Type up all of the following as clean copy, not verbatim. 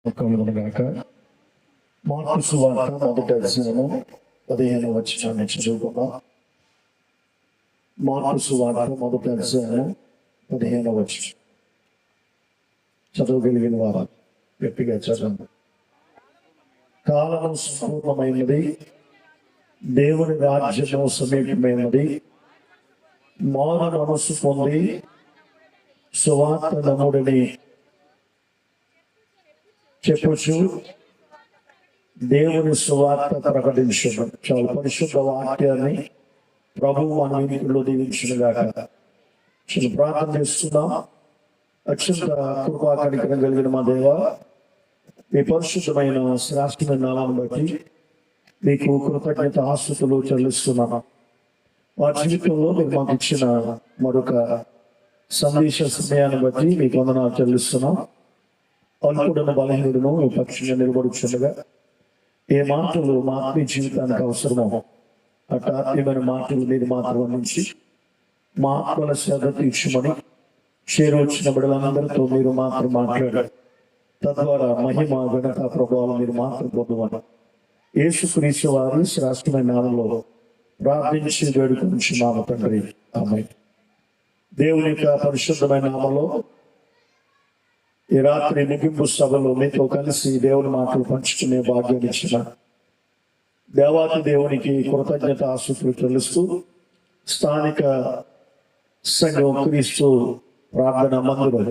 గాక. మార్కు సువార్త మొదటి అధ్యాయము 15వ వచనాన్ని చదువుకుందాం. మార్కు సువార్త మొదటి అధ్యాయము 15వ వచనం. చదవగలిగిన వారు గట్టిగా చదవండి. కాలము సంపూర్ణమైనది, దేవుని రాజ్యము సమీపమైనది, మారు మనస్సు పొంది సువార్త నమ్ముడిని చెప్పొచ్చు, దేవుని సువార్త ప్రకటించడం. చాలా పరిశుద్ధ వాక్యాన్ని ప్రభువు మన వీధిలో దీవించునుగాక. చిన్న ప్రార్థన చేస్తున్నాం. అత్యంత కృపా కనికరం కలిగిన మా దేవ, మీ పరిశుద్ధమైన శ్రేష్టమైన నామాన్ని బట్టి మీకు కృతజ్ఞత ఆస్తుతులు చెల్లిస్తున్నాను. మా జీవితంలో మీరు మాకు ఇచ్చిన మరొక సందేశ సమయాన్ని బట్టి మీకు వందనాలు చెల్లిస్తున్నాం. అల్పుడను బలహీనుడును మీ పక్షంగా నిలబడుచుండగా ఏ మాటలు మా ఆత్మీయ జీవితానికి అవసరమో అటు ఆత్మీయమైన మాటలు మీరు మాత్రం అందించి మా ఆత్మల శ్రద్ధ తీర్చమని చేరొచ్చిన బిడ్డలందరితో మీరు మాత్రం మాట్లాడారు. తద్వారా మహిమ ఘనత ప్రభావాలు మీరు మాత్రం పొందమని యేసుక్రీస్తు వారి శ్రేష్టమైన నామంలో ప్రార్థించి వేడుకొంచున్నాము తండ్రి, ఆమేన్. దేవుని యొక్క పరిశుద్ధమైన నామంలో ఈ రాత్రి ముగింపు సభలో మీతో కలిసి దేవుని మాటలు పంచుకునే భాగ్యాన్ని ఇచ్చిన దేవాతి దేవునికి కృతజ్ఞత ఆస్తుతులు చెల్లిస్తూ స్థానిక సంఘం క్రీస్తు ప్రార్థన మందిరం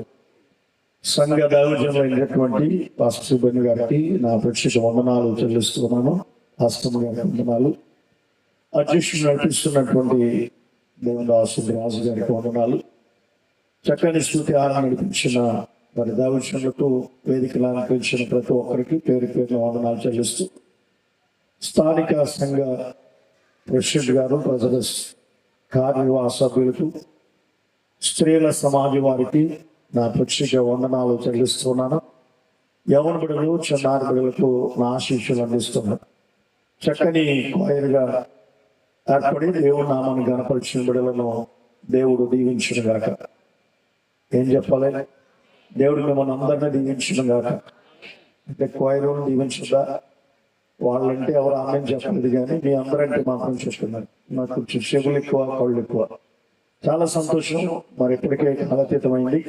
సంఘ దైవజనులైనటువంటి పాస్టర్ బెన్ గారికి నా ప్రత్యేక వందనాలు చెల్లిస్తున్నాను. హస్తం గారి వందనాలు. అధ్యక్షుడు నడిపిస్తున్నటువంటి దేవదాసు రాజు గారికి వందనాలు. చక్కని స్తుతి ఆరాధన నడిపించిన మరి దైవజనులకు వేదికలు అలంకరించిన ప్రతి ఒక్కరికి పేరు పేరున వందనాలు చెల్లిస్తూ స్థానిక సంఘ ప్రెసిడెంట్ గారు, ప్రజల కార్యనిర్వాహక సభ్యులకు, స్త్రీల సమాజం వారికి నా ప్రత్యేక వందనాలు చెల్లిస్తున్నాను. యవన బిడ్డలు, చిన్నారి బిడ్డలకు నా ఆశీస్సులు అందిస్తున్నాను. చక్కని క్వైర్గా ఏర్పడి దేవుడి నామాన్ని గణపరిచిన బిడ్డలను దేవుడు దీవించిన గాక. ఏం చెప్పాలి? దేవుడు మిమ్మల్ని అందరినీ దీవించిన గాక. అంటే క్వైరుని దీవించుదా, వాళ్ళంటే ఎవరు ఆమె చెప్పలేదు, కానీ మీ అందరంటే మాత్రం చెప్తున్నారు. నాకు చెవులు ఎక్కువ, కళ్ళు ఎక్కువ. చాలా సంతోషం. మరి ఇప్పటికే కాలతీతమైంది.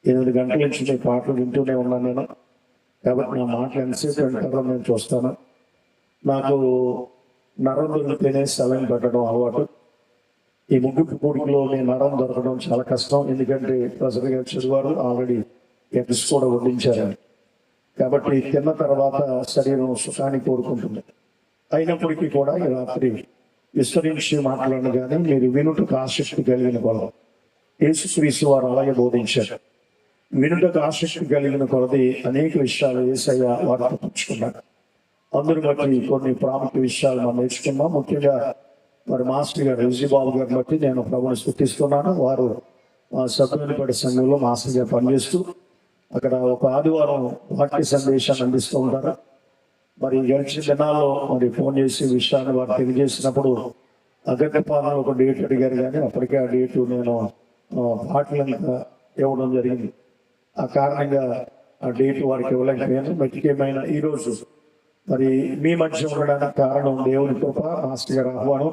8 గంటల నుంచి మీ పాటలు వింటూనే ఉన్నాను నేను. కాబట్టి నా మాటలు ఎంతసేపు వింటారో నేను చూస్తాను. నాకు నరం దొరికితేనే సెలవు పెట్టడం అలవాటు. ఈ ముగింపు కూడికలో నేను నరం దొరకడం చాలా కష్టం. ఎందుకంటే ప్రజలు గారు చదివారు, ఆల్రెడీ ఎగ్స్ కూడా వడ్డించారని. కాబట్టి తిన్న తర్వాత శరీరం సుఖాన్ని కోరుకుంటుంది. అయినప్పటికీ కూడా ఈ రాత్రి విస్తరించి మాట్లాడను కానీ మీరు వినుటకు ఆసక్తి కలిగిన కొలది యేసుక్రీస్తు వారు అలాగే బోధించారు. వినుటకు ఆసక్తి కలిగిన కొలది అనేక విషయాలు యేసయ్య వారితో పంచుకున్నారు. అందుని బట్టి కొన్ని ప్రాముఖ్య విషయాలు మనం నేర్చుకున్నాం. ముఖ్యంగా మరి మాస్టర్ గారు విజయబాబు గారిని బట్టి నేను ప్రభుని స్తుతిస్తున్నాను. వారు మా సభ్యునిపడి సంఘంలో మాస్టర్గా పనిచేస్తూ అక్కడ ఒక ఆదివారం వాక్య సందేశాన్ని అందిస్తూ ఉంటారు. మరి గడిచిన దినాల్లో మరి ఫోన్ చేసి విషయాన్ని వారు తెలియజేసినప్పుడు అగత్యపాలన ఒక డేట్ అడిగారు, కానీ అప్పటికే ఆ డేటు నేను పాటలంతా ఇవ్వడం జరిగింది. ఆ కారణంగా ఆ డేట్ వారికి ఇవ్వలేకపోయాను. మెట్టికేమైనా ఈరోజు మరి మీ మధ్య ఉండడానికి కారణం దేవుని కృప, మాస్టర్ గారి ఆహ్వానం.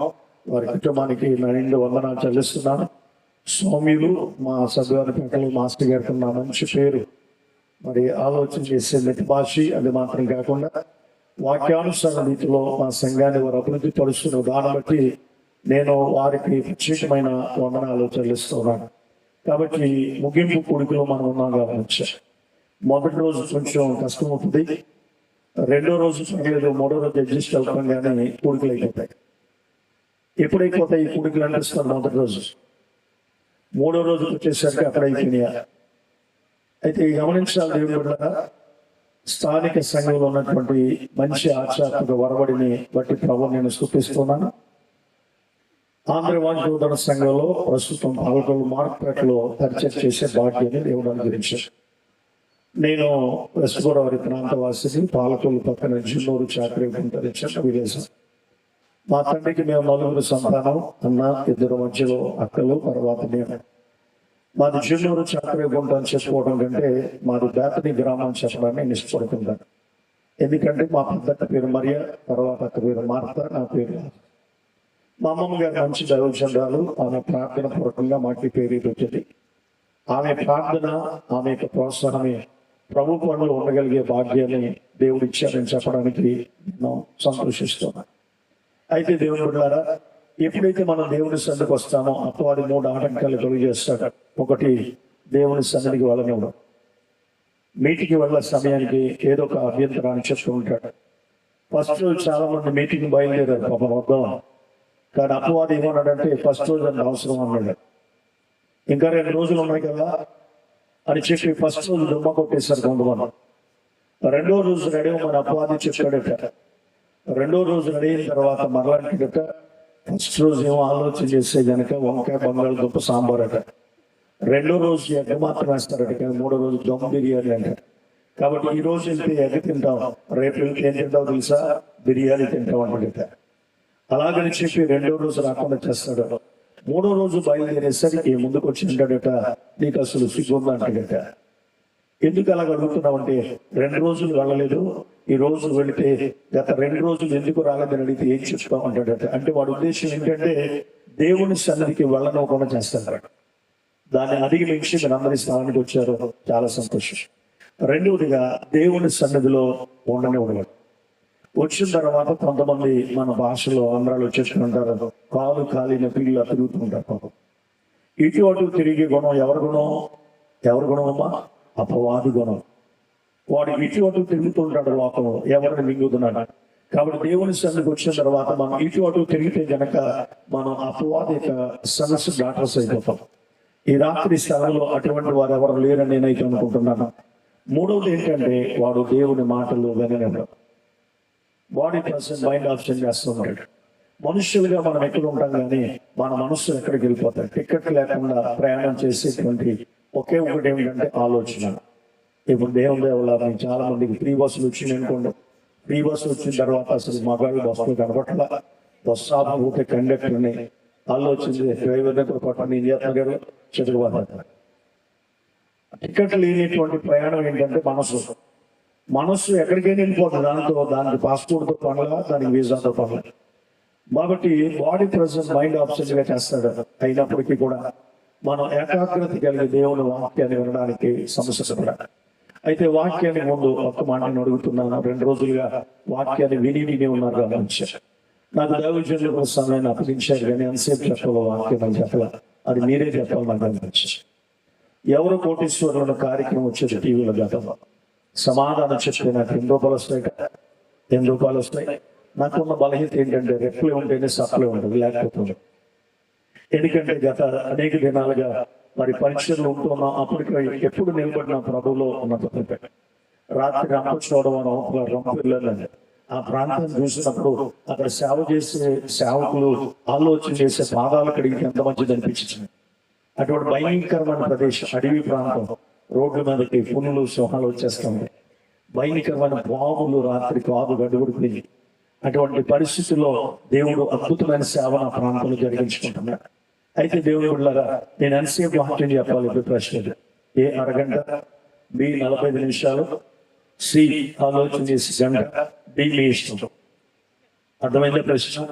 వారి కుటుంబానికి నా నిండు వందనాలు చెల్లిస్తున్నాను. స్వామిలు మా సభ్యుల మాస్టర్ గారికి నా మంచి పేరు, మరి ఆలోచన చేసే మెట్టి భాషి, అది మాత్రం కాకుండా వాక్యానుసార రీతిలో మా సంఘాన్ని వారు అభివృద్ధి పరుస్తున్న దాన్ని బట్టి నేను వారికి ప్రత్యేకమైన వందనాలు చెల్లిస్తున్నాను. కాబట్టి ముగింపు కూడికలో మనం ఉన్నాం కాబట్టి మొదటి రోజు కొంచెం కష్టం అవుతుంది, రెండో రోజు పర్లేదు, మూడో రోజు అడ్జస్ట్ అవుతాం, కానీ కూడికలు అయిపోతాయి. ఎప్పుడైపోతాయి ఈ కూడికలు అనిపిస్తారు? మొదటి రోజు. మూడో రోజుకి వచ్చేసరికి అక్కడ అయిపోయినాయా? అయితే గమనించాలి దేవుడు కూడా, స్థానిక సంఘంలో ఉన్నటువంటి మంచి ఆధ్యాత్మిక వరవడిని బట్టి ప్రభు నేను స్తుతిస్తున్నాను. ఆంధ్రవాణి సంఘంలో ప్రస్తుతం పాలకొల్లు మార్కెట్లో పరిచయం చేసే భాగ్యాన్ని దేవుడు అనుగ్రహించారు. నేను వెస్ట్ గోదావరి ప్రాంతవాసిని, పాలకొల్లు పక్కన జిల్లూరు చాకరీ ధరించిన విదేశం. మా తండ్రికి మేము 4 సంతానం, అన్న 2 మధ్యలో అక్కలు, తర్వాత నేను. మాది చిన్నూరు చాకరీ గుంట అని చెప్పుకోవడం కంటే మాది బేతని గ్రామం చెప్పడాన్ని నేను ఇష్టపడుతుంటాను. ఎందుకంటే మా పెద్ద పేరు మరియ, తర్వాత అక్క పేరు మార్త, నా పేరు. మా అమ్మమ్మ గారు మంచి దైవజనురాలు. ఆమె ప్రార్థన పూర్వకంగా మాకు పేరు వచ్చింది. ఆమె ప్రార్థన, ఆమె యొక్క ప్రోత్సాహమే ప్రభు పనులు ఉండగలిగే భాగ్యాన్ని దేవుడు ఇచ్చారని చెప్పడానికి నేను సంతోషిస్తున్నాను. అయితే దేవుని బిడ్డలారా, ఎప్పుడైతే మనం దేవుని సన్నిధికి వస్తామో అపవాది 3 ఆటంకాలు కలిగేస్తాడు. ఒకటి, దేవుని సన్నిధికి వెళ్ళనివ్వడం. మీటింగ్కి వెళ్ళే సమయానికి ఏదో ఒక అభ్యంతరాన్ని చెప్తూ ఉంటాడు. ఫస్ట్ రోజు చాలా మంది మీటింగ్ బయలుదేరారు పాపం వద్దాం, కానీ అపవాది ఏమన్నాడంటే ఫస్ట్ రోజు అంత అవసరం అన్నాడు. ఇంకా 2 రోజులు ఉన్నాయి కదా అని చెప్పి ఫస్ట్ రోజు దుమ్మ కొట్టేశారు కొంతమంది. 2వ రోజు రెడీ అవ్వమని అపవాది చెప్పాడట. 2వ రోజు రెడీ అయిన తర్వాత మరలాంటిదట. ఫస్ట్ రోజు ఏమో ఆలోచన చేస్తే కనుక వంకాయ బంగాళదుంప సాంబార్ అట. 2వ రోజు ఎగ్గ మాత్రం వేస్తారట, కానీ 3వ రోజు దమ్ బిర్యానీ అంట. కాబట్టి ఈ రోజు వెళ్తే ఎగ్గ తింటాం, రేపు వెళ్తే ఏం తింటావు తెలుసా, బిర్యానీ తింటాం అన్నమాట. అలాగని చెప్పి 2వ రోజు రాకుండా చేస్తాడు. 3వ రోజు బయలుదేరేసరికి ముందుకు వచ్చి అంటాడట, నీకు అసలు సిగ్గుందా అంటాడట. ఎందుకు అలా అడుగుతున్నావు అంటే, 2 రోజులు వెళ్ళలేదు, ఈ రోజు వెళితే గత 2 రోజులు ఎందుకు రాలేదని అడిగితే ఏం చెప్తావు అంటాడట. అంటే వాడి ఉద్దేశం ఏంటంటే దేవుని సన్నిధికి వెళ్ళనివ్వకుండా చేస్తాడు. దాన్ని అధిగమించి మీరు అందరి స్థానానికి వచ్చారు, చాలా సంతోషం. 2వదిగా దేవుని సన్నిధిలో ఉండనివ్వడం. వచ్చిన తర్వాత కొంతమంది మన భాషలో ఆంధ్రాలో వచ్చేస్తుంటారు, కాలు కాలిన పిల్లలు తిరుగుతుంటారు. ఇటు అటు తిరిగే గుణం ఎవరి గుణం అమ్మా? అపవాది గుణం. వాడు ఇటు అటు తిరుగుతుంటాడు లోకం, ఎవరిని మింగుతున్నాడు. కాబట్టి దేవుని సన్నిధికి వచ్చిన తర్వాత మనం ఇటు అటు తిరిగితే గనక మనం అపవాది యొక్క సన్స్ డాక్టర్స్ అయిపోతాం. ఈ రాత్రి స్థలంలో అటువంటి వారు ఎవరు లేరని నేనైతే అనుకుంటున్నాను. 3వది ఏంటంటే, వాడు దేవుని మాటలు వినడం. బాడీ పర్సన్ మైండ్ ఆప్షన్ చేస్తున్నాడు. మనుషులుగా మనం ఎక్కడ ఉంటాం, కానీ మన మనస్సు ఎక్కడికి వెళ్ళిపోతాయి. టికెట్ లేకుండా ప్రయాణం చేసేటువంటి ఒకే ఒకటి ఏమిటంటే ఆలోచన. ఇప్పుడు దేవుని దేవుళ్ళ చాలా మందికి ఫ్రీ బస్సులు వచ్చింది అనుకోండి. ఫ్రీ బస్సు వచ్చిన తర్వాత అసలు మగాళ్ళు బస్సులు కనపట్ల, బస్సు ఆపకపోతే కండక్టర్ని ఆలోచించి డ్రైవర్ దగ్గర పట్టణం ఏం చేస్తున్నా గారు చెదురుబాటు. టికెట్ లేనిటువంటి ప్రయాణం ఏంటంటే మనస్సు ఎక్కడికైనా వెళ్ళిపోతుంది. దానికి పాస్పోర్ట్తో పనుల, దానికి వీసాతో పనుల. కాబట్టి బాడీ ప్రెసెన్స్ మైండ్ ఆప్షన్ గా చేస్తాడు. అయినప్పటికీ కూడా మనం ఏకాగ్రత కలిగి దేవుని వాక్యాన్ని వినడానికి సమస్య పడాలి. అయితే వాక్యాన్ని ముందు ఒక్క మాట నేను అడుగుతున్నాను. 2 రోజులుగా వాక్యాన్ని విని ఉన్నారు కాబట్టి నాకు దైవజనుల సమయాన్ని అప్పగించారు, కానీ ఎంతసేపు చెప్పాలో వాక్యం అని చెప్పాల, అది మీరే చెప్పాలి. నాకు అనిపించి ఎవరు కోటీశ్వరుల కార్యక్రమం వచ్చేది టీవీలో గతంలో సమాధానం చెప్తే నాకు 8 రూపాయలు వస్తాయి. నాకున్న బలహీనత ఏంటంటే రెప్లై ఉంటేనే సప్లై ఉంటుంది, లేకపోతుంది. ఎందుకంటే గత అనేక దినాలుగా మరి పరీక్షలు ఉంటున్నాం. అప్పటికి ఎప్పుడు నిలబడిన ప్రభువులో ఉన్న రాత్రి రంపల్లని ఆ ప్రాంతం చూసినప్పుడు అక్కడ సేవ చేసే సేవకులు ఆలోచన చేసే పాదాలు కడిగితే ఎంత మంచిది అనిపించింది. అటువంటి భయంకరమైన ప్రదేశం, అడవి ప్రాంతం, రోడ్ల మీదకి పునులు సింహాలు వచ్చేస్తాయి. భయంకరమైన పాములు రాత్రి కాదు గడుగుడిపోయింది. అటువంటి పరిస్థితుల్లో దేవుడు అద్భుతమైన సేవ ఆ ప్రాంతంలో జరిగించుకుంటున్నాడు. అయితే దేవుడు బిడ్డలారా, నేను ఎంతసేపు వాక్యం చెప్పాలి? ప్రశ్న ఏ అరగంట, బి 45 నిమిషాలు, సి ఆలోచన చేసి గంట, డి మీ ఇష్టం. అర్థమైందా ప్రశ్న?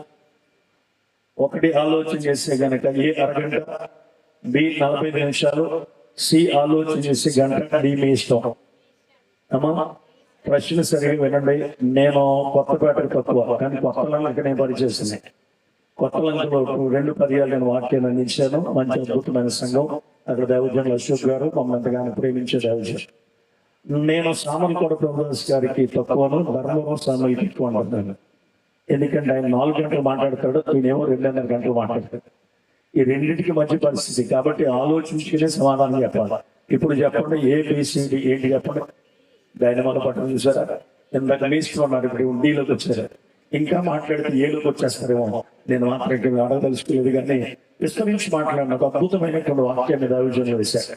1 ఆలోచన చేసే గనక ఏ అరగంట, బి 45 నిమిషాలు, సి ఆలోచన చేసి గంట, డి మీ ఇష్టం. అమ్మా ప్రశ్న సరిగా వినండి. నేను కొత్తపేటకు తక్కువ, కానీ కొత్త లంకకి నేను పరిచేసింది. కొత్త లంకలో 2 పర్యాలు నేను వాక్యాన్ని అందించాను. మంచి అద్భుతమైన సంఘం. అక్కడ దైవజనులు అశోక్ గారు మమ్మల్ని ఎంతగానో ప్రేమించే దైవజనులు. నేను సామర్లకోట ప్రభుదాస్ గారికి తక్కువను, ధర్మవరం సామర్లకి ఎక్కువ అంటున్నాను. ఎందుకంటే ఆయన 4 గంటలు మాట్లాడతాడు, నేనేమో 2.5 గంటలు మాట్లాడతాడు. ఈ రెండింటికి మంచి పరిస్థితి. కాబట్టి ఆలోచించుకునే సమాధానం చెప్పాలి. ఇప్పుడు చెప్పండి, ABCD ఏంటి చెప్పండి. డైనమాల పట్టణం చూసారా? ఇందాక లీస్ట్లో ఉన్నారు, ఇప్పుడు డీలోకి వచ్చారు. ఇంకా మాట్లాడితే ఏలోకి వచ్చేస్తారేమో. నేను మాత్రం అడగదలుచుకోలేదు, కానీ విస్తరించి మాట్లాడిన ఒక అద్భుతమైనటువంటి వాక్యాన్ని దైవజనులు వేశారు.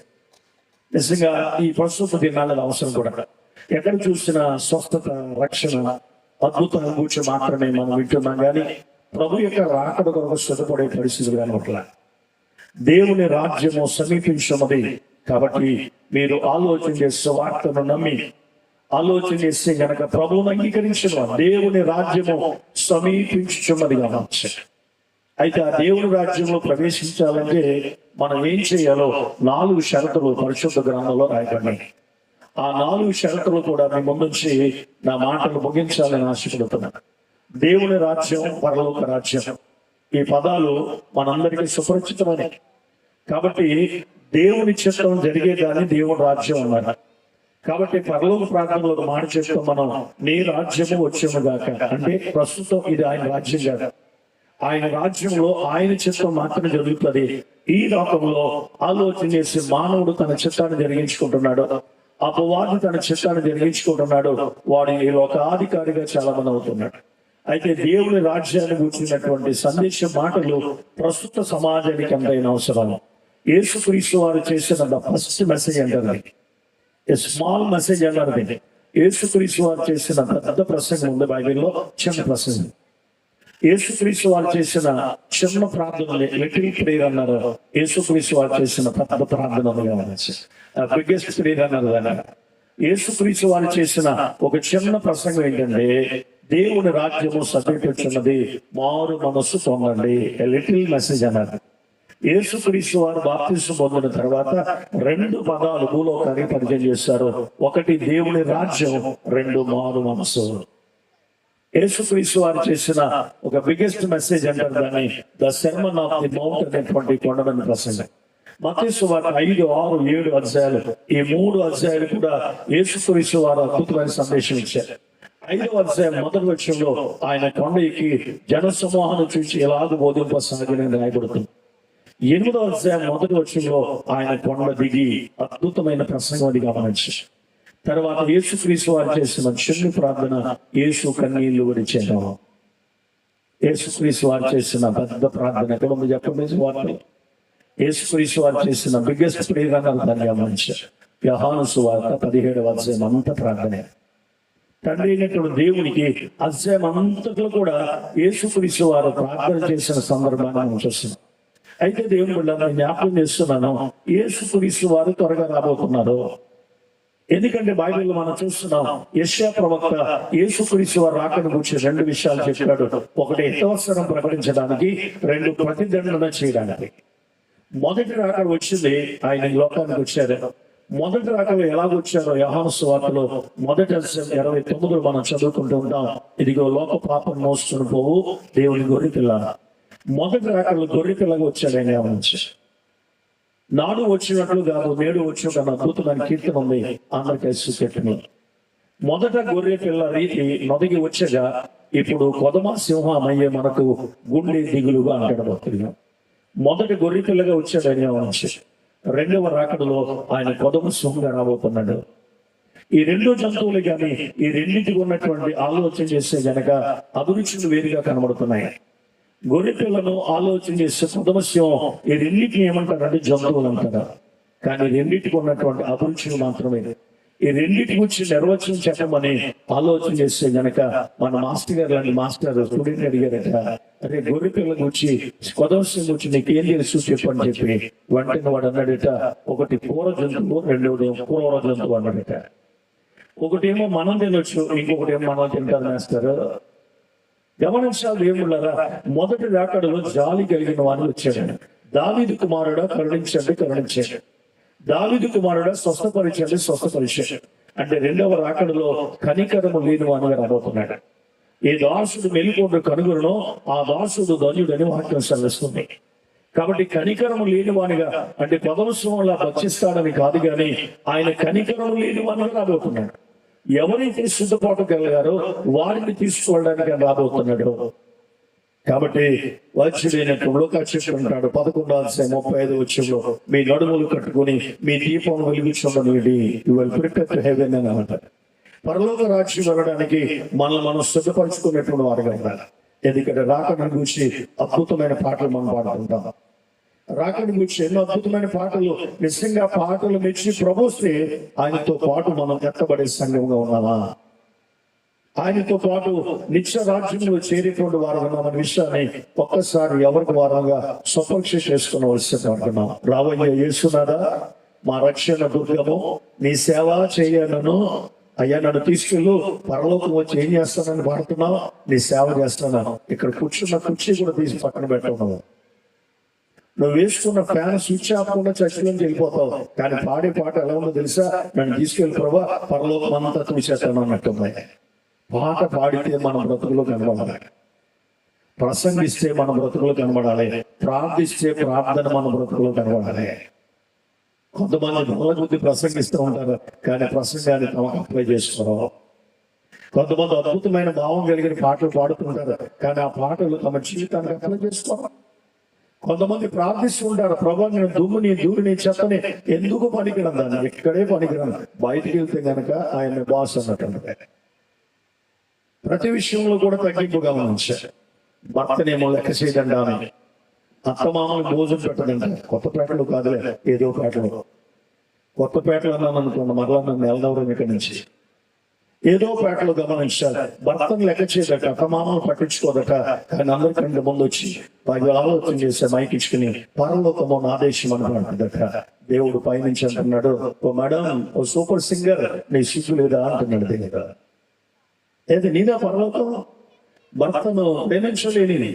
నిజంగా ఈ ప్రస్తుత దినాల అవసరం కూడా. ఎక్కడ చూసినా స్వస్థత, రక్షణ, అద్భుతాల గురించి మాత్రమే మనం వింటున్నాం, కానీ ప్రభు యొక్క రాకడ కొరకు సిద్ధపడే పరిస్థితులు కనబట్ల. దేవుని రాజ్యము సమీపించున్నది. కాబట్టి మీరు ఆలోచన చేసే వార్తను నమ్మి ఆలోచన చేస్తే గనక ప్రభువును అంగీకరించిన దేవుని రాజ్యము సమీపించుచున్నది కావచ్చు. అయితే ఆ దేవుని రాజ్యంలో ప్రవేశించాలంటే మనం ఏం చేయాలో 4 షరతులు పరిశుద్ధ గ్రంథంలో రాయబడినాయి. ఆ 4 షరతులు కూడా మీ ముందుంచి నా మాటలు ముగించాలని ఆశపడుతున్నాను. దేవుని రాజ్యం, పరలోక రాజ్యం, ఈ పదాలు మనందరికీ సుపరిచితమైనవి. కాబట్టి దేవుని చిత్తం జరిగేదాన్ని దేవుని రాజ్యం అన్నారు. కాబట్టి పరలోక ప్రాంతంలో ఒక మాట చెప్తాం మనం, నీ రాజ్యము వచ్చేము గాక. అంటే ప్రస్తుతం ఇది ఆయన రాజ్యం కాదు. ఆయన రాజ్యంలో ఆయన చిత్తం మాత్రమే జరుగుతుంది. ఈ లోకంలో ఆలోచన చేసి మానవుడు తన చిత్తాన్ని జరిగించుకుంటున్నాడు, అపవాది తన చిత్తాన్ని జరిగించుకుంటున్నాడు. వాడు ఈ లోకాధికారిగా చాలా మంది అవుతున్నాడు. అయితే దేవుని రాజ్యాన్ని గురించినటువంటి సందేశ మాటలు ప్రస్తుత సమాజానికి ఎంతైనా అవసరం. యేసుక్రీస్తు వారు చేసిన ఫస్ట్ మెసేజ్ అంటారు, స్మాల్ మెసేజ్ అన్నారు. యేసుక్రీస్తు వారు చేసిన పెద్ద ప్రసంగం ఉంది బైబిల్లో, చిన్న ప్రసంగం. యేసుక్రీస్తు వారు చేసిన చిన్న ప్రార్థన లిటిల్ ప్రేయర్ అన్నారు. యేసుక్రీస్తు వారు చేసిన పెద్ద ప్రార్థన బిగ్గెస్ట్ ప్రేయర్ అన్నారు. యేసుక్రీస్తు వారు చేసిన ఒక చిన్న ప్రసంగం ఏంటంటే, దేవుని రాజ్యము సమీపించున్నది, మారు మనస్సు పొందండి. లిటిల్ మెసేజ్ అన్నారు. యేసుక్రీస్తు వారు బాప్తిస్మం పొందిన తర్వాత 2 పదాలు భూలోకానికి పరిచయం చేశారు. ఒకటి దేవుని రాజ్యం, 2 మారు మనస్సు. యేసుక్రీస్తు వారు చేసిన ఒక బిగ్గెస్ట్ మెసేజ్ అంటారు దాన్ని, the sermon of the mount అనేటువంటి కొండమైన ప్రసంగం. మత్తయి సువార్త 5, 6, 7 అధ్యాయాలు, ఈ 3 అధ్యాయాలు కూడా యేసుక్రీస్తు వారు అద్భుతమైన సందేశం ఇచ్చారు. 5వ అధ్యాయం మొదటి వచనంలో ఆయన కొండ ఎక్కి జన సమూహాన్ని చూసి ఎలాగ బోధింపసాగిన రాయబడుతుంది. 8వ అధ్యాయం మొదటి వచనంలో ఆయన కొండ దిగి అద్భుతమైన ప్రసంగం అది గమనించారు. తర్వాత యేసుక్రీస్తు వారు చేసిన చిన్న ప్రార్థన, యేసు కన్నీళ్లు విడిచెను. యేసుక్రీస్తు వారు చేసిన పెద్ద ప్రార్థన ఎక్కడ ఉంది చెప్పండి? వార్తలు. యేసుక్రీస్తు వారు చేసిన బిగ్గెస్ట్ ప్రేయర్ అన్నారు దాన్ని గమనించారు. యోహాను సువార్త 17వ అధ్యాయం అంతా ప్రార్థనే. తండ్రి అయినటువంటి దేవునికి అధ్యాయం అంతట్లో కూడా యేసుక్రీస్తు వారు ప్రార్థన చేసిన సందర్భాన్ని మనం చూస్తున్నాం. అయితే దేవుని బిడ్డలను జ్ఞాపకం చేస్తున్నాను, యేసుక్రీస్తు వారు త్వరగా రాబోతున్నారు. ఎందుకంటే బైబిల్లో మనం చూస్తున్నాం, యెషయా ప్రవక్త యేసుక్రీస్తు వారు రాకను గురించి 2 విషయాలు చెప్పాడు. ఒకటి హితవచనం ప్రకటించడానికి, 2 ప్రతిదండన చేయడానికి. మొదటి రాకడ వచ్చింది, ఆయన ఈ లోకానికి వచ్చారు. మొదటి రాకడలో ఎలాగొచ్చారో యోహాను సువార్తలో మొదటి అధ్యాయం 29 మనం చదువుకుంటూ ఉంటాం. ఇదిగో లోక పాపం మోసుకుని పోవు దేవుని గొర్రె పిల్ల. మొదటి రాకడలో గొర్రె పిల్లగా వచ్చాడు ఆయన. గమనించి, నాడు వచ్చినట్లు కాదు నేడు వచ్చిన అద్భుతమైన కీర్తన ఉంది ఆంధ్రకేశ్ కీర్తనలో. మొదట గొర్రె పిల్ల రీతి నొదిగి వచ్చగా ఇప్పుడు కొదమ సింహం అయ్యే మనకు గుండె దిగులుగా అంటాడు. మొదటి గొర్రె పిల్లగా వచ్చాడు ఆయన. గమనించి, 2వ రాకడలో ఆయన కొదమ సింహంగా రాబోతున్నాడు. ఈ 2 జంతువులు కానీ ఈ రెండింటికి ఉన్నటువంటి ఆలోచన చేస్తే గనక అభిరుచులు వేరుగా కనబడుతున్నాయి. గొర్రె పిల్లను ఆలోచన చేస్తే కొదమ సింహం, ఈ రెండింటిని ఏమంటారంటే జంతువులు అంటారు. కానీ రెండింటికి ఉన్నటువంటి అభిరుచులు మాత్రమే. ఈ రెండింటి గురించి నిర్వచనం చెప్పమని ఆలోచన చేస్తే గనక మన మాస్టర్ గారు లాంటి మాస్టర్ స్టూడెంట్ అడిగారట, అదే గొర్రె పిల్ల గురించి కొదవసం గురించి నీకేం తెలుసు చెప్పని చెప్పి వెంటనే వాడు అన్నాడట, ఒకటి పూర్వ జంతువు, 2వది పూర్వ జంతువు అన్నాడట. ఒకటేమో మనం తినొచ్చు, ఇంకొకటేమో మనం తింటారు మాస్టర్. గమనించాలి దేవుళ్ళారా, మొదటి రాకడలో జాలి కలిగిన వాడు వచ్చాడు. దావీదు కుమారుడా కరుణించండి కరుణించండి, దావీదు కుమారుడా స్వస్థపరిచండి స్వస్థపరిచాడు. అంటే 2వ రాకడలో కనికరము లేని వాడుగా రాబోతున్నాడు. ఏ దాసుడు మెలుకొండ కనుగొనో ఆ దాసుడు ధన్యుడని వాక్యం సెలవిస్తుంది. కాబట్టి కనికరము లేనివానిగా, అంటే పదవసంలా భక్షిస్తాడని కాదు కానీ ఆయన కనికరము లేనివానిగా రాబోతున్నాడు. ఎవరైతే సిద్ధపాటు కలిగారో వారిని తీసుకోవడానికి రాబోతున్నాడు. కాబట్టి వచ్చుడైనప్పుడు చెప్తుంటాడు 11వ అధ్యాయం 35వ వచనంలో, మీ నడుములు కట్టుకుని మీ దీపం వెలిగించుండనివ్వండి, you will prepare to heaven అని అంటారు. పరలోక రాజ్యం వెళ్ళడానికి మనం సిద్ధపరచుకునేటువంటి వారుగా ఉండాలి. ఎందుకంటే రాకడ గురించి అద్భుతమైన పాటలు మనం పాడుతుంటాం. రాకడ గురించి ఎన్నో అద్భుతమైన పాటలు, నిజంగా పాటలు మెచ్చి ప్రభుస్తే ఆయనతో పాటు మనం ఎత్తబడే సంఘంగా ఉన్నామా? ఆయనతో పాటు నిత్య రాజ్యంలో చేరేటువంటి వారు ఉన్నామన్న విషయాన్ని ఒక్కసారి ఎవరికి వారంగా స్వపక్ష చేసుకునవలసి ఉంటున్నాం. రావయ్య యేసునాథా, మా రక్షణ దుర్గము, నీ సేవ చేయనను అయ్యా, నన్ను తీసుకెళ్ళు, పరలోకం వచ్చి ఏం చేస్తానని పాడుతున్నావు, నీ సేవ చేస్తున్నాను. ఇక్కడ కూర్చున్న కుర్చీ కూడా తీసి పక్కన పెట్టున్నావు. నువ్వు వేసుకున్న ఫ్యాన్ స్విచ్ ఆపకుండా చర్చిలోకి వెళ్ళిపోతావు, కానీ పాడే పాట ఎలా ఉందో తెలుసా? నన్ను తీసుకెళ్ళి ప్రభా, పరలోకం అంతా చూసేస్తాను అన్నట్టుంది. పాట పాడితే మన బ్రతుకులో కనబడాలి, ప్రసంగిస్తే మన బ్రతుకులో కనబడాలి, ప్రార్థిస్తే ప్రార్థన మన బ్రతుకులో కనబడాలి. కొంతమంది బల కొద్ది ప్రసంగిస్తూ ఉంటారు, కానీ ప్రసంగాన్ని తమకు అప్లై చేసుకోరు. కొంతమంది అద్భుతమైన భావం కలిగిన పాటలు పాడుతుంటారు, కానీ ఆ పాటలు తమ జీవితానికి అప్లై చేసుకోరు. కొంతమంది ప్రార్థిస్తూ ఉంటారు, ప్రభా నేను దుమ్ముని ధూళిని చెత్తని ఎందుకు పనికిరాను, దాన్ని ఇక్కడే పనికిరాను, బయటికి వెళ్తే కనుక ఆయన బాస్ అన్నట్టు. ప్రతి విషయంలో కూడా తగ్గింపుగా ఉంచారు. భర్తనేమో లెక్క చేయదండి, ఆమె అత్తమామలు భోజనం పెట్టదండి. కొత్తపేటలో కాదులే, ఏదో పేటలో, కొత్తపేటలో అన్నాను అనుకోండి, మరలా నన్ను వెళ్దాం ఇక్కడి నుంచి. ఏదో పేటలో గమనించాలి, భర్తను లెక్క చేయదట, అత్తమామలు పట్టించుకోదట. కానీ అందరికంటే ముందు వచ్చి పది ఆలోచన చేసే మైక్ ఇచ్చుకుని పరలోకము నా దేశం అనుకుంటుందట. దేవుడు పైనుంచి అంటున్నాడు, ఓ మేడం, ఓ సూపర్ సింగర్, నీ సిగ్గు లేదా అంటున్నాడు దేవుడు. ఏది నీదా పరలోకం? భర్తను ప్రేమించలేని,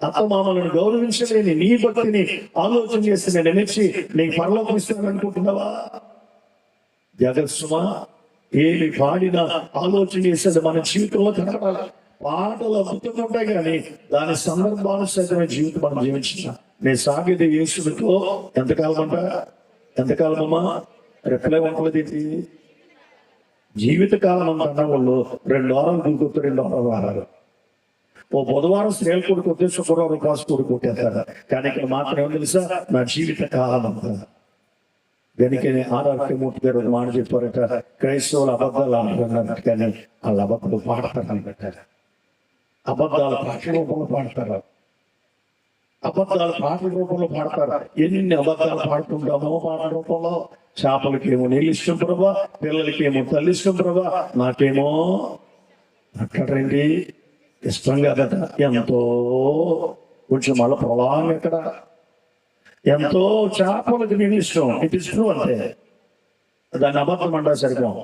అత్తమామలను గౌరవించలేని నీ భక్తిని ఆలోచన చేసి నేను ఎనర్చి నీకు పరలోకం ఇస్తాను అనుకుంటున్నావా? జగత్సుమా, ఏమి పాడినా ఆలోచన చేసేది మన జీవితంలో కనపడాలి. పాటలు అద్భుతంగా ఉంటాయి, కానీ దాని సందర్భానుసైతమైన జీవితం మనం జీవించిన. నేను సాగేది యేసుతో ఎంతకాలం అంట, ఎంతకాలమమ్మా? రెప్పలే వంటలది జీవితకాలం అంత అన్న వాళ్ళు 2 వారాలు కూడుకొస్తే 2 వారాలు వారాలు. ఓ బుధవారం స్త్రీలు కొడుకొస్తే శుక్రవారం పాస్ కొడుకొట్టేస్తారు. కానీ ఇక్కడ మాత్రం ఏమో తెలుసా, నా జీవిత కాలం అంతా. వెనుకనే ఆర్ఆర్కే మూర్తి గారు ఒక మాట చెప్పారట, క్రైస్తవులు అబద్ధాలు ఆడుతున్నారు, కానీ వాళ్ళు అబద్ధాలు పాడతారని పెట్టారు. అబద్ధాల పాటల రూపంలో పాడతారు, అబద్ధాల పాటల రూపంలో పాడతారు. ఎన్ని అబద్ధాలు పాడుతుంటామో పాటల రూపంలో. చేపలకేమో నీళ్ళు ఇష్టం ప్రభా, పిల్లలకేమో తల్లి ఇష్టం ప్రభా, నాకేమో అక్కడండి ఇష్టం కదట. ఎంతో కొంచెం మళ్ళీ పొలాం ఎక్కడ, ఎంతో చేపలకు నీళ్ళు ఇష్టం, ఇది ఇష్టం అంటే దాన్ని అబద్ధం అంటా సరిపోం.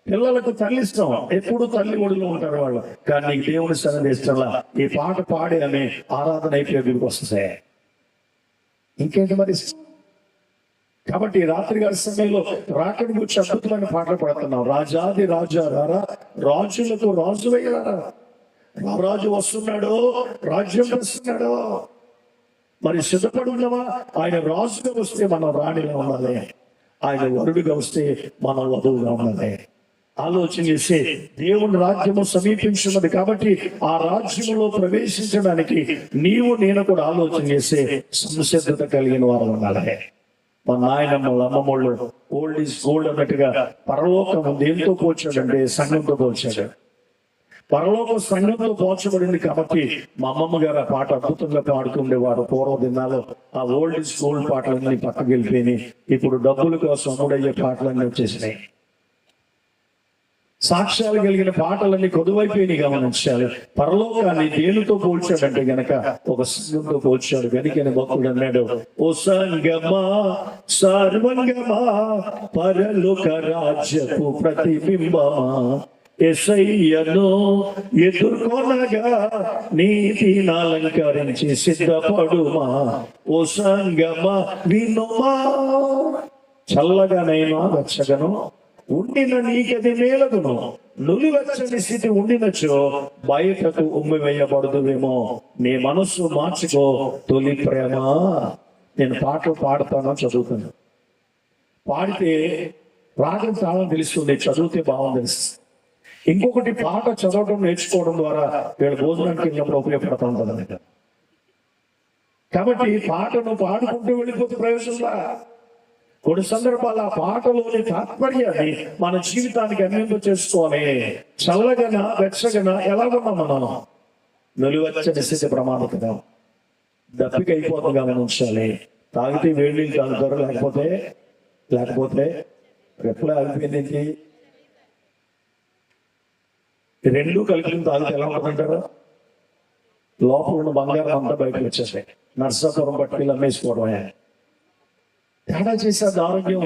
పిల్లలకు తల్లి ఇష్టం, ఎప్పుడు తల్లి ఒడిలో ఉంటారు వాళ్ళు, కానీ నీకు దేవుని సన్నిధి ఇష్టంలా ఈ పాట పాడి అని ఆరాధన అయిపోయి దిగుకు వస్తాయి. ఇంకేంటి మరి? కాబట్టి రాత్రి గారి సమయంలో రాకడి గురించి అద్భుతమైన పాటలు పడుతున్నాం. రాజాది రాజా రారా, రాజులకు రాజు వేయరా, రాజు వస్తున్నాడు, రాజ్యం వస్తున్నాడు. మరి సిద్ధపడి ఉన్నామా? ఆయన రాజుగా వస్తే మనం రాణిగా ఉండాలి, ఆయన వరుడుగా వస్తే మనం వధువుగా ఉండాలి. ఆలోచన చేసి దేవుని రాజ్యము సమీపించున్నది కాబట్టి ఆ రాజ్యములో ప్రవేశించడానికి నీవు నేను కూడా ఆలోచన చేసి సంసిద్ధత కలిగిన వారు ఉండాలి. మా నాయనమ్మలు అమ్మమ్మళ్ళు ఓల్డ్ ఈజ్ గోల్డ్ అన్నట్టుగా పరలోకం దేంతో పోల్చాడంటే సంఘంతో పోల్చాడు. పరలోకం సంఘంతో పోల్చబడింది కాబట్టి మా అమ్మమ్మ గారు ఆ పాట అద్భుతంగా పాడుతుండేవారు. పూర్వ దినాల్లో ఆ ఓల్డ్ ఈజ్ గోల్డ్ పాటలన్నీ పక్కకి వెళ్ళిపోయినాయి. ఇప్పుడు డబ్బుల కోసం అమ్ముడయ్యే పాటలన్నీ వచ్చేసినాయి. సాక్ష్యాలు కలిగిన పాటలన్నీ కొదువైపోయినాయి. గమనించాలి, పరలోకాన్ని దేనితో పోల్చాడంటే గనక ఒక సంఘంతో పోల్చాడు. గనికని భక్తుడు అన్నాడు, ఓ సంగమా సర్వంగమా పరలోక రాజ్యపు ప్రతిబింబమా, యేసయ్యను ఎదుర్కొనగా నీతిని అలంకరించి సిద్ధపడుమా, ఓ సంగమా వినుమా, చల్లగానైనా వెచ్చగను ఉండిన నీకది మేలగును, నులివెచ్చని స్థితి ఉండినచో బయటకు ఉమ్మి వేయబడదువేమో, నీ మనస్సు మార్చుకో తొలి ప్రేమ. నేను పాటలు పాడతాను, చదువుతాను. పాడితే రాగం తాళం తెలుస్తుంది, చదివితే భావం తెలుస్తుంది. ఇంకొకటి పాట చదవడం నేర్చుకోవడం ద్వారా వీళ్ళ భోజనానికి వెళ్ళినప్పుడు ఉపయోగపడతా ఉంటుంది. కాబట్టి పాటను పాడుకుంటూ వెళ్ళిపోతే ప్రయోజనంలా. కొన్ని సందర్భాలు ఆ పాటలోని తాత్పర్యాన్ని మన జీవితానికి అన్వయింప చేసుకోవాలి. చల్లగన వెచ్చగన ఎలా ఉన్నాం మనం? నులివెచ్చని స్థితి ప్రమాదకరం, దప్పిక అయిపోతుంది. గమనించాలి, తాగితే వేడి తాగుతారు, లేకపోతే ఎప్పుడే ఆగిపోయింది. ఈ రెండు కలిపి తాగితే ఎలా ఉంటుందంటారు? లోపల ఉన్న బంగారం అంతా బయటకు వచ్చేసాయి. నర్సాపురం పట్టుకెళ్ళి అమ్మేసుకోవడమే. తేడా చేసేది ఆరోగ్యం.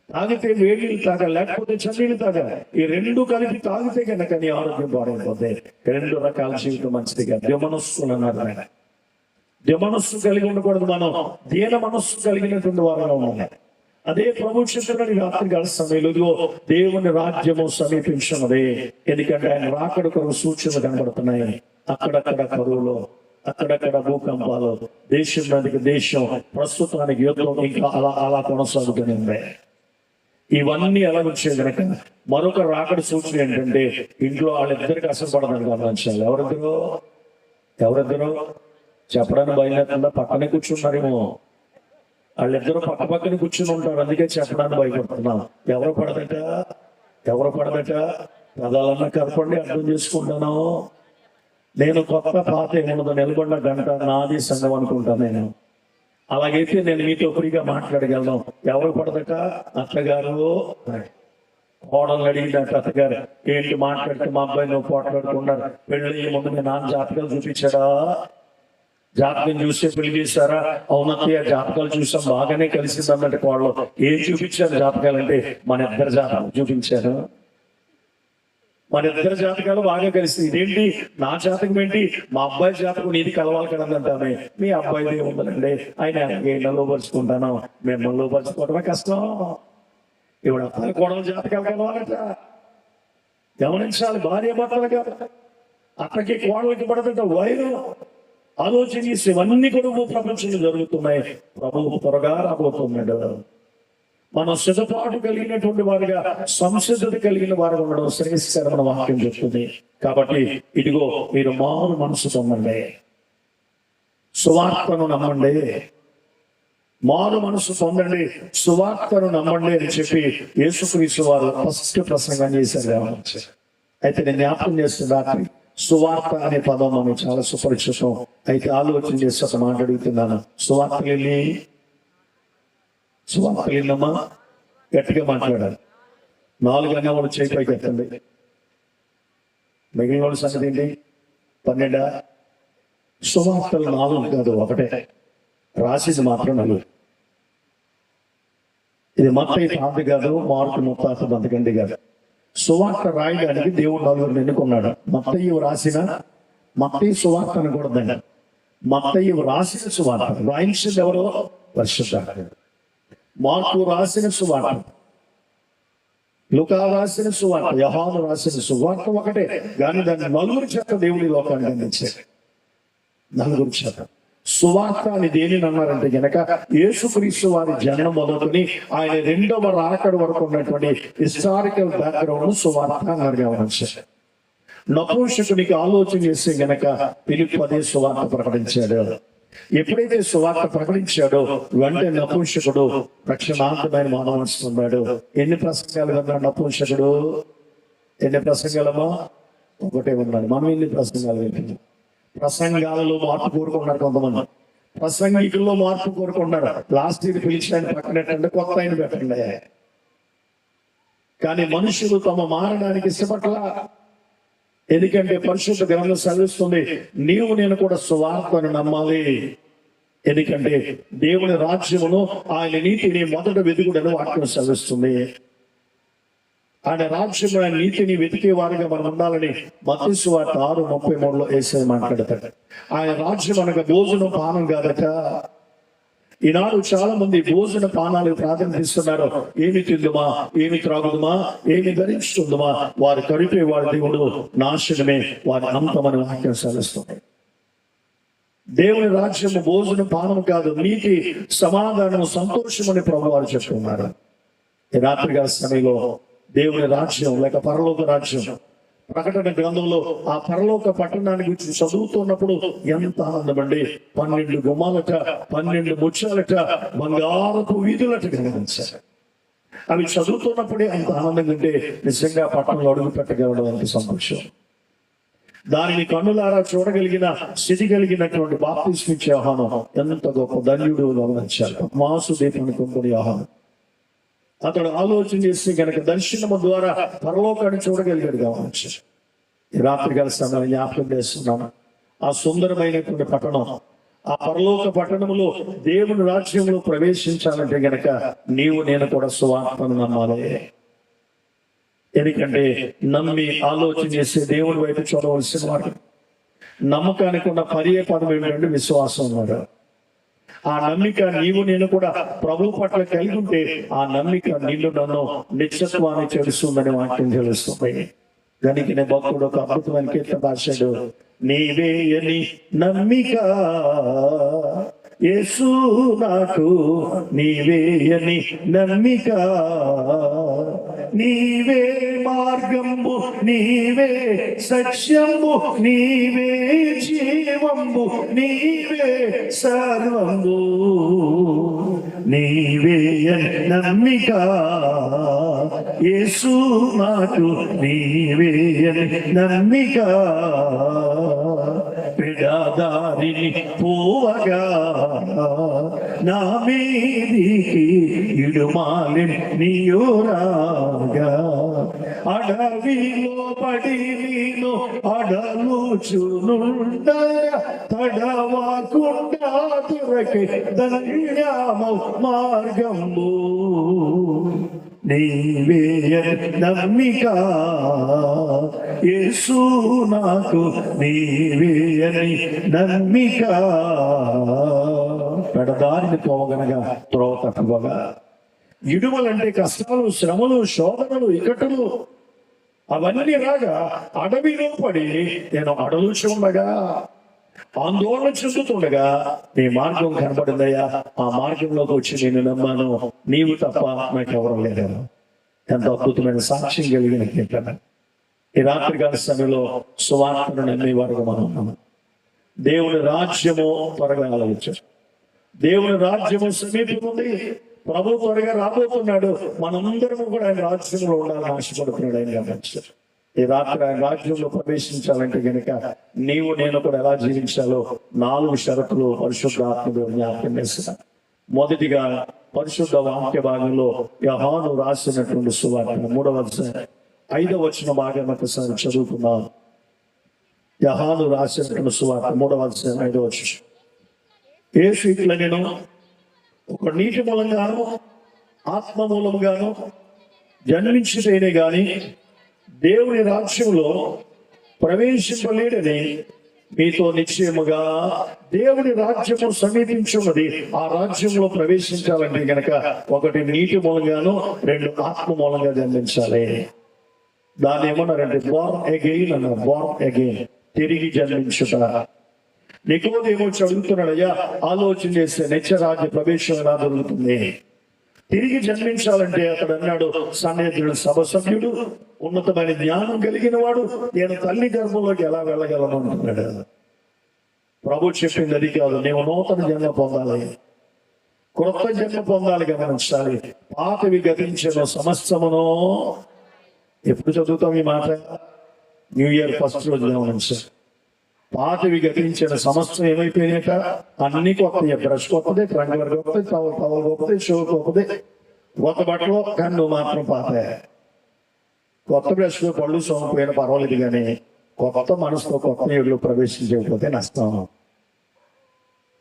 తాగితే వేడి నీళ్ళు తాగాలి, లేకపోతే చన్నీళ్ళు తాగాలి. ఈ రెండు కలిపి తాగితే కనుక నీ ఆరోగ్యం పాడైపోతే. రెండు రకాల జీవితం మంచిదిగా. ద్యమనస్సులు అన్నారు ఆయన. ద్యమనస్సు కలిగి ఉండకూడదు, మనం దీన మనస్సు కలిగినటువంటి వారంగా ఉండాలి. అదే ప్రభు చెప్పినట్టు రాత్రి కాల సమయంలో ఇదిగో దేవుని రాజ్యము సమీపించినదే. ఎందుకంటే ఆయన రాకడ కొరకు సూచనలు కనబడుతున్నాయి. అక్కడక్కడ కరువులో, అక్కడక్కడ భూకంపాలు, దేశం మీదకి దేశం, ప్రస్తుతానికి యుద్ధం ఇంకా అలా అలా కొనసాగుతూనే ఉన్నాయి. ఇవన్నీ ఎలా వచ్చాయి కనుక మరొక రాకడ సూచన ఏంటంటే ఇంట్లో వాళ్ళిద్దరికి అసలు పడదని గమనించాలి. ఎవరిద్దరు చెప్పడానికి బయలుదేరకుండా పక్కనే కూర్చున్నారేమో. వాళ్ళిద్దరూ పక్క పక్కన కూర్చుని ఉంటారు, అందుకే చెప్పడానికి భయపడుతున్నాం. ఎవరు పడదట పదాలన్నా కలపండి, అర్థం చేసుకుంటాను. నేను కొత్త పాత ఏమున్నదో నిలబడిన గంట నాది సంఘం అనుకుంటాను నేను. అలాగైతే నేను మీతో ఫ్రీగా మాట్లాడగలను. ఎవరు పడదట? అత్తగారు కోడలు అడిగిందట. అత్తగారు ఏంటి మాట్లాడితే మా అబ్బాయి నువ్వు పోట్లాడుకున్నారు, పెళ్ళి ముందు మీ నాన్న జాతకాలు చూపించాడా? జాతకం చూస్తే పెళ్లి చేశారా? అవునత్తయ్య జాతకాలు చూసాం, బాగానే కలిసింది అన్నట్టు కోడలు. ఏం చూపించారు జాతకాలు అంటే? మన ఇద్దరు జాతకాలు చూపించారు. మన ఇద్దరు జాతకాలు బాగా కలిసి, ఇదేంటి నా జాతకం ఏంటి, మా అబ్బాయి జాతకం నీది కలవాలి కదంటామే. మీ అబ్బాయిది ఉందండి, ఆయన ఏళ్ళలో పరుచుకుంటాను, మిమ్మల్ని పరుచుకోవడమే కష్టం. ఇప్పుడు అతని కోడల జాతకాలు కలవాలట. గమనించాలి, భార్య భర్తలు కాదు, అతనికి కోడలకి పడదట వైరు. ఆలోచన చేసి ఇవన్నీ కూడా ప్రపంచంలో జరుగుతున్నాయి. ప్రభువు త్వరగా రాబోతున్నాడు. మనం సిద్ధపాటు కలిగినటువంటి వారిగా, సంసిద్ధత కలిగిన వారు ఉండడం శ్రేయస్కరమైన వాక్యం చెప్తుంది. కాబట్టి ఇదిగో మీరు మారు మనసు పొందండి, సువార్తను నమ్మండి, మారు మనసు పొందండి, సువార్తను నమ్మండి అని చెప్పి యేసుక్రీస్తు వారు ఫస్ట్ ప్రసంగం చేశారు. అయితే నేను జ్ఞాపకం చేస్తున్నా, సువార్త అనే పదం మనం చాలా సుపరిచితం. అయితే ఆలోచన చేసి ఒక మాట అడుగుతున్నాను. సువార్త ఏందమ్మా? గట్టిగా మాట్లాడాలి. 4 అనే వాళ్ళు చేయి పైకి ఎత్తండి. మిగిలిన వాళ్ళ సంగతి ఏంటి? 12. సువార్తలు 4 కాదు, ఒకటే. రాసింది మాత్రం 4. ఇది మత్తయి తాత కాదు, మార్కు ముత్తాత బతకండి కాదు. సువార్త రాయడానికి దేవుడు 4 ఎన్నుకున్నాడు. మత్తయి రాసిన, మత్తయి సువార్త అనకూడదండి, మత్తయి రాసిన సువార్త. రాయించింది ఎవరో? పరిశుద్ధాత్మ. మార్కు రాసిన సువార్త, లూకా రాసిన సువార్త, యోహాను రాసిన సువార్త ఒకటే. కానీ దాన్ని 4 చేత దేవుడి లోకానికి అందించారు. 4 చేత సువార్త అని దేనిని అన్నారంటే గనక యేసుక్రీస్తు వారి జన్మ మొదలుకొని ఆయన 2వ రాకడ వరకు ఉన్నటువంటి హిస్టారికల్ బ్యాక్గ్రౌండ్ సువార్త అన్నారు. గమనించారు. నపుంసకునికి ఆలోచన చేస్తే గనక ఫిలిప్పు అదే సువార్త ప్రకటించాడు. ఎప్పుడైతే సువార్త ప్రకటించాడో వెంటనే నపుంసకుడు రక్షణాంతమైన మానవస్తున్నాడు. ఎన్ని ప్రసంగాలు విన్నాడు నపుంసకుడు? ఎన్ని ప్రసంగాలమో? ఒకటే ఉన్నాడు. మనం ఎన్ని ప్రసంగాలు వింటున్నాం? ప్రసంగాలలో మార్పు కోరుకున్నారు కొంతమంది, ప్రసంగికుల్లో మార్పు కోరుకున్నారు. లాస్ట్ ఇయర్ పిలిచి ఆయన పక్కనట్టండి, కొత్త ఆయన పెట్టండి. కానీ మనుషులు తమ మారడానికి ఇష్టపట్ల. ఎందుకంటే పరిశుద్ధ గ్రంథం చదివిస్తుంది, నీవు నేను కూడా సువార్తను నమ్మాలి. ఎందుకంటే దేవుని రాజ్యమును, ఆయన నీతిని మొదట వెతుకుడని వాక్యం చదివిస్తుంది. ఆయన రాజ్యము, ఆయన నీతిని వెతికే వారిగా మనం ఉండాలని మత్తయి సువార్త 6:33 యేసయ్య మాట్లాడతాడు. ఆయన రాజ్యం అనగా భోజనం పానం కాదట. ఈనాడు చాలా మంది భోజన పానాలకు ప్రాధాన్యత ఇస్తున్నారు. ఏమి తిందుమా, ఏమి త్రాగుదుమా, ఏమి ధరించుకుందుమా, వారు కడిపే వారి దేవుడు నాశనమే, వారి అంతమని వాక్యం సెలవుస్తుంది. దేవుని రాజ్యము భోజనం పానం కాదు, నీతి, సమాధానం, సంతోషం అని ప్రభువు వారు చెప్తున్నారు. ఈ రాత్రిగా సమయంలో దేవుని రాజ్యం లేక పరలోక రాజ్యం ప్రకటన గ్రంథంలో ఆ పరలోక పట్టణాన్ని గురించి చదువుతున్నప్పుడు ఎంత ఆనందం అండి. 12 గుమ్మాలట, 12 ముత్యాలట, బంగారపు వీధులట గమనించారు. అవి చదువుతున్నప్పుడే అంత ఆనందంగా ఉంటే నిజంగా పట్టణంలో అడుగు పెట్టగలడం అంత సంతోషం. దానిని కన్నులారా చూడగలిగిన స్థితి కలిగినటువంటి బాప్తిస్మం ఇచ్చే యోహాను ఎంత గొప్ప ధన్యుడు గమనించారు. మాసు దీపాన్ని కొనుక్కుని యోహాను అతడు ఆలోచన చేసి కనుక దర్శనము ద్వారా పరలోకాన్ని చూడగలిగాడు. గమనించారు. ఈ రాత్రికాల సమయం జ్ఞాపకం చేస్తున్నాను. ఆ సుందరమైనటువంటి పట్టణం, ఆ పరలోక పట్టణంలో దేవుని రాజ్యంలో ప్రవేశించాలంటే గనక నీవు నేను కూడా సువార్తను నమ్మాలి. ఎందుకంటే నమ్మి ఆలోచన చేసే దేవుని వైపు చూడవలసిన వాడు. నమ్మకానికి ఉన్న పదం ఏంటంటే విశ్వాసం ఉన్నాడు. ఆ నమ్మిక నీవు నేను కూడా ప్రభు పట్ల కలిగి ఉంటే ఆ నమ్మిక నిన్ను నన్ను నిత్యత్వాన్ని చేస్తుందని వాక్యం తెలుస్తుంది. దానికి నేను భక్తుడు ఒక అద్భుతమైన కీర్తన రాశాడు. నీవే అని నమ్మిక యేసు నాకు, నీవే అని నమ్మిక, నీవే మార్గంబు, నీవే సత్యంబు, నీవే జీవంబు, నీవే సర్వంబు, నీవే అని నమ్మిక యేసు నాకు, నీవే అని నమ్మిక, పిడాదారిని పోవగా నా మీదికి ఇడుమాలి నీయోరాగా, అడవిలో పడి నేను అడలుచునుండగా తడవకుండా దొరకే ధన్యమ మార్గము, నీవే నమ్మిక యేసు నాకు, నీవే నమ్మిక. పెడదారిని పోవగనగా త్రోవ తక్కువగా. ఇడుమలంటే కష్టాలు, శ్రమలు, శోధనలు, ఇక్కట్లు అవన్నీ రాగా అడవిలో పడి నేను అడలుచి ఉండగా, ఆందోళన చెందుతుండగా నీ మార్గం కనబడిందయ్యా, ఆ మార్గంలోకి వచ్చి నేను నమ్మాను, నీవు తప్ప నాకెవరూ లేరు. ఎంత అద్భుతమైన సాక్ష్యం కలిగిన కీర్తన. ఈ రాత్రికాల సమయంలో సువార్తను నమ్మే వారుగా మనం ఉన్నాము. దేవుని రాజ్యము త్వరగా ఆలోచించారు. దేవుని రాజ్యము సమీపముంది. ప్రభు త్వరగా రాబోతున్నాడు. మనందరము కూడా ఆయన రాజ్యంలో ఉండాలని ఆశపడుతున్నాడు. ఆయన గమనించారు. ఈ రాత్రి ఆయన రాజ్యంలో ప్రవేశించాలంటే గనుక నీవు నేను కూడా ఎలా జీవించాలో 4 షరతులు పరిశుద్ధాత్ముడు జ్ఞాపకం చేస్తున్నా. మొదటిగా పరిశుద్ధ వాక్య భాగంలో యోహాను రాసినటువంటి సువార్త 3వ అధ్యాయం 5వ వచన భాగం ఒకసారి చదువుకున్నాం. యోహాను రాసినటువంటి సువార్త 3వ అధ్యాయం 5వ వచనం. యేసు ఇట్లా నేను ఒక నీటి మూలంగాను ఆత్మ మూలంగాను జన్మించితేనే గాని దేవుని రాజ్యంలో ప్రవేశింపలేడని మీతో నిశ్చయముగా. దేవుని రాజ్యము సమీపించున్నది. ఆ రాజ్యంలో ప్రవేశించాలంటే గనక 1 నీటి మూలంగాను 2 ఆత్మ మూలంగా జన్మించాలి. దాన్ని ఏమన్నారంటే బోర్న్ అగైన్ అన్నారు. బోర్న్ అగైన్, తిరిగి జన్మించుట. నికోదేమో చదువుతున్నాడయ్యా, ఆలోచన చేస్తే నిత్యరాజ్య ప్రవేశం ఎలా దొరుకుతుంది? తిరిగి జన్మించాలంటే అక్కడ అన్నాడు, సన్నిహితుడు, సభ సభ్యుడు, ఉన్నతమైన జ్ఞానం కలిగిన వాడు, నేను తల్లి గర్భంలోకి ఎలా వెళ్ళగలను అంటున్నాడు. ప్రభు చెప్పింది అది కాదు. నీవు నూతన జన్మ పొందాలి, క్రొత్త జన్మ పొందాలి. గమనించాలి. పాతవి గతించిన సమస్తమును. ఎప్పుడు చదువుతాం ఈ మాట? న్యూ ఇయర్ ఫస్ట్ రోజు గమనించాలి. పాతవి గతించిన సమస్తం ఏమైపోయినాక అన్ని కొత్తవి. బ్రష్ కొత్తది, రంగుల గొప్పది, టవల్ గొప్పది, షో గొప్పది, కొత్త బట్టలు, కన్ను మాత్రం పాత. కొత్త బ్రష్ పళ్ళు సోమపోయినా పర్వాలేదు, కానీ కొత్త మనసుతో కొత్త యుగంలో ప్రవేశించకపోతే నష్టం.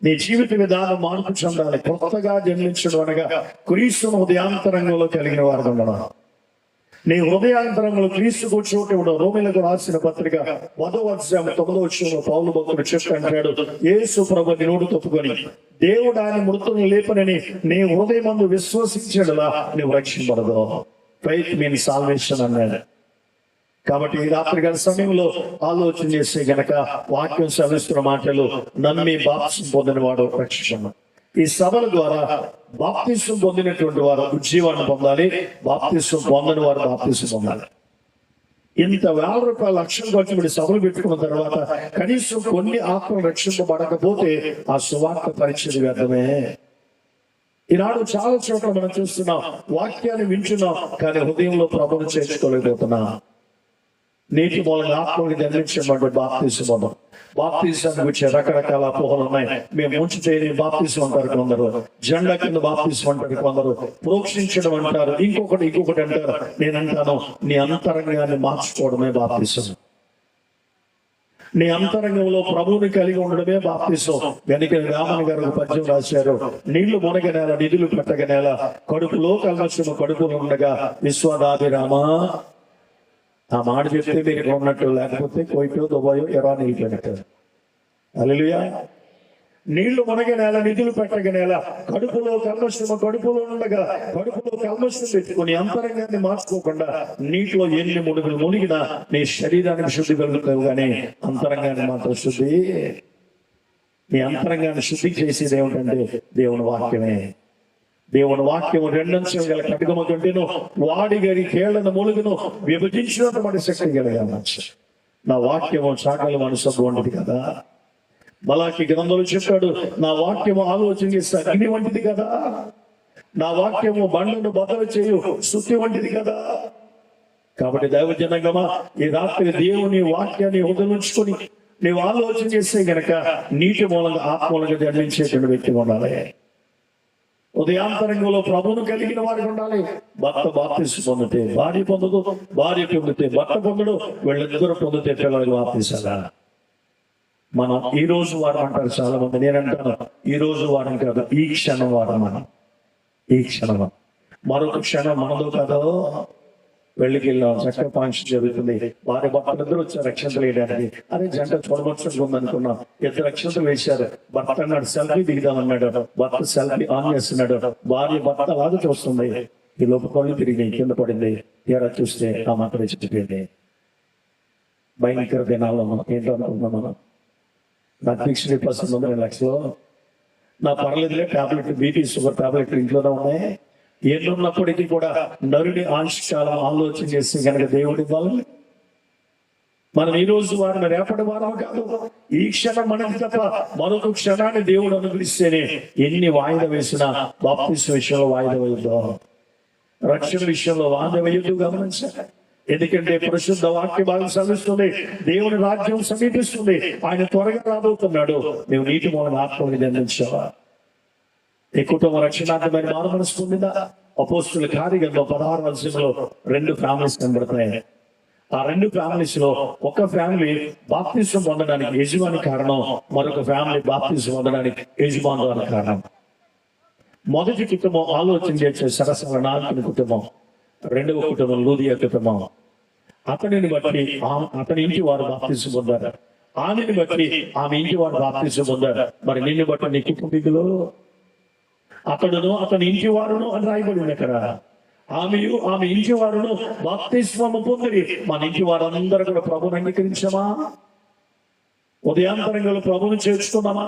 నీ జీవిత విధానం మార్పు చెందాలి. కొత్తగా జన్మించడం అనగా క్రీస్తును హృదయాంతరంగంలో కలిగిన వారు ఉండడం. నీ హృదయాంతరంలో క్రీస్తు కూర్చోటి ఉండవు. రోమీలకు రాసిన పత్రిక 10వ అధ్యాయం 9వ వచనంలో పౌలు భక్తుడు చెప్పంటాడు, యేసు ప్రభుని నోడు తప్పుకొని దేవుడు ఆయన మృతులను లేపనని నీ హృదయమందు విశ్వసించడలా నువ్వు రక్షింపడదు. ఫెయిత్ మీన్స్ సాల్వేషన్ అన్నాడు. కాబట్టి ఈ రాత్రికాల సమయంలో ఆలోచన చేస్తే గనక వాక్యం సెలవిస్తున్న మాటలు నమ్మి బాప్తిసం పొందిన వాడు రక్షించను. ఈ సభల ద్వారా బాప్తిసం పొందినటువంటి వారు ఉజ్జీవాన్ని పొందాలి. బాప్తిసం పొందని వారు బాప్తిసం పొందాలి. ఇంత ₹1,000 లక్షలు ఖర్చు పెట్టి సభలు పెట్టుకున్న తర్వాత కనీసం కొన్ని ఆత్మలు రక్షింపబడకపోతే ఆ సువార్త పరిచయం వ్యర్థమే. ఈనాడు చాలా చోట్ల మనం చూస్తున్నాం, వాక్యాన్ని వింటున్నాం, కానీ హృదయంలో ప్రభువును చేర్చుకోలేకపోతున్నాం. నీటి మూలంగా ఆత్మకి జన్మించబడ్డ బాప్తిసం పొందాం. బాప్తిసానికి వచ్చే రకరకాల అపోహలు ఉన్నాయి. మేము ముంచి చేయని బాప్తిసం అంటారు కొందరు, జెండా కింద బాప్తిసం అంటారు కొందరు, ప్రోక్షించడం అంటారు, ఇంకొకటి అంటారు. నేనంటాను, నీ అంతరంగాన్ని మార్చుకోవడమే బాప్తిసం. నీ అంతరంగంలో ప్రభువుని కలిగి ఉండడమే బాప్తిసం. వెనక రామన్ గారు ఒక పద్యం రాశారు, నీళ్లు మునగనేల నిధులు పెట్టగనేల, కడుపులో కల్మషము కడుపులో ఉండగా విశ్వదాభిరామ. ఆ మాట చెప్తే మీరు ఉన్నట్టు, లేకపోతే కోయిటో దుబాయో ఎరా నిలిపినట్టు. హల్లెలూయా. నీళ్లు మునగనేల నిధులు పెట్టగనేల, కడుపులో కల్మషము కడుపులో ఉండగా, కడుపులో కల్మషం పెట్టుకుని అంతరంగాన్ని మార్చుకోకుండా నీటిలో ఎన్ని మునుగులు మునిగినా నీ శరీరానికి శుద్ధి కలుగుతావు, కానీ అంతరంగాన్ని మాత్రం శుద్ధి. నీ అంతరంగాన్ని శుద్ధి చేసేది ఏమిటంటే దేవుని వాక్యమే. దేవుని వాక్యము రెండంశం గల ఖడ్గము కంటేను వాడి గారి కేళ్లను మూలుగును విభజించినటువంటి శక్తి కలిగా మనిషి. నా వాక్యము చాకలి మనసు వంటిది కదా. మలాకి గ్రంథంలో చెప్పాడు, నా వాక్యము ఆలోచన చేస్తే అగ్ని వంటిది కదా, నా వాక్యము బండను బదలు చేయు శుద్ధి వంటిది కదా. కాబట్టి దైవజనంగమా, ఈ రాత్రి దేవుని వాక్యాన్ని వదిలించుకొని నీవు ఆలోచన చేస్తే గనక నీటి మూలంగా ఆత్మూలంగా జన్మించేటువంటి వ్యక్తి ఉండాలి. ఉదయాంతరంగంలో ప్రభువును కలిగిన వారికి ఉండాలి. భర్త బాప్తిసం పొందితే భార్య పొందదు, భార్య పొందితే భర్త పొందడు, వీళ్ళిద్దరు పొందితే పిల్లలకు బాప్తిసాలా. మనం ఈ రోజు వారం అంటారు చాలా మంది. నేనంటాను ఈ రోజు వారం కాదు, ఈ క్షణం వారం. మనం ఈ క్షణం, మరొక క్షణం మనదో కాదో. వెళ్ళికి వెళ్ళాం, చక్కగా ఫంక్షన్ జరుగుతుంది, భార్య భర్తలిద్దరు వచ్చారు అక్షంతలు వేయడానికి. అదే జంట చూడవచ్చుగా ఉందనుకున్నాం. ఇద్దరు అక్షంతలు వేశారు. భర్త అన్నాడు సెల్ఫీ దిగుదామన్నాడు, భర్త సెల్ఫీ ఆన్ చేస్తున్నాడు. భార్య భర్త లాగా చూస్తుంది. ఈ లోపు కళ్ళు తిరిగి కింద పడింది. తీరా చూస్తే ఆ మాత్రం చచ్చిపోయింది. భయంకర దినాల్లో మనం ఏంటో అనుకుంటున్నాం. మనం నాకు ఫిక్స్డ్ పర్సెంట్ ఉంది 2 లక్షలు. నా పర్లేదులే, టాబ్లెట్ బీపీ షుగర్ టాబ్లెట్లు ఇంట్లోనే ఉన్నాయి. ఎన్నున్నప్పటికీ కూడా నరుడి ఆంశకాలం ఆలోచన చేసి కనుక దేవుడి వల్ల మనం ఈ రోజు వారిని రేపటి వారం కాదు, ఈ క్షణం మనకి తప్ప మరొక క్షణాన్ని దేవుడు అనుగ్రహిస్తేనే ఎన్ని వాయిదా వేసినా బాప్తిసం విషయంలో వాయిదా వేయద్దు, రక్షణ విషయంలో వాయిదా వేయద్దు. గమనించాలి. ఎందుకంటే పరిశుద్ధ వాక్య భాగం సమీపిస్తుంది, దేవుని రాజ్యం సమీపిస్తుంది, ఆయన త్వరగా రాబోతున్నాడు. మేము నీటి మూలం ఆత్మని జన్మించావా? ఈ కుటుంబ రక్షణార్థమైన మారు మనసు పొందిందా? అపోస్తుల కార్యక్రమంలో 16వ అధ్యాయంలో 2 ఫ్యామిలీస్ కనబడుతున్నాయి. ఆ 2 ఫ్యామిలీస్ లో ఒక ఫ్యామిలీ బాప్తిసం పొందడానికి యజమాని కారణం, మరొక ఫ్యామిలీ బాప్తిసం పొందడానికి యజమానుల కారణం. మొదటి కుటుంబం ఆలోచన చేసే సరసన నాయకుని కుటుంబం, రెండవ కుటుంబం లూదియా కుటుంబం. అతనిని బట్టి అతని ఇంటి వారు బాప్తిసం పొందారు, ఆమెని బట్టి ఆమె ఇంటి వారు బాప్తిసం పొందారు. మరి నిన్ను బట్టి నీ కుటుంబీకులు అతడును అతని ఇంటి వారును అని రాయబడి ఉంది అక్కడ. ఆమెయు ఆమె ఇంటి వారును బాప్తిస్మము పొందిరి. మన ఇంటి వారందరూ కూడా ప్రభువుని అంగీకరించామా? ఉదయాంతరంగంలో ప్రభువుని చేర్చుకున్నామా?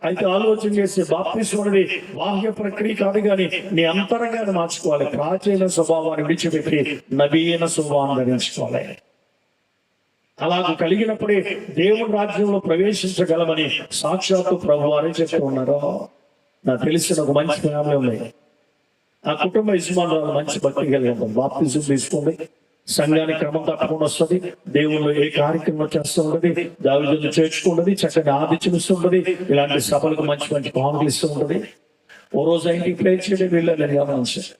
అయితే ఆలోచన చేసి బాప్తిస్మం అనేది బాహ్య ప్రక్రియ కాదు, కానీ నీ అంతరంగాన్ని మార్చుకోవాలి. ప్రాచీన స్వభావాన్ని విడిచిపెట్టి నవీన స్వభావాన్ని ధరించుకోవాలి. అలాగ కలిగినప్పుడే దేవుని రాజ్యంలో ప్రవేశించగలమని సాక్షాత్తు ప్రభు వారే చెప్తూ ఉన్నారు. నాకు తెలిసిన ఒక మంచి ఫ్యామిలీ ఉంది. ఆ కుటుంబ యజమానురాలు మంచి భక్తి కలిగి ఉంటుంది. బాప్తిజం తీసుకోండి, సంఘానికి క్రమం తప్పకుండా వస్తుంది, దేవుళ్ళు ఏ కార్యక్రమం చేస్తూ ఉంటుంది, దావీదును చేర్చుకుంటుంది, చక్కగా ఆదిత్యమిస్తూ ఉంటుంది, ఇలాంటి సభలకు మంచి మంచి కానుకలు ఇస్తూ ఉంటుంది. ఓ రోజు ఇంటికి ప్లే చేయడం వెళ్ళాలని గమనించాను.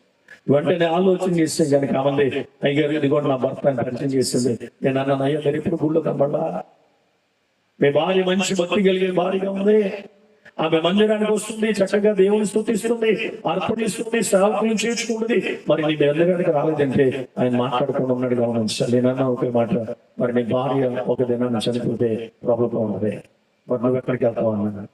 వెంటనే ఆలోచన చేస్తే కనుక ఆమంది, అయ్యారు ఇది కూడా నా భర్త అని పరిచయం చేసింది. నేను అన్నాను, అయ్యా మీరు ఎప్పుడు గుళ్ళు కనబడలా? మీ భార్య మంచి భక్తి కలిగే భార్యగా ఉంది, ఆమె మందిరానికి వస్తుంది, చక్కగా దేవుని స్తుతిస్తుంది, అర్పణిస్తుంది, సేవకులను చేర్చుకుంటుంది. మరి నీ మందిరానికి రాలేదంటే ఆయన మాట్లాడకుండా ఉన్నాడు. గమనించాలి. నేనన్నా ఒకే మాట, మరి నీ భార్య ఒక దినాన్ని చనిపోతే ప్రభుత్వం ఉన్నది, మరి నువ్వు ఎక్కడికి వెళ్తావు అన్నాను.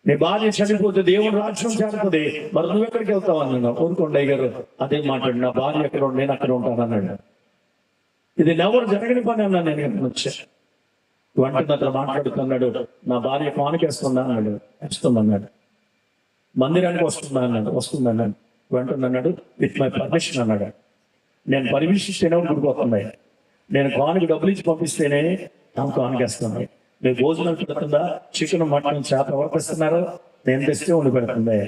నీ భార్య చనిపోతే దేవుని రాజ్యం చేరుతుంది, మరి నువ్వు ఎక్కడికి వెళ్తావు అన్నాను. కోరుకోండి అయ్యారు అదే మాట్లాడు, నా భార్య ఎక్కడ నేను అక్కడ ఉంటాను అన్నాడు. ఇది ఎవరు జరగని పని అన్నాను. నేను వచ్చాను వెంటనే అతను మాట్లాడుతున్నాడు, నా భార్య కానుకేస్తుందా అన్నాడు. వస్తుందన్నాడు. మందిరానికి వస్తుందా అన్నాడు. వస్తుందన్నాడు. వెంటనే అన్నాడు, విత్ మై పర్మిషన్ అన్నాడు. నేను పర్మిషన్ ఇస్తేనే గుడిపోతున్నాయి, నేను కానుక డబ్బులు ఇచ్చి పంపిస్తేనే ఆమె కానుకేస్తున్నాయి. మీరు భోజనాలు పెడుతుందా, చికెన్ మటన్ చేప ఎవరు తెస్తున్నారు? నేను తెస్తే ఉండి పెడుతుంది.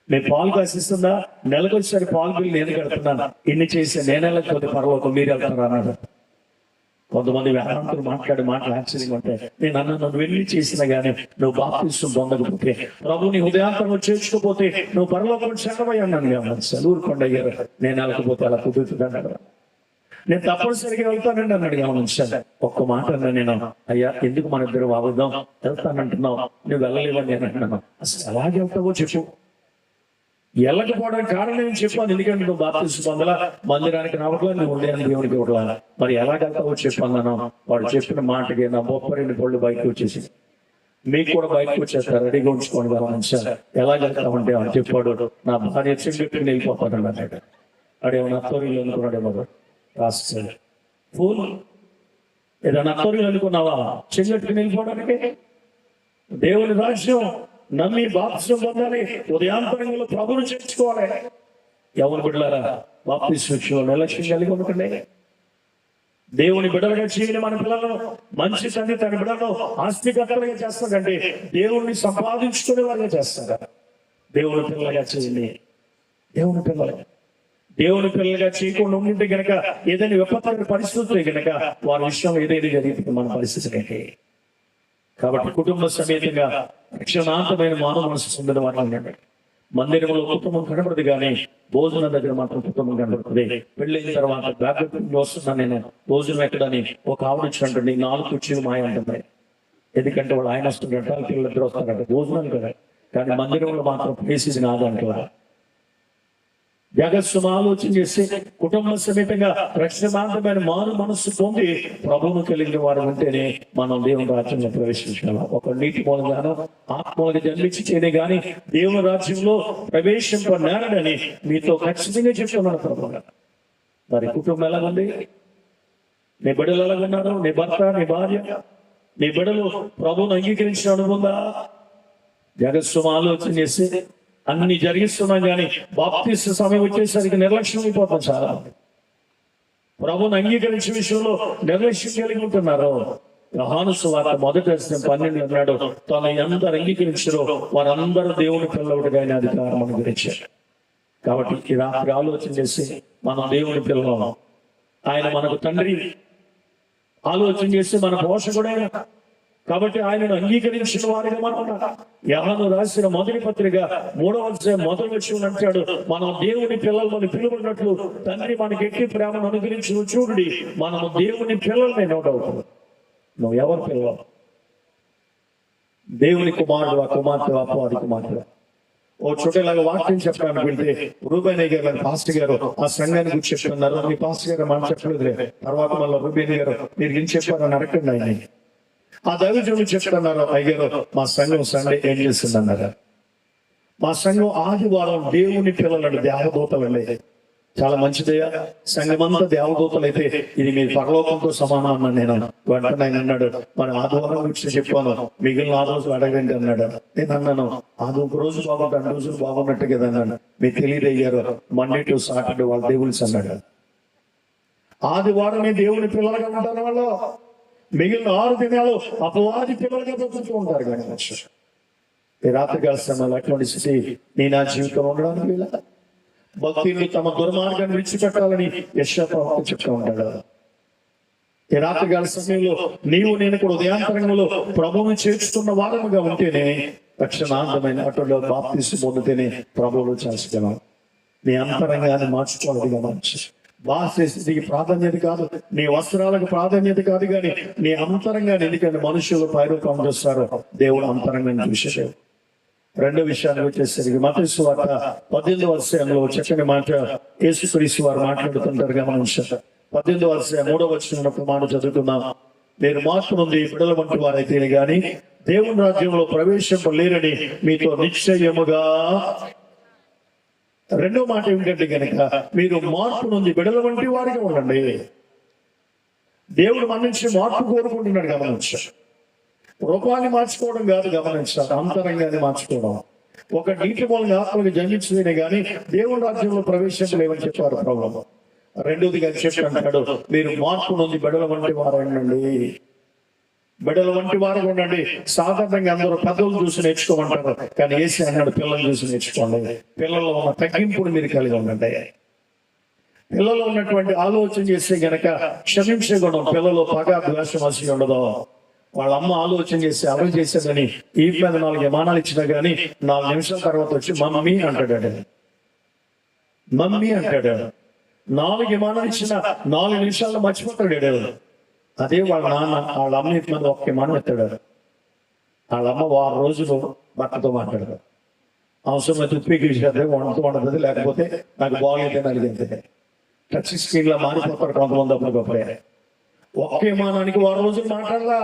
మీరు పాలు కాసిస్తుందా, నెలకు వచ్చేసరికి పాలు బిల్లు నేను కడుతున్నాను, ఇన్ని చేసి నేను వెళ్ళకపోతే పర్వాలేదు మీరు వెళ్తారా అన్నాడు. కొంతమంది వేదాంతులు మాటలు ఆశ్చర్యంగా ఉంటాయి. నేను అన్న నువ్వు వెళ్ళి చేసినా గానీ నువ్వు బాప్తిసం పొందకపోతే, ప్రభుని హృదయాంతరం చేర్చుకోపోతే నువ్వు పరలోకం చేరవై అన్నాను. గమనించాలి. ఊరుకోండి అయ్యారు, నేను వెళ్ళకపోతే అలా కుదురుతుంది అన్నాడు. నేను తప్పనిసరిగా వెళ్తానండి అన్నాడు. గమనించాను. ఒక్క మాట అన్నా నేను, అయ్యా ఎందుకు మన ఇద్దరు వాగుదాం, వెళ్తానంటున్నావు, నువ్వు వెళ్ళలేవని నేను అంటున్నాను. అసలు ఎలాగే వెళ్తావో చెప్పు. వెళ్ళకపోవడానికి కారణం ఏం చెప్పాను, ఎందుకంటే నువ్వు బాప్తిస్మం పొందలా, మందిరానికి రావట్లా, నువ్వు ఉండేది దేవునికి ఇవ్వట్లా, మరి ఎలాగెళ్తావో చెప్పాను. వాడు చెప్పిన మాటకి నా 32 పళ్ళు బయటకు వచ్చేసి, మీకు కూడా బయటకు వచ్చేస్తారు, రెడీగా ఉంచుకోండి. గమనించాను. ఎలాగెళ్తామంటే వాడు చెప్పాడు, నా భార్య చెంపెట్టుకుని వెళ్ళిపోతాడు అన్నాడు. అడేమన్నా అత్తోరీలు అనుకున్నాడేమో రాస్తాడు. ఫోన్ ఏదైనా అత్తోరీలు అనుకున్నావా చెంగెట్టుకుని వెళ్ళిపోవడానికి? దేవుని రాజ్యం నమ్మి బాప్తిస్మం పొందాలి, ఉదయాంతరంలో ప్రభువును చేర్చుకోవాలి. ఎవరు బిడ్డలారా, బాప్తిస్మం విషయంలో నిర్లక్ష్యం కలిగి ఉండకండి. దేవుని బిడ్డలుగా చేయని మన పిల్లలను మంచి తండ్రి తన బిడ్డలను ఆస్తికర్తలుగా చేస్తాడంటే దేవుణ్ణి సంపాదించుకునే వారిగా చేస్తాడు. దేవుని పిల్లలుగా చేయండి. దేవుని పిల్లలుగా చేయకుండా ఉంటే గనక ఏదైనా విపత్కర పరిస్థితులు గనక వారి విషయంలో ఏదైనా జరిగింది మన పరిస్థితి కంటే. కాబట్టి కుటుంబ సమేతంగా రక్షణాంతమైన మానవ మనసు పొందిన వారు అన్నాడు. మందిరంలో కుటుంబం కనబడదు కానీ భోజనం దగ్గర మాత్రం కుటుంబం కనబడుతుంది. పెళ్ళైన తర్వాత బ్యాగ్ వస్తున్నాను నేను భోజనం ఎక్కడని ఒక ఆవిడ వచ్చినట్టు 4 కుర్చీలు మాయ అంటుంది. ఎందుకంటే వాళ్ళు ఆయన వస్తుందంట, పిల్లలు ఇద్దరు వస్తారంట భోజనాలు కదా. కానీ మందిరంలో మాత్రం ప్లేసెస్ నాదంటారు. జగస్సు ఆలోచన చేసి కుటుంబ సమేతంగా రక్షణాంతమైన మారు మనస్సు పొంది ప్రభువును కలిగిన వారు ఉంటేనే మనం దేవుని రాజ్యంలో ప్రవేశించాలి. ఒక నీటి మూలంగానో ఆత్మలుగా జన్మించి చేయనే కానీ దేవుని రాజ్యంలో ప్రవేశింపనేరడని మీతో ఖచ్చితంగా చెప్తున్నాను ప్రభు. మరి కుటుంబం ఎలాగుంది? నీ బిడ్డలు ఎలాగున్నారు? నీ భర్త, నీ భార్య, నీ బిడ్డలు ప్రభువును అంగీకరించిన అనుకుందా? జగస్సు ఆలోచన చేసి అన్ని జరిగిస్తున్నాం కానీ బాప్తిస్మ సమయం వచ్చేసరికి నిర్లక్ష్యం అయిపోతాం. చాలా ప్రభువును అంగీకరించే విషయంలో నిర్లక్ష్యం కలిగి ఉంటున్నారు. యోహాను సువార్త 1:12 అన్నాడు, తన ఎందరు అంగీకరించారో వారందరూ దేవుని పిల్లలుగా ఆయన అధికారం అనుగ్రహించారు. కాబట్టి ఈ రాత్రి ఆలోచన చేసి మనం దేవుని పిల్లలు, ఆయన మనకు తండ్రి, ఆలోచన చేసి మన పోషకుడైన కాబట్టి ఆయనను అంగీకరించిన వారిగా మనం యోహాను రాసిన మొదటి పత్రిక 3వ అధ్యాయం 1వ వచనం అంటాడు, మనం దేవుని పిల్లలను పిలువనట్లు తండ్రి మనకి ఎట్టి ప్రేమను అనుగ్రహించిన చూడుడి, మనము దేవుని పిల్లలనే. No doubt. నువ్వు ఎవరు పిల్లలు? దేవుని కుమారుడు, ఆ కుమార్తె అపవాది కుమార్తె. ఓ చోటలాగా వాక్యం చెప్పడానికి వెళ్తే రూబేనయ్య గారు పాస్టర్ గారు ఆ సంఘాన్ని గురించి చెప్తున్నారు. మీ పాస్టర్ గారు మాట చెప్పలేదులే, తర్వాత మళ్ళీ రూబేనయ్య గారు మీరు ఏం చెప్పారని అడగండి. ఆయన ఆ దైవజనులు చెప్తున్నారు, అయ్యారు మా సంఘం సండే ఏం చేస్తుంది అన్నారు. మా సంఘం ఆదివారం దేవుని పిల్లలు దేవదూతలండి. చాలా మంచిదయ్యా, సంఘమంతా దేవదూతలు అయితే ఇది మీ పరలోకంతో సమానం అన్నాను నేను. వెంటనే ఆయన అన్నాడు, మరి ఆదివారం గురించి చెప్పాను, మిగిలిన 6 రోజులు అడగండి అన్నాడు. నేను అన్నాను, అది ఒక రోజు బాగుంది, 2 రోజులు బాగున్నట్టు కదా అన్నాడు. మీకు తెలియదు అయ్యారు, మండే టు సాటర్డే వాళ్ళ దేవుల్స్ అన్నాడు. ఆదివారమే దేవుని పిల్లలుగా ఉంటారు వాళ్ళు, మిగిలిన 6 దినాలు అపవాది పిల్లలుగా బతుకుతూ ఉంటారు. కానీ ఈ రాత్రి కాల అటువంటి స్థితి నీ నా జీవితం ఉండడానికి వీళ్ళ భక్తులు తమ దుర్మార్గాన్ని విడిచిపెట్టాలని యెషయా చెప్తూ ఉంటాడు. ఈ రాత్రి కాల సమయంలో నీవు నేను కూడా ఉదయాంతరంలో ప్రభువును చేర్చుతున్న వారముగా ఉంటేనే రక్షణాంతమైన అటులో బాప్తిస్మం పొందితేనే ప్రభువులో చేర్చగలం. నీ అంతరంగాన్ని మార్చుకోవాలి. గమనించి బాహ్య స్థితికి ప్రాధాన్యత కాదు, నీ వస్త్రాలకు ప్రాధాన్యత కాదు, కానీ నీ అంతరంగాన్ని. ఎందుకంటే మనుషులు పైరూపం చేస్తారు, దేవుడు అంతరంగాన్ని చూసేదేవు. 2వ విషయాన్ని వచ్చేసరికి మత్తయి సువార్త 18వ అధ్యాయంలో చక్కని మాట యేసుక్రీస్తు వారు మాట్లాడుతుంటారు. గమనించారు. 18వ అధ్యాయం 3వ వచనంలో మాట చదువుకున్నాం. మీరు మార్పు నుండి బిడ్డల వంటి వారైతే గాని దేవుని రాజ్యంలో ప్రవేశింపలేరని మీతో నిశ్చయముగా. 2వ మాట ఏమిటంటే కనుక మీరు మార్పు నుండి బిడ్డల వంటి వారిగా ఉండండి. దేవుడు మన నుంచి మార్పు కోరుకుంటున్నాడు. గమనించారు. రూపాన్ని మార్చుకోవడం కాదు, గమనించాలి, అంతరంగాన్ని మార్చుకోవడం. ఒక నీటి మూలంగా ఆత్మకి జన్మించిందే కానీ దేవుని రాజ్యంలో ప్రవేశించలేమని చెప్పారు ప్రభు. 2వదిగా చెప్పంటాడు, మీరు మార్పు నుండి బిడ్డల వంటి వారండి. బిడ్డల వంటి వారు ఉండండి. సాధారణంగా అందరూ పెద్దలు చూసి నేర్చుకోమంటారు, కానీ యేసు అన్నాడు పిల్లలు చూసి నేర్చుకోండి. పిల్లల్లో ఉన్న తగ్గింపును మీరు కలిగి ఉండండి. పిల్లలు ఉన్నటువంటి ఆలోచన చేస్తే గనక క్షమించే గుణం, పిల్లలు పగ ద్వేషం అసలు ఉండదు. వాళ్ళ అమ్మ ఆలోచన చేసి అమలు చేసేదని ఈ మీద 4 విమానాలు ఇచ్చినా కానీ 4 నిమిషాల తర్వాత వచ్చి మమ్మీ అంటాడు. మమ్మీ అంటాడు. 4 విమానాలు ఇచ్చిన 4 నిమిషాల్లో మర్చిపోతాడు ఏడేవాడు. అదే వాళ్ళ నాన్న వాళ్ళ అమ్మ మీద 1 విమానం ఎత్తాడు. వాళ్ళ అమ్మ 6 రోజులు భర్తతో మాట్లాడతాడు. అవసరమైతే ఉప్పికి వండుతుంది, లేకపోతే నాకు బాగలేదని అడిగింది. టచ్ స్క్రీన్ లా మారిపోతారు కొంతమంది అప్పటికప్పుడే. 1 విమానానికి 6 రోజులు మాట్లాడలా.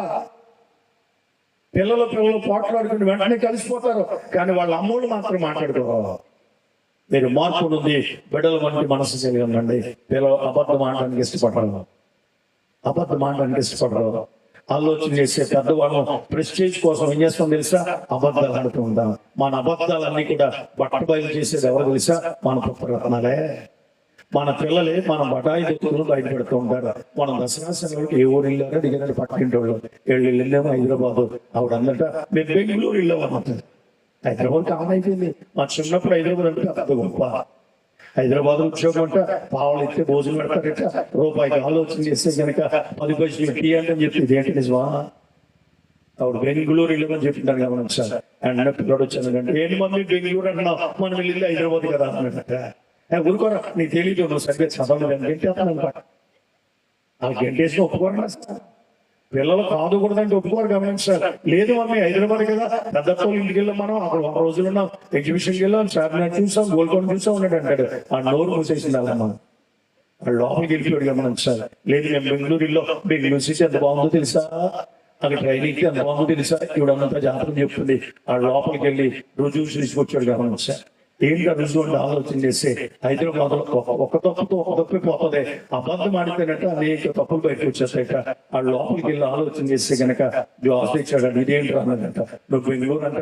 పిల్లలు పోట్లాడుకుని వెంటనే కలిసిపోతారు, కానీ వాళ్ళ అమ్మోళ్ళు మాత్రం మాట్లాడుకోరు. మీరు మార్పు నుండి బిడ్డల వంటి మనసు కలిగి పిల్లలు అబద్ధం ఆడడానికి ఇష్టపడరు. ఆలోచన చేసే పెద్దవాళ్ళం ప్రెస్టేజ్ కోసం ఏం చేస్తాం తెలుసా? అబద్ధాలు ఆడుతూ ఉంటాం. మన అబద్ధాలన్నీ కూడా బయలు చేసేది ఎవరు తెలుసా? మన పుత్రరత్నాలే, మన పిల్లలే. మన బటాయి దుఃఖులు బయటపెడుతూ ఉంటారు. మనం దసరా సెలవులకు ఏ ఊరు వెళ్ళారో దిగినట్టు పట్టుకుంటూ వెళ్ళాము హైదరాబాదు. ఆవిడ అందట మేము బెంగళూరు వెళ్ళామన్నమాట. హైదరాబాద్ కామన్ అయిపోయింది. మా చిన్నప్పుడు హైదరాబాద్ అంటే పెద్ద గొప్ప. హైదరాబాద్ ఉద్యోగం అంటే పావులు ఎత్తే భోజనం పెడతారట. రూపాయికి ఆలోచన చేస్తే కనుక 10 పైసలు టీ అంటే చెప్పి ఇదేంటి నిజమా? ఆవిడ బెంగళూరు వెళ్ళమని చెప్పింటారు గమనించాలి. అండ్ పిల్లడు వచ్చానంటే 7 మంది బెంగళూరు అంటున్నావు, మనం వెళ్ళింది హైదరాబాద్ కదా అన్నట్ట. ఊరుకోరా, నీకు తెలియదు, నువ్వు సరిగ్గా చదవలేదు గంటేస్తాను. ఆ గంటేసి ఒప్పుకోరా? పిల్లలు కాదుకూడదంటే ఒప్పుకోరు గమనించాలి. లేదు మమ్మీ హైదరాబాద్ కదా, పెద్దతోళ్ళు ఇంటికి వెళ్ళాం, మనం అక్కడ 1 రోజులు ఉన్నాం, ఎగ్జిబిషన్కి వెళ్ళాం, చార్మినార్ చూసాం, గోల్కొండ చూసాం ఉన్నాడు అంటాడు. ఆ నోరు మూసేసింది అలా. మనం ఆ లోపలికి వెళ్ళిపోయాడు గమనించాలి. లేదు మేము బెంగళూరు సిటీ ఎంత బాగుందో తెలుసా, అక్కడ ట్రైనింగ్కి ఎంత బాగుందో తెలుసా, ఇవిడంతా జాతర చెప్తుంది. ఆ లోపలికి వెళ్ళి రుజువు తీసుకొచ్చాడు గమనించాలి. ఏంటి రుజువు అంటే ఆలోచన చేస్తే హైదరాబాద్ ఒక తప్పు పోతుంది. అబద్ధం ఆడితేనట అనేక తప్పులు బయటకు వచ్చేస్తాయట. ఆ లోపలికి వెళ్ళి ఆలోచన చేస్తే గనక గ్లాస్ తెచ్చాడు. ఇదేంటి రానట, నువ్వు బెంగళూరు అంటే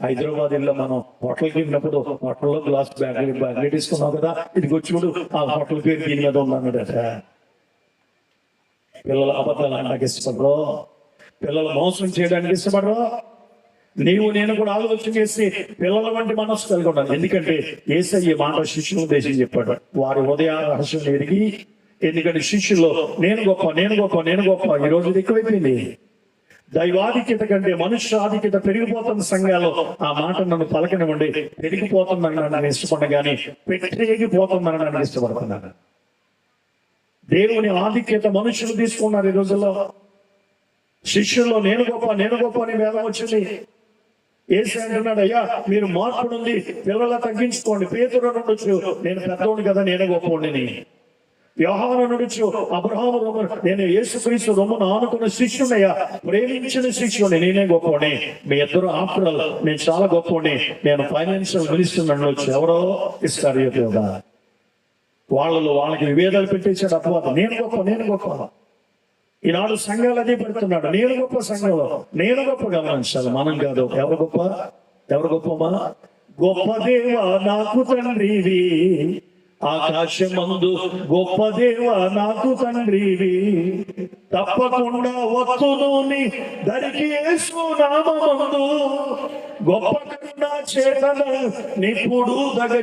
హైదరాబాద్ వెళ్ళా, మనం హోటల్కి వెళ్ళినప్పుడు హోటల్లో గ్లాస్ బ్యాగ్ తీసుకున్నావు కదా, ఇదికి వచ్చి ఆ హోటల్ పేరు దీని మీద ఉందన్నదట. పిల్లలు అబద్ధాలు ఆడడానికి ఇష్టపడరు, పిల్లలు మోసం చేయడానికి ఇష్టపడరు. నీవు నేను కూడా ఆలోచన చేసి పిల్లల వంటి మనస్సు కలిగి ఉండాలి. ఎందుకంటే యేసయ్య మాట శిష్యులను ఉద్దేశించి చెప్పాడు, వారి హృదయ రహస్యం ఎరిగి. ఎందుకంటే శిష్యుల్లో నేను గొప్ప ఈ రోజు ఎక్కువైపోయింది. దైవాధిక్యత కంటే మనుష్య ఆధిక్యత పెరిగిపోతున్న సంఘాల్లో ఆ మాట నన్ను పలకనివ్వండి. పెరిగిపోతుందని నన్ను ఇష్టపడగానే పెట్టేగిపోతుందని నన్ను ఇష్టపడుతున్నాను. దేవుని ఆధిక్యత మనుషులు తీసుకున్నారు ఈ రోజుల్లో. శిష్యుల్లో నేను గొప్ప అని వేదం వచ్చింది. యేసు అంటున్నాడు, అయ్యా మీరు మార్పు నుండి పిల్లల తగ్గించుకోండి. పేతురు నుండొచ్చు, నేను పెద్దోడిని కదా, నేనే గొప్పవాడిని. యోహాను నుండొచ్చు, అబ్రహాము రొమ్ము, నేను యేసుక్రీస్తు రొమ్మును ఆనుకున్న శిష్యునయ్యా, ప్రేమించిన శిష్యుని, నేనే గొప్పవాడిని. మీ ఇద్దరు ఆఫ్టర్ నేను చాలా గొప్పవాడిని, నేను ఫైనాన్షియల్ మినిస్టర్ అనొచ్చు. ఎవరో ఇస్కరియోతు. వాళ్ళకి విభేదాలు పెట్టేశాడు అపవాదం. నేను గొప్ప. ఈనాడు సంఘాలు అదే పెడుతున్నాడు, నేను గొప్ప. సంఘంలో నేను గొప్ప గమనించాలి, మనం కాదు. ఎవరు గొప్పమా? గొప్ప దేవా నాకు తండ్రివి, ఆకాశమందు గొప్ప దేవా నాకు తండ్రివి, తప్పకుండా వత్తును నీ దరికి యేసు నామమందు, గొప్ప కరుణా చేతన నిప్పుడు దగ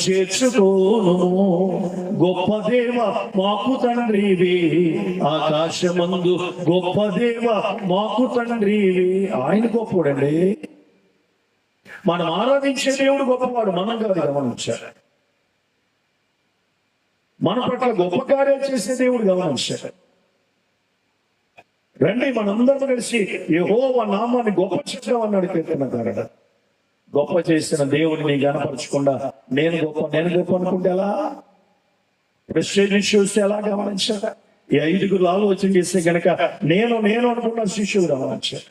చేర్చుకోను, గొప్ప దేవ మాకు తండ్రివి, ఆకాశమందు గొప్ప దేవ మాకు తండ్రివి. ఆయన గొప్పవాడండి. మనం ఆరాధించే దేవుడు గొప్పవాడు, మనం కాదు గమనించారు. మన పట్ల గొప్ప కార్యాలు చేసే దేవుడు గమనించారు. రండి మనందరం కలిసి యెహోవా నామాన్ని గొప్ప చేద్దామన్నాడు కీర్తనకారుడు. గొప్ప చేసిన దేవుడిని గణపరచకుండా నేను గొప్ప అనుకుంటే ఎలా? ప్రెస్టేజ్ చూస్తే ఎలా గమనించారు? ఈ 5 ఆలోచన చేస్తే గనక నేను అనుకున్న శిష్యుడు గమనించారు.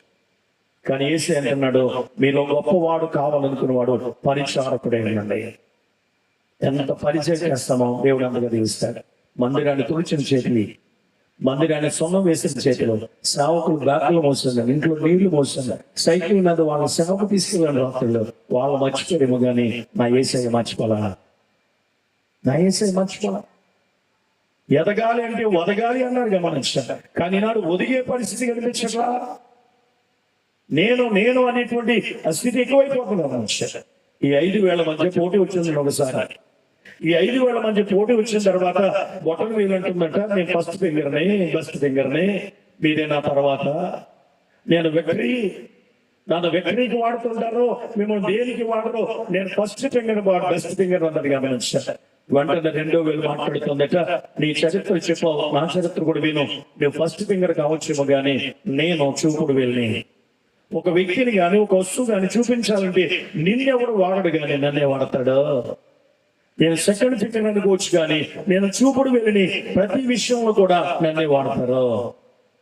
కానీ యేసే అంటున్నాడు, మీలో గొప్పవాడు కావాలనుకున్నవాడు పరిచారకుడే ఉండండి. ఎంత పరిచయం చేస్తామో దేవుడు అంతగా దీవిస్తాడు. మందిరాన్ని తుడిచిన చేతులు, మందిరాన్ని సొన్నం వేసిన చేతిలో, సేవకులు బ్యాగులు మోస్తున్నారు, ఇంట్లో నీళ్లు మోస్తున్నారు, సైకిల్ మీద వాళ్ళ సేవకు తీసుకెళ్ళాను రాత్రుల్లో. వాళ్ళు మర్చిపోయేమో కానీ నా యేసయ్య మర్చిపోలా. ఎదగాలి అంటే ఒదగాలి అన్నారు గమనించారు. కానీ నాడు ఒదిగే పరిస్థితి కనిపించట్లా. నేను అనేటువంటి స్థితి ఎక్కువైపోతుంది గమనించారు. ఈ 5,000 మధ్య పోటీ వచ్చింది. ఒకసారి ఈ 5,000 మధ్య పోటీ వచ్చిన తర్వాత బొట్టను వీలంటుందంట, నేను బెస్ట్ ఫింగర్ని, మీరే నా తర్వాత, నేను విక్టరీ నన్ను వెక్టరీకి వాడుతుంటారు, మిమ్మల్ని దేనికి వాడరు. నేను ఫస్ట్ ఫింగర్ బెస్ట్ ఫింగర్ అన్నది గమనించాను. వెంటనే 2,000 మాట్లాడుతుందట, నీ చరిత్ర చెప్పు, నా చరిత్ర కూడా విను. నువ్వు ఫస్ట్ ఫింగర్ కావచ్చేమో గానీ నేను చూపుడు వెళ్ళి ఒక వ్యక్తిని గాని ఒక వస్తువు గాని చూపించాలంటే నిన్నెవడు వాడడు గాని నన్నే వాడతాడు. నేను సెకండ్ ఫింగర్ అనుకోవచ్చు కానీ నేను చూపుడు వెళ్ళి ప్రతి విషయంలో కూడా నన్నే వాడతారు.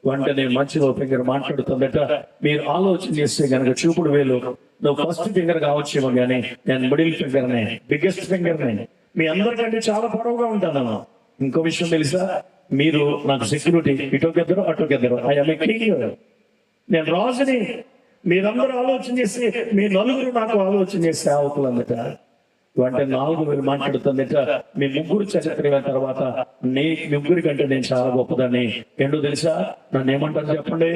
వెంటనే మంచిలో ఫింగర్ మాట్లాడుతుందట, మీరు ఆలోచన చేస్తే కనుక చూపుడు వేలు నువ్వు ఫస్ట్ ఫింగర్ కావచ్చేమో కానీ నేను మిడిల్ ఫింగర్నే, బిగ్గెస్ట్ ఫింగర్నే. మీ అందరికంటే చాలా పొడవుగా ఉంటాను. ఇంకో విషయం తెలుసా, మీరు నాకు సెక్యూరిటీ, ఇటోకెద్దరు అటోకెద్దరు. ఐఎమ్ కింగ్, నేను రాజుని. మీరందరూ ఆలోచన చేస్తే మీ నలుగురు నాకు ఆలోచన చేస్తే అవుతుందట. అంటే 4,000 మాట్లాడుతుందట, మీ ముగ్గురు చరిత్ర తర్వాత నీ ముగ్గురి కంటే నేను చాలా గొప్పదాన్ని. ఏంటో తెలుసా, నన్ను ఏమంటారు చెప్పండి,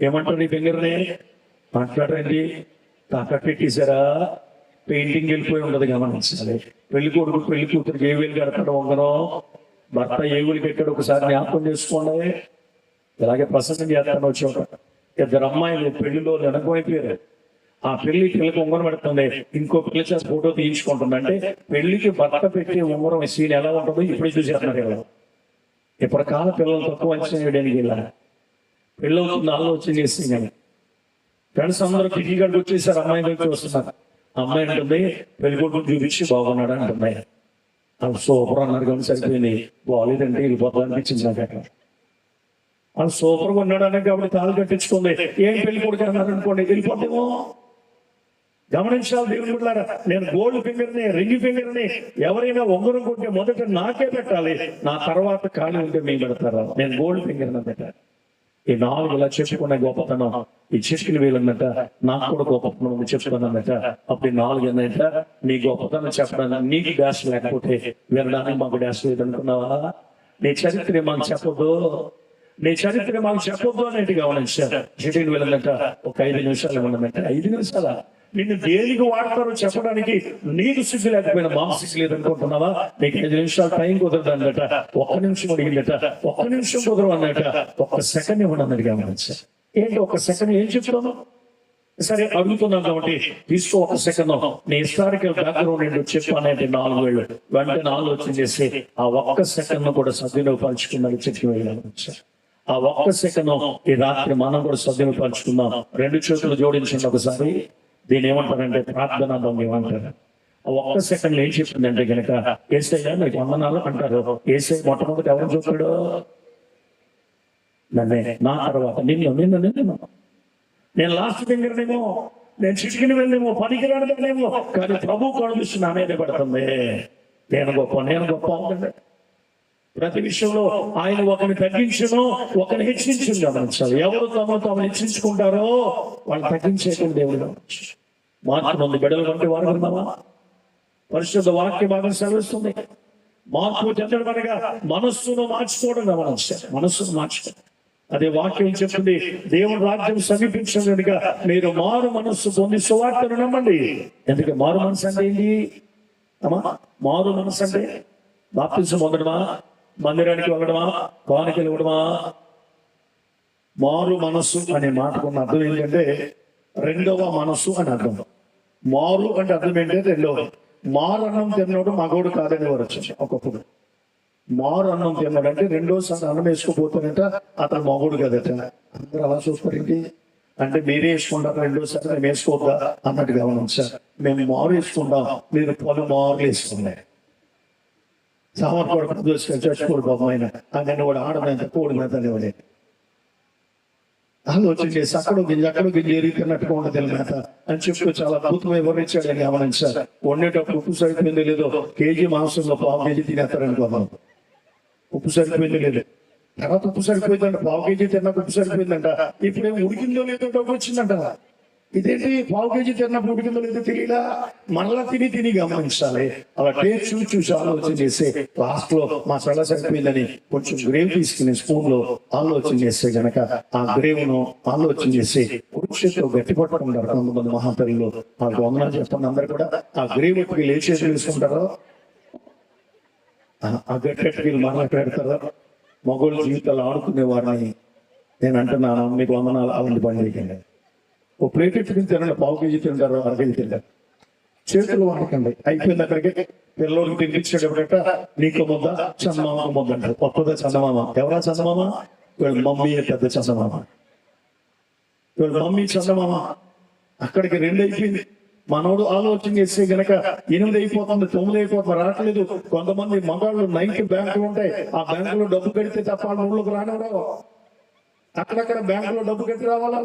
ఏమంటారు ఈ ఫింగర్ని? మాట్లాడండి. తాకట్టు పెట్టేశారా? పెయింటింగ్ వెళ్ళిపోయి ఉండదు గమనించాలి. పెళ్లి కొడుకు పెళ్లి కూతురికి 7,000 కడతాడు వంగనం, భర్త 7,000 పెట్టాడు. ఒకసారి జ్ఞాపకం చేసుకోండి. ఇలాగే ప్రసంగం చేస్తాను చోట 2 అమ్మాయిలు పెళ్లిలో వెనకమైపోయారు. ఆ పిల్లకి ఉంగరం పెడుతుంది, ఇంకో పిల్ల చేసి ఫోటో తీయించుకుంటుంది. అంటే పెళ్లికి భర్త పెట్టి ఉంగరం సీన్ ఎలా ఉంటుందో ఇప్పుడు చూసేస్తున్నారు. ఇలా ఇప్పటి కాల పిల్లలు తక్కువ అంచనా వేయడానికి ఇలా పెళ్ళి అవుతుంది ఆలోచన చేసి కానీ ఫ్రెండ్స్ అందరూ కిటికీ గడికి వచ్చేసారు. అమ్మాయి దగ్గర వస్తున్నారు. అమ్మాయి అంటుంది, పెళ్లి కొడుకు చూపించి బాగున్నాడు అంటున్నాయి. వాళ్ళు సూపర్ అన్నారు కానీ సరిపోయింది, బాగాలేదంటే వెళ్ళిపోతా అనిపించింది నాకు. అక్కడ వాళ్ళు సూపర్గా ఉన్నాడు అనే కాబట్టి తాళి కట్టించుకుంది. ఏం పెళ్లి కొడుకు అన్నారు అనుకోండి, వెళ్ళిపోతామో. గమనించాలి దేవుని బిడ్డలారా, నేను గోల్డ్ ఫింగర్ని, రింగ్ ఫింగర్ని ఎవరైనా ఉంగరం కొట్టే మొదట నాకే పెట్టాలి, నా తర్వాత ఖాళీ ఉంటే మేము పెడతారా. నేను గోల్డ్ ఫింగర్ని పెట్టాలి. ఈ 4 ఇలా చెప్పుకునే గొప్పతనం ఈ చిటికిన వేలన్నట, నాకు కూడా గొప్పతనం ఉంది చెప్పుకున్నట. అప్పుడు 4 ఏంటంట, నీ గొప్పతనం చెప్పడానికి నీకు డాష్ లేకపోతే వినడానికి మాకు డాష్ లేదనుకున్నావా? నీ చరిత్ర మాకు చెప్పొద్దు, నీ చరిత్ర మాకు చెప్పొద్దు అనేది గమనించారు. చిటికిన వేలన్నట ఒక 5 నిమిషాలు ఉండదంట. 5 నిమిషాలా? నిన్ను దేనికి వాడతారో చెప్పడానికి నీకు సిగ్గు లేకపోయినా మా సిగ్గు లేదనుకుంటున్నావా? నీకు 5 నిమిషాలు టైం కుదరదు అన్నట. 1 నిమిషం అడిగిందట, 1 నిమిషం కుదరదు అన్నట. 1 సెకండ్ ఇవ్వండి అన్నది గమనించారు. ఏంటి 1 సెకండ్ ఏం చెప్తాను? సరే అడుగుతున్నాం కాబట్టి తీసుకో 1 సెకండ్. నీ హిస్టారికల్ బ్యాక్గ్రౌండ్ ఏంటో చెప్పు అనేది 4 వేళ్ళు. వెంటనే ఆలోచన చేసి ఆ 1 సెకండ్ కూడా సద్వినియోగపరుచుకున్నది చెప్పి వెళ్ళాను. ఆ 1 సెకండ్ ఈ రాత్రి మనం కూడా సద్వినియోగపరుచుకుందాం. 2 చేతులు జోడించండి ఒకసారి. దీని ఏమంటారంటే ప్రార్థనా భంగి అంటారు. ఆ 1 సెకండ్ ఏం చెప్పిందంటే కనుక, ఏసయ్యా నీకు వందనాలు అంటారు. ఏసై మొట్టమొదటి ఎవరు చూస్తాడు? నన్నే. నా తర్వాత నిన్ను నేను లాస్ట్ ఫింగర్నేమో, నేను చిటికిన వెళ్ళేమో, పనికిరాడనేమో, కానీ ప్రభు కడుదృష్టి నా మీదే పడుతుంది. నేను గొప్ప అవుతుంది. ప్రతి విషయంలో ఆయన ఒకరిని తగ్గించును, ఒకరిని హెచ్చించును గమనించాలి. ఎవరు తాము హెచ్చించుకుంటారో వాళ్ళు తగ్గించేటువంటి దేవుడు. మార్పు నుండి బిడ్డలు వంటి వారు ఉన్నామా? పరిశుద్ధ వాక్య భాగం సెలవిస్తుంది. మార్పు చెందడం అనగా మనస్సును మార్చుకోవడం గమనించాలి. మనస్సును మార్చుకోవడం. అదే వాక్యం చెప్తుంది, దేవుని రాజ్యం సమీపించగా మీరు మారు మనస్సు పొంది సువార్తను నమ్మండి. ఎందుకంటే మారు మనసు అంటే ఏంటి అమ్మా? మారు మనసు అంటే బాప్తిజం పొందడమా, మందిరానికి వెళ్ళడమా, కానుకలు ఇవ్వడమా? మారు మనస్సు అనే మాటకున్న అర్థం ఏంటంటే 2వ మనస్సు అని అర్థం. మారు అంటే అర్థం ఏంటంటే 2వ. మారు అన్నం తిన్నాడు మగోడు కాదని వారు వచ్చారు ఒకప్పుడు. మారు అన్నం తిన్నాడు అంటే 2వసారి అన్నం వేసుకోపోతానంట, అతను మగోడు కదట. అందరూ అలా చూసుకోరేంటి అంటే, మీరే వేసుకుంటారు 2వసారి మేము వేసుకోవద్దా అన్నట్టు గమనించారు. మేము మారు వేసుకుంటాం, మీరు పలు మార్లు వేసుకున్నాయి. సామాన్ కూడా ప్రదర్శన చచ్చిపోడు బాబు ఆయన ఆయన కూడా ఆడదంత కోడి మేతనివ్వలే. ఆలోచన చేసి అక్కడో గింజ ఎరుగుతున్నట్టుగా ఉండదు మేత అని చెప్పి చాలా అద్భుతమైన వివరించాడు అని గమనించారు. వండేటప్పుడు ఉప్పు సరిపోయింది లేదో, కేజీ మాంసంలో 1/2 కేజీ తినేస్తారనుకో మనం. ఉప్పు సరిపోయింది లేదు, తర్వాత ఉప్పు సరిపోయిందంట, 1/2 కేజీ తిన్నాక ఉప్పు సరిపోయిందంట. ఇప్పుడేం ఉడికిందో లేదో డబ్బు వచ్చిందంట. ఇదేంటి 1/2 కేజీ తిన్నప్పుడు ఉడికిందో లేదో తెలియదా? మరలా తిని గమనించాలి. అలా టేస్ట్ చూసి ఆలోచన చేసి లాస్ట్ లో మసాలా సరిపోయిందని కొంచెం గ్రేవ్ తీసుకుని స్పూన్ లో ఆలోచన చేస్తే గనక ఆ గ్రేవ్ ను ఆలోచన చేసి పురుషులతో గట్టి పట్టుకుంటారు కొంతమంది మహాతల్లు. వాళ్ళకి వందనాలు చెప్తాను. అందరు కూడా ఆ గ్రేవ్ ఎట్టుకు లేచేసి తీసుకుంటారో, ఆ గట్టి ఎట్టుకు మరలా పెడతారో. మగోళ్ళ జీవితాలు ఆడుకునే వారిని నేను అంటున్నాను, మీకు వందనాలు అలాంటి పని చేయకండి. ఓ ప్లేట్ ఎత్తుకుని తినండి, పావు కేజీ తింటారు, అర కేజీ తింటారు. చేతులు వాడకండి. అయిపోయింది అక్కడికి. పిల్లలకి తినిపించేటప్పుడట నీకు ముద్ద, చందమామ ముద్ద అంటారు. కొత్తదా చందమామ? ఎవరా చందమామ? వీళ్ళ మమ్మీ పెద్ద చందమామ, వీళ్ళ మమ్మీ చందమామ. అక్కడికి 2 అయిపోయింది. మనోడు ఆలోచన చేస్తే గనక 8 అయిపోతుంది, 9 అయిపోతుంది, రావట్లేదు. కొంతమంది మగాళ్ళు నైట్ బ్యాంకులు ఉంటాయి, ఆ బ్యాంకులో డబ్బు కడితే తప్ప ఊళ్ళోకి రానివ్వరు. అక్కడక్కడ బ్యాంకులో డబ్బు కట్టి రావాలా.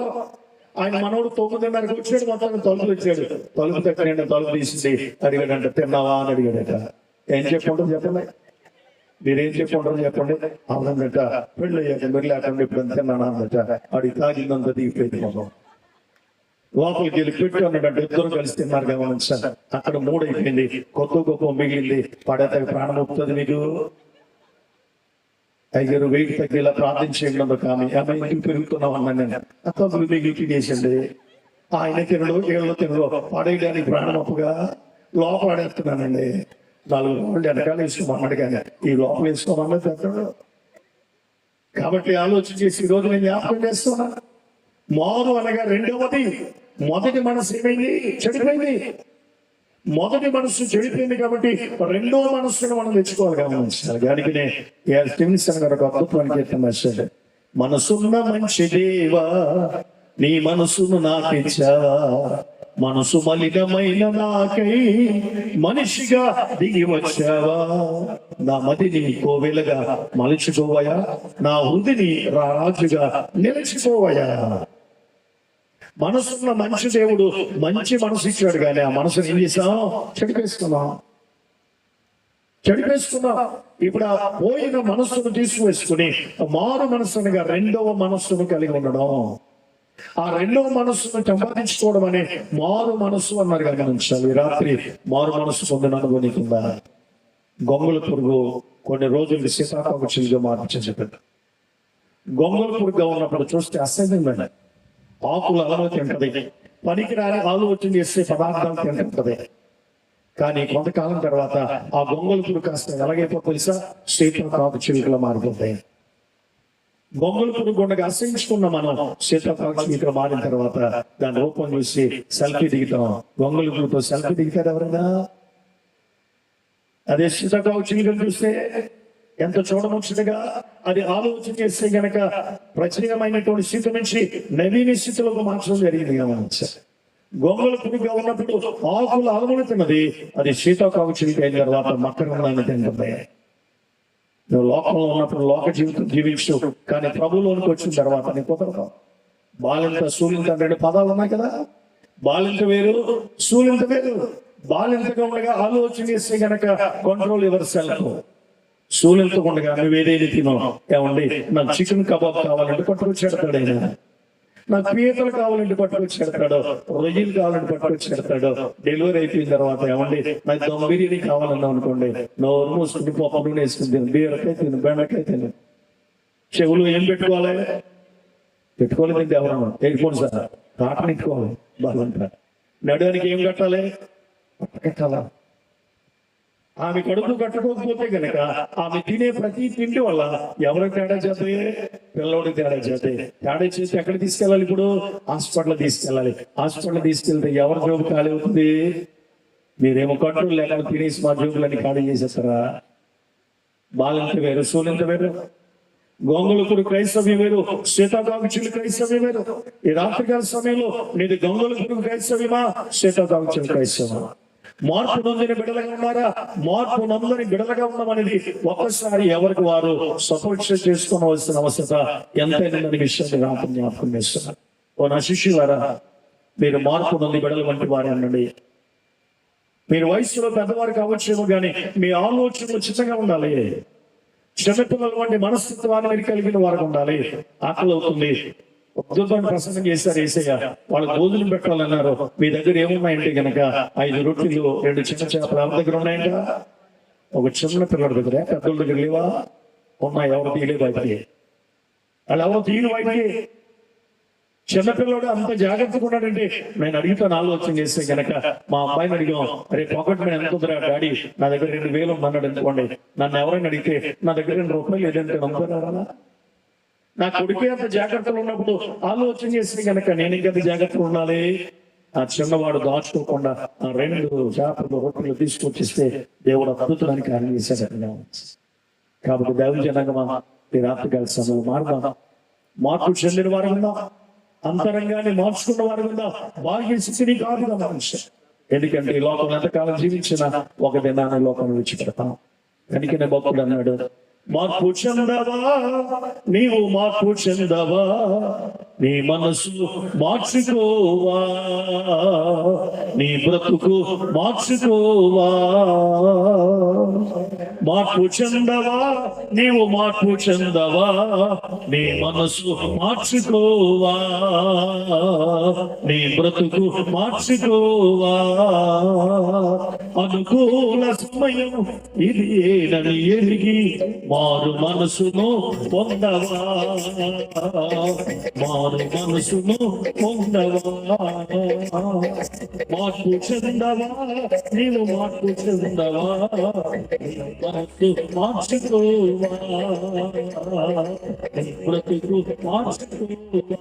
ఆయన మనోడు 9:30కి వచ్చాడు, మొత్తం తలుపు వచ్చాడు. తలుపు తగ్గండి, తలుపు తీసింది. అడిగాడంట, తిన్నావా అని అడిగాడట. ఏం చెప్పుకుంటారు చెప్పండి, మీరేం చెప్పుకుంటారు చెప్పండి? అవునందట, పెళ్ళి అయ్యాక మీరు లేకుండా ఇప్పుడు తిన్నానా అందట. అడిగి తాగిందంత దిగిపోయింది. మొత్తం లోపలికి వెళ్ళి పెట్టి అన్నాడంటే ఇద్దరు కలిసి తిన్నారు గమనించారు. అక్కడ 3 అయిపోయింది, కొత్త గొప్ప మిగిలింది. పడేత ప్రాణం వస్తుంది మీకు. అయ్యారు వెయిట్ తగ్గేలా ప్రార్థించేయండి కానీ ఇంటికి పెరుగుతున్నాం అన్నా నేను. అతను మిగిలి తినేసండి. ఆయన తినడు, ఏళ్ళు తినడు, పడేయడానికి ప్రాణం అప్పుగా లోపల పడేస్తున్నానండి. 4 రౌండ్లు వెనకాల వేసుకోమన్నాడు కానీ ఈ లోపల వేసుకోమన్నది తింటాడు. కాబట్టి ఆలోచన చేసి ఈరోజు నేను జ్ఞాపకం చేస్తున్నా. మారు అనగా రెండవది. మొదటి మనసు ఏమైంది? చెడిపోయింది. మొదటి మనస్సు చెడిపోయింది కాబట్టి రెండో మనస్సును మనం తెచ్చుకోవాలి. గమనించాలి. దానికి గారు ఒక అద్భుతమైన కీర్తన రాశాడు. మనసున్న మంచి దేవా నీ మనసును నాకిచ్చావా, మనసు మలినమైన నాకై మనిషిగా దిగి వచ్చావా, నా మదిని కోవెలగా మలిచిపోవయా, నా హృదిని రాజుగా నిలిచిపోవయా. మనసున్న మంచి దేవుడు మంచి మనసు ఇచ్చాడు కానీ ఆ మనసుని ఏం చేసాం? చెడిపేసుకున్నాం. ఇప్పుడు ఆ పోయిన మనస్సును తీసుకువేసుకుని మారు మనస్సునిగా రెండవ మనస్సును కలిగి ఉండడం, ఆ రెండవ మనస్సును సంపాదించుకోవడం అనే మారు మనస్సు అన్నారు. గమనించాలి. ఈ రాత్రి మారు మనస్సు పొందిన అనుభవించిందా? గొంగళ పురుగు కొన్ని రోజులు సీతాకోక చిలుగా మార్పించని చెప్పారు. గొంగళ పురుగుగా ఉన్నప్పుడు చూస్తే అసహ్యంగా ఆకులు అలవ తింటది, పనికిరాని ఆలోచన చేసే పదార్థాలు తింటుంటది. కానీ కొంతకాలం తర్వాత ఆ గొంగళ పురుగు కాస్త ఎలాగైపో తెలుసా? సీతాకోక చిలుకలు మారిపోతాయి. గొంగళ పురుగు ఉండగా అసహించుకున్న మనం సీతాకోక చిలుకలు మారిన తర్వాత దాని రూపం చూసి సెల్ఫీ దిగుతాం. గొంగళ పురుగుతో సెల్ఫీ దిగుతారు ఎవరైనా? అదే సీతాకోక చిలుకలు చూస్తే ఎంత చూడముచ్చటగా అది ఆలోచన చేస్తే గనక ప్రత్యేకమైనటువంటి స్థితి నుంచి నవీన స్థితిలోకి మార్చడం జరిగింది. గమనించారు. గొంగళ పురుగుగా ఉన్నప్పుడు ఆకులు అలములుతున్నది, అది సీతాకోక చిలుక అయిన తర్వాత మకరంలాన్ని తింటుంది. నువ్వు లోకంలో ఉన్నప్పుడు లోక జీవితం జీవించు, కానీ ప్రభులోనికి వచ్చిన తర్వాత నీ కుదరదు. బాలింత సూలింత 2 పదాలు ఉన్నాయి కదా. బాలింత వేరు, సూలింత వేరు. బాలింతగా ఉండగా ఆలోచన చేస్తే గనక కంట్రోల్ యువర్ సెల్ఫ్. సూలింతగా ఉండగా నువ్వు ఏదైతే తినో, ఏమండి నాకు చికెన్ కబాబ్ కావాలంటే పట్టుకొచ్చి పెడతాడు ఆయన, నాకు పీతలు కావాలంటే పట్టుకొచ్చి పెడతాడు, రొయ్యలు కావాలంటే పట్టుకొచ్చి పెడతాడు. డెలివరీ అయిపోయిన తర్వాత ఏమండి నాకు దమ్ బిర్యానీ కావాలన్నా అనుకోండి, నోరు మూసుకుని పప్పు నూనె వేసుకుని తిను, బీరకాయ తిను, బెండకాయ తిను. చెవులు ఏం పెట్టుకోవాలి? పెట్టుకోలేదండి ఎవరు హెడ్ఫోన్ సార్ కాటన్ ఎట్టుకోవాలి. బాగుంటారు. నడవడానికి ఏం కట్టాలి? కట్టాలా? ఆమె కడుపు కట్టుకోకపోతే కనుక ఆమె తినే ప్రతి తిండి వల్ల ఎవరికి తేడా చేస్తే? పిల్లవాడికి తేడా చేస్తే. తేడా చేస్తే ఎక్కడ తీసుకెళ్ళాలి? ఇప్పుడు హాస్పిటల్ తీసుకెళ్ళాలి. హాస్పిటల్ తీసుకెళ్తే ఎవరి జోబు ఖాళీ అవుతుంది? మీరేమో కంట్రోల్ లేకుండా తినేసి మా జోబులన్నీ ఖాళీ చేసేస్తారా? బాలింత వేరు, సూలింత వేరు. గొంగళ పురుగు క్రైస్తవ్యం వేరు, సీతాకోక చిలుక క్రైస్తవ్యం వేరు. ఈ రాత్రికాల సమయంలో నీది గొంగళ పురుగు క్రైస్తవ్యమా, సీతాకోక చిలుక క్రైస్తవమా? మార్పు నొందిన బిడలుగా ఉన్నారా? మార్పు నొందని బిడలుగా ఉన్నామనేది ఒక్కసారి ఎవరికి వారు సపోర్ట్ చేసుకోవలసిన అవసరత ఎంతైనా విషయాన్ని రాత్రి జ్ఞాపకం చేస్తున్నారు. ఓ నా శిష్యులారా, మీరు మార్పు నొంది బిడలు వంటి వారే అనండి. మీరు వయసులో పెద్దవారు కావచ్చేమో కానీ మీ ఆలోచనలు చిన్నగా ఉండాలి. చిన్నపిల్లల వంటి మనస్తత్వాన్ని మీరు కలిగిన వారికి ఉండాలి. ఆకలి అవుతుంది, ఉద్యోగాన్ని ప్రసన్నం చేశారు ఏసయ్య, వాళ్ళకి భోజనం పెట్టాలన్నారు. మీ దగ్గర ఏమున్నాయంటే గనక 5 రొట్టెలు 2 చిన్న చేపలు ఎవరి దగ్గర ఉన్నాయంట? ఒక చిన్న పిల్లల దగ్గర, పెద్దల దగ్గర లేవా? ఉన్నాయి. ఎవరు తీయలేదు బయటికి, వాళ్ళు ఎవరు తీయని బయటికి. చిన్నపిల్లడు అంత జాగ్రత్తగా ఉన్నాడంటే నేను అడుగుతాను. ఆలోచన చేస్తే గనక మా అబ్బాయిని అడిగాం, రేపు పాకెట్ మనీ ఎంత ఉందిరా డాడీ? నా దగ్గర 2000 ఉందన్నాడు. ఎందుకోండి, నన్ను ఎవరైనా అడిగితే నా దగ్గర 2 రూపాయలు లేదంటే నమ్ముతారా? నా కొడుకే అంత జాగ్రత్తలు ఉన్నప్పుడు ఆలోచన చేసి కనుక నేను ఇంకంత జాగ్రత్తలు ఉండాలి. ఆ చిన్నవాడు దాచుకోకుండా ఆ 2 చేపలు రొట్టెలు తీసుకొచ్చిస్తే దేవుడు అద్భుతానికి కార్యం చేశాడు. కాబట్టి దైవ జనాంగమా, ఈ రాత్రికాల సమయంలో మారుదాం. మార్పు చెందిన వారు ఉందా, అంతరంగాన్ని మార్చుకున్న వారు ఉందా, బాహ్య స్థితిని కాదుగా మనిషి. ఎందుకంటే ఈ లోకం ఎంతకాలం జీవించిన ఒక దినాన్ని లోకం విడిచిపెడతాం. కనుకనే భక్తుడు అన్నాడు, మార్పు చెందవా నీవు, మార్పు చెందవా, నీ మనసు మార్చుకోవా, నీ బ్రతుకు మార్చుకోవా. మార్పు చెందవా నీవు, మార్పు చెందవా, నీ మనసు మార్చుకోవా, నీ బ్రతుకు మార్చుకోవా. అనుకూల సమయం ఇది ఏనని ఎరిగి మారు మనసును పొందవా, మారు మనసును పొందవా. మార్పు చెందవా నీవు, మార్పు చెందవా, మనసు మార్చుకోవా, బ్రతుకు మార్చుకోవా.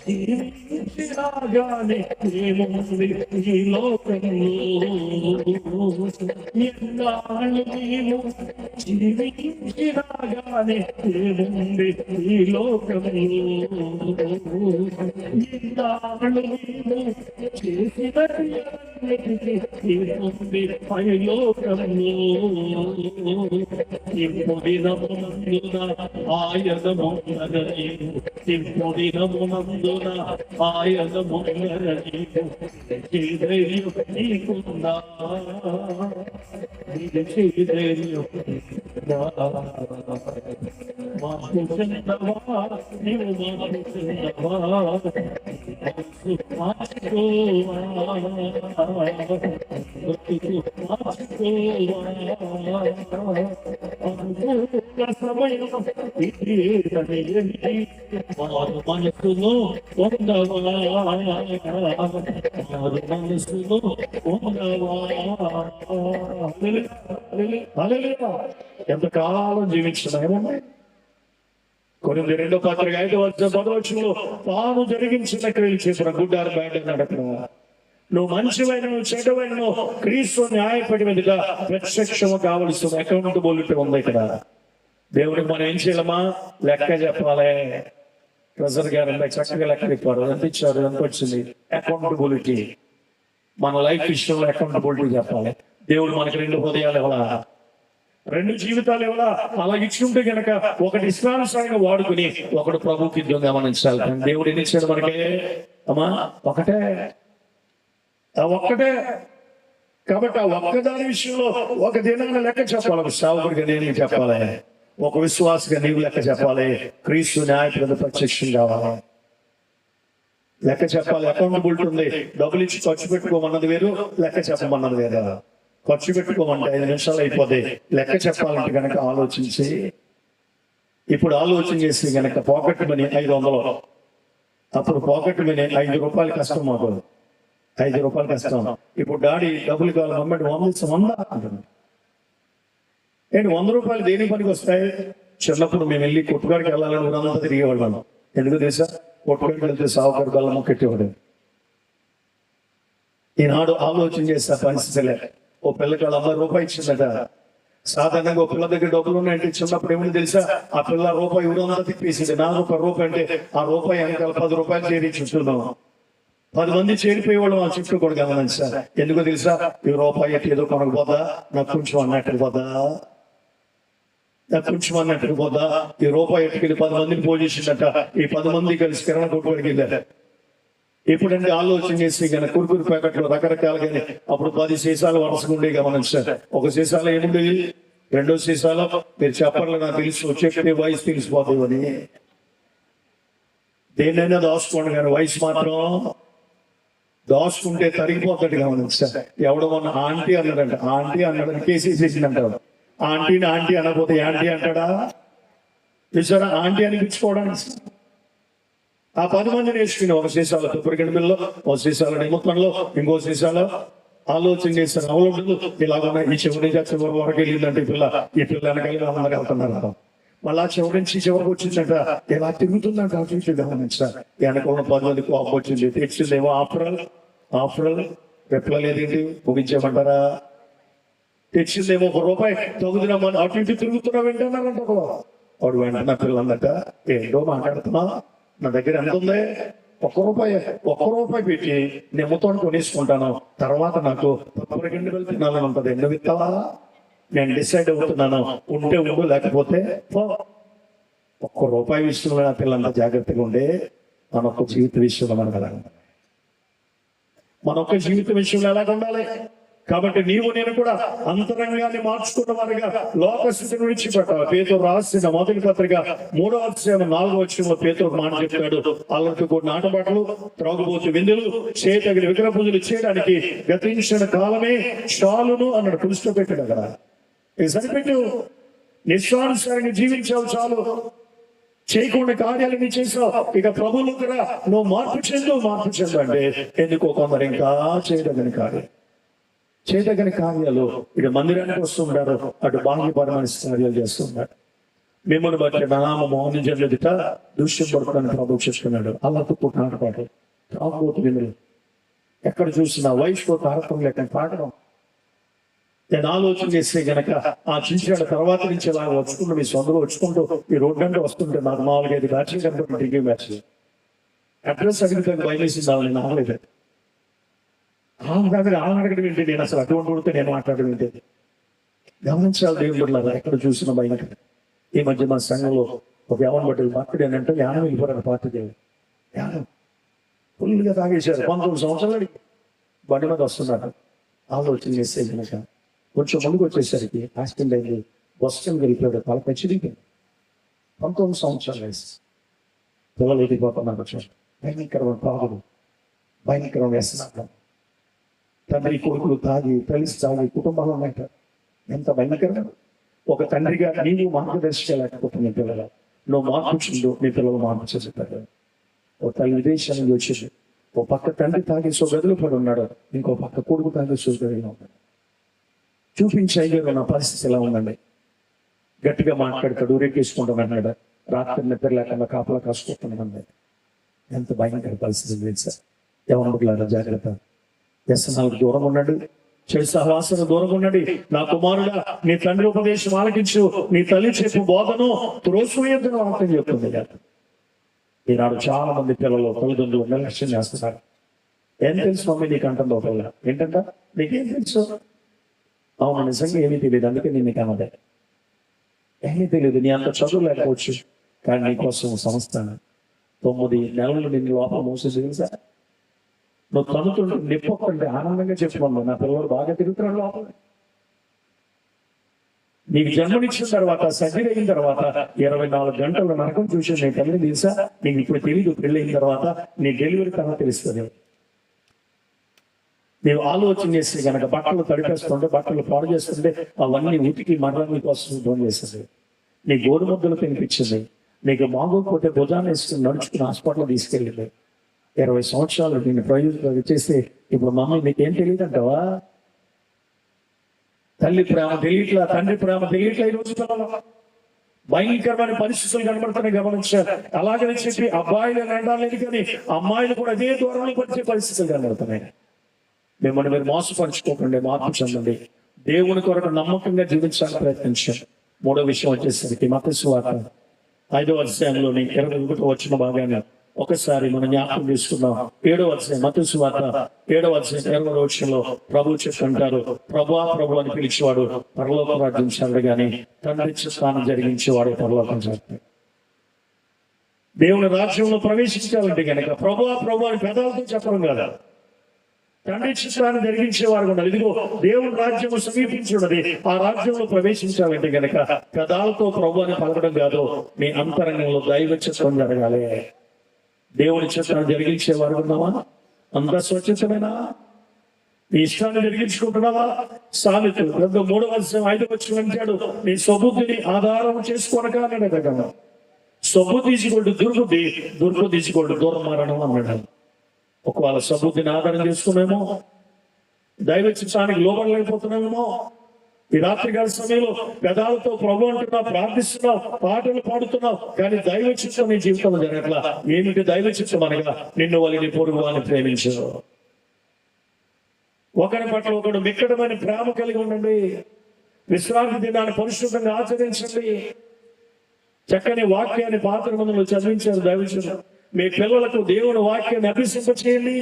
జీవించినాగానే ఏముంది ఈ లోకంలో, ఎన్నాళ్ళు నీవు జీవించినాగానే ఏముంది ఈ లోకంలో, ఎన్నాళ్ళు నీవు చేసిన ఏముంది పై లోకంలో. ఇప్పుడినమునందున ఆయనమున్నద నీవు, ఇప్పుడినమునందున ఆయనమున్నద నీవు. ధైర్యం నీకుందా, ధైర్యం మార్పు చెందవా నీవు, మార్పు చెందవా, మార్చుకోవా, సమయం మనసును పొందవా, మనసును పొందవా. ఎంతకాలం జీవించినాయేమో. కొరింథీ 2:5 తాను జరిగించిన క్రియలు చేసిన గుడ్డారు బయట నడకను. నువ్వు మంచివైన చెడ్డవైన క్రీస్తు న్యాయపడి మీదుగా ప్రత్యక్షము కావలసిన అకౌంటబిలిటీ ఉంది ఇక్కడ. దేవుడికి మనం ఏం చేయాలమ్మా, లెక్క చెప్పాలి. ట్రెజర్ గారు చక్కగా లెక్క చెప్పారు, ఎంత ఇచ్చారు, ఎంత వచ్చింది, అకౌంటబిలిటీ. మన లైఫ్ విషయంలో అకౌంటబిలిటీ చెప్పాలి. దేవుడు మనకి 2 హృదయాలు ఇవ్వాలా, 2 జీవితాలు ఇవ్వాలా. అలా ఇచ్చుంటే గనక ఒకటి ఇష్టానుసారంగా వాడుకుని ఒకడు ప్రభుకి గమనించాలి. దేవుడు ఎన్ని ఇచ్చాడు మనకి అమ్మా, ఒకటే, ఆ ఒక్కటే. కాబట్టి ఆ ఒక్కదాని విషయంలో ఒక దినాన్ని లెక్క చెప్పాలి. ఒక సేవకుడిగా నేను చెప్పాలి, ఒక విశ్వాసగా నీవు లెక్క చెప్పాలి. క్రీస్తు న్యాయపడి ప్రత్యక్షం కావాలి, లెక్క చెప్పాలి. అకౌంటబిలిటీ ఉంది. డబ్బులు ఇచ్చి ఖర్చు పెట్టుకోమన్నది వేరు, లెక్క చెప్పమన్నది వేరు. ఖర్చు పెట్టుకోమంటే 5 నిమిషాలు అయిపోతాయి, లెక్క చెప్పాలంటే కనుక ఆలోచించి, ఇప్పుడు ఆలోచన చేసి కనుక పాకెట్ మనీ 500, అప్పుడు పాకెట్ మనీ 5 రూపాయలు కష్టం. మాకు 5 రూపాయలు కష్టం. ఇప్పుడు డాడీ డబ్బులు కావాలి మమ్మీ 100 అంటున్నాడు. ఏంటి 100 రూపాయలు దేని పనికి వస్తాయి? చిన్నప్పుడు మేము వెళ్ళి కొట్టుకాడికి వెళ్ళాలని ఊరంతా తిరిగేవాళ్ళం. ఎందుకు తెలుసా? కొట్టుకాడికి వెళ్తే సావుకారు బల్ల మొక్కెట్టేవాడు. ఈనాడు ఆలోచన చేస్తే పరిస్థితులే. ఓ పిల్లకి వాళ్ళ అమ్మాయి రూపాయి ఇచ్చిందట. సాధారణంగా ఓ పిల్ల దగ్గర డబ్బులు ఉన్నాయంటే చిన్నప్పుడు ఏమని తెలుసా, ఆ పిల్ల రూపాయి ఊరంతా తిప్పేసింది. నాకు ఒక రూపాయి అంటే ఆ రూపాయి వెనకాల 10 రూపాయలు చేరి చుట్టున్నాం. 10 మంది చేరిపోయేవాళ్ళు ఆ చుట్టూ కూడా గమనించా. ఎందుకో తెలుసా? ఈ రూపాయి ఏదో కొనకపోదా, నాకు కొంచెం అన్నట్టు పోదా, నాకు కొంచెం అన్నట్టు పోదా. ఈ రూపాయి ఎట్టుకెళ్ళి 10 మందిని పోజేసిందట. ఈ 10 మంది కలిసి కిరణ కొట్టుకోడికి వెళ్ళారు. ఎప్పుడంటే ఆలోచన చేసి కానీ కురుకురు ప్యాకెట్లు రకరకాలుగానే అప్పుడు 10 సీసాలు వరుసగా ఉండే గమనించారు. ఒక సీసాలో ఏముండేది, 2వ సీసాలో మీరు చెప్పాలి, నాకు తెలుసు చెప్తే వయసు తెలిసిపోతుంది అని. దేన్నైనా దాచుకోండి కానీ వయసు మాత్రం దాచుకుంటే తరిగిపోతాడు గమనించారు. ఎవడో మొన్న ఆంటీ అన్నాడంట, ఆంటీ అన్నాడని కేసేసేసిందంటాడు. ఆంటీని ఆంటీ అనకపోతే యాంటీ అంటాడా? చూసారా, ఆంటీ అనిపించుకోవడానికి ఆ 10 మందిని వేసుకుని ఒక సీసాలో తుప్పరిగండి బిల్లో, ఒక సీసాలో నిమ్మకంలో, ఇంకో సీసాలో ఆలోచన చేస్తారు. అవలంబులు ఇలాగున్నా ఈ చివరి నుంచి ఆ చివరి వరకు వెళ్ళిందంటే ఈ పిల్ల వెనకాల అందరూ వెళ్తున్నారు. మళ్ళా చివరి నుంచి చివరికి వచ్చిందంట, ఇలా తిరుగుతుందంట. చూసి గమనించారు. వెనక 10 మంది కోపం వచ్చింది. తెచ్చిందేమో ఆఫ్టర్ రెప్పలేదేంటి ముగించేయమంటారా? తెచ్చిందేమో ₹1 తగుదినమ్మని అటు ఇటు తిరుగుతున్నా వింటున్నారంట. వాడు వెంటనే పిల్లలందట, ఏంటో మాట్లాడుతున్నా, నా దగ్గర ఎంత ఉంది? ₹1 పెట్టి నిమ్మతో కొనేసుకుంటాను, తర్వాత నాకు పప్పరగండి వెళ్ళి తినాలని ఉంటుంది. ఎందుకు ఇస్తావా? నేను డిసైడ్ అవుతున్నాను, ఉంటే ఉండు, లేకపోతే ₹1 విషయంలో నా పిల్లలంతా జాగ్రత్తగా ఉండే. మన ఒక్క జీవిత విషయంలో మనకు ఎలా ఉండాలి? మన ఒక్క జీవిత విషయంలో ఎలాగ ఉండాలి? కాబట్టి నీవు నేను కూడా అంతరంగాన్ని మార్చుకున్న వారిగా లోక స్థితిని విడిచిపెట్టాలి. పేతురు రాసిన మొదటి పత్రిక 3వ అధ్యాయం 4వ వచనంలో పేతురు మాట చెప్తాడు, అల్లరికి కూడా నాటబాటలు, త్రాగుబోతు విందులు, చేతగిన విగ్రహ పూజలు చేయడానికి గతించిన కాలమే చాలును అన్నాడు. పులుస్తూ పెట్టాడు కదా. ఇక సరిపెట్టు, నిస్వానుసారంగా జీవించావు చాలు, చేయకుండా కార్యాలని చేసావు, ఇక ప్రభువులు కూడా నువ్వు మార్పు చెందు అంటే ఎందుకో కొందరు ఇంకా చేయదగిన కార్యాలు ఇక మందిరానికి వస్తుంటారు, అటు బాహ్యపరమైన కార్యాలు చేస్తుంటారు. మిమ్మల్ని బట్టి నామ మౌనం జరుగుట దృశ్యం పడుతుందని ప్రభు చెప్తున్నాడు. అల్లతో పుట్టినాట పాటలు, త్రాగుబోతు విందులు, ఎక్కడ చూసినా వయసుతో తారతం లేక పాడడం. నేను ఆలోచన చేస్తే గనక ఆ చూసాడు తర్వాత నుంచి ఇలా వచ్చుకుంటూ మీ సొంతలో వచ్చుకుంటూ ఈ రోడ్డు అంటే వస్తుంటే నాకు 4-5 బ్యాచ్లు కనుక దిగే బ్యాచ్లు అడ్రస్ అడిగితే భయమేసింది. నేను ఆగలేదు. అడగడం ఏంటి? నేను అసలు అటువంటి ఉంటే నేను మాట్లాడడం ఏంటి? గమనించాలి దేవుడు. ఎక్కడ చూసిన భయం. ఈ మధ్య మా సంఘంలో ఒక యావన్ బట్టలు బర్త్డే అని అంటే యానం వెళ్ళిపోయారు. పార్టీ దేవుడు యానం ఫుల్గా తాగేశారు. 19 సంవత్సరాలు బండి మీద వస్తున్నారు. ఆలోచన చేస్తే కనుక కొంచెం ముందుకు వచ్చేసరికి యాక్సిడెంట్ అయింది. బస్సులు వెళ్ళిపోయాడు. తలపై చిరిగిపోయింది. 19 సంవత్సరాలు వేసి పిల్లలు వెళ్ళిపోతున్నారు. భయంకరమైన తాగుడు, భయంకరమైన వ్యసనాలు, తండ్రి కొడుకులు తాగి కలిసి తాగి కుటుంబాలు ఉన్నాయి. ఎంత భయంకరంగా. ఒక తండ్రిగా నీవు మార్గదర్శిగా లేకపోతే నీ పిల్లలు నువ్వు మార్పు చెందు, నీ పిల్లలు మార్పు చేస్తారు. ఒక తల్లి విదేశానికి వచ్చేసి ఓ పక్క తండ్రి తాగి గదిలో పడి ఉన్నాడు, ఇంకో పక్క కొడుకు తాగి గదిలో ఉన్నాడు. చూపించాయి నా పరిస్థితి ఎలా ఉందండి. గట్టిగా మాట్లాడతాడు, ఊరేకేసుకుంటామన్నాడు. రాత్రి నిద్ర లేకుండా కాపలా కాసుకుంటున్నాడు. ఎంత భయంకర పరిస్థితి లేదు సార్. ఎవరు జాగ్రత్త. వ్యసనాలకు దూరం ఉన్నాడు, చెడు సహవాసన దూరం ఉన్నాడు. నా కుమారుడా, నీ తండ్రి ఉపదేశం ఆలకించు, నీ తల్లి చెప్పు బోధను త్రోసివేయొద్దని వాక్యం చెప్తుంది. ఈనాడు చాలా మంది పిల్లలు తల్లిదండ్రులు నిర్లక్ష్యం చేస్తున్నారు. ఏం తెలుసు మమ్మీ నీకు అంటుందో పిల్ల ఏంటంట, నీకేం తెలుసు? అవును, నిజంగా ఏమీ తెలియదు, అందుకే నేను కనదే. ఏమీ తెలియదు, నీ అంత చదువు లేకపోవచ్చు, కానీ నీకోసం సంస్థ 9 నెలలు నిన్ను లోపల మోసేసి తెలుసా. నువ్వు తనుతుంటే నిప్పొక్కంటే ఆనందంగా చెప్పుకోండి, నా పిల్లలు బాగా తిరుగుతున్నాడు లోపల. నీకు జన్మనిచ్చిన తర్వాత, సర్జరీ అయిన తర్వాత 24 గంటల నరకం చూసి నీ తల్లి తెలుసా. నీకు ఇప్పుడు తెలియదు, పెళ్ళి అయిన తర్వాత నీ డెలివరీ తర్వాత తెలుస్తుంది. నీవు ఆలోచన చేస్తే కనుక బట్టలు తడిపేస్తుంటే, బట్టలు పాడు చేస్తుంటే అవన్నీ ఉతికి మరణానికి కోసం దూరం చేస్తుంది. నీ గోరుముద్దలు తినిపించింది, నీకు బాగోకపోతే భుజాన్ని వేసుకుని నడుచుకుని హాస్పిటల్ తీసుకెళ్ళింది. 20 సంవత్సరాలు నేను ప్రయోజనం చేస్తే ఇప్పుడు మమ్మీ నీకేం తెలియదు అంటావా? తల్లి ప్రేమ తెలియట్లా, తండ్రి ప్రేమ తెలియట్లా. ఈ రోజు భయంకరమైన పరిస్థితులు కనబడుతున్నాయి, గమనించారు. అలాగని చెప్పి అబ్బాయిలు అనడానికి కానీ అమ్మాయిలు కూడా అదే దూరంలో పరిచే పరిస్థితులు కనబడుతున్నాయి. మిమ్మల్ని మీరు మోసపరుచుకోకండి, మార్పు చెందండి, దేవుని కొరకు నమ్మకంగా జీవించాలని ప్రయత్నించండి. 3వ విషయం వచ్చేసరికి మత్తయి సువార్త 5వ అధ్యాయంలోని 21వ వచనం భాగాన్ని ఒకసారి మనం జ్ఞాపకం చేసుకుందాం. 7వ అధ్యాయం మత్తయి సువార్త 7వ అధ్యాయం 20వ వచనంలో ప్రభు చెప్తుంటారు, ప్రభువా ప్రభు అని పిలిచేవాడు పరలోక రాజ్యం చెందడు గాని తండ్రి చిత్తాన్ని జరిగించేవాడు పరలోకం చేస్తాడు. దేవుని రాజ్యంలో ప్రవేశించాలంటే కనుక ప్రభువా ప్రభు అని పెదాలతో చెప్పడం కదా, తండ్రి చిత్తాన్ని జరిగించేవారు ఉండాలి. ఇదిగో దేవుని రాజ్యము సమీపించున్నది, ఆ రాజ్యంలో ప్రవేశించాలంటే గనక పెదాలతో ప్రభు అని పలకడం కాదు, మీ అంతరంగంలో దైవ చిత్తం జరగాలి. దేవుని చిత్తాన్ని జరిగించేవారు ఉన్నావా? అంత స్వచ్ఛతమేనా? నీ ఇష్టాన్ని జరిగించుకుంటున్నావా? సామెతలు 3వ అధ్యాయం 5వ వచనం అంటాడు, నీ స్వబుద్ధిని ఆధారం చేసుకోనక అన్నాడు. స్వబుద్ధి తీసుకోండి దుర్బుద్ధి, దుర్బుద్ధి తీసుకోండి దూరం మారడం అన్నాడు. ఒకవేళ స్వబుద్ధిని ఆధారం చేసుకునేమో దైవ చిత్తానికి లోబడలేకపోతున్నామేమో. ఈ రాత్రికాల సమయంలో పెదాలతో ప్రభు అంటున్నావు, ప్రార్థిస్తున్నావు, పాటలు పాడుతున్నావు, కానీ దైవ చిత్తం నీ జీవితంలో జరగట్లా. ఏమిటి దైవ చిత్తం అనగా నిన్ను వాళ్ళని పొరుగు వాళ్ళని ప్రేమించు. ఒకరి పట్ల ఒకడు మిక్కడమైన ప్రేమ కలిగి ఉండండి. విశ్రాంతి దినాన్ని పరిశుద్ధంగా ఆచరించండి. చక్కని వాక్యాన్ని పాత్ర మందులు చదివించారు దైవజనులు. మీ పిల్లలకు దేవుని వాక్యాన్ని అభ్యసింపచేయండి.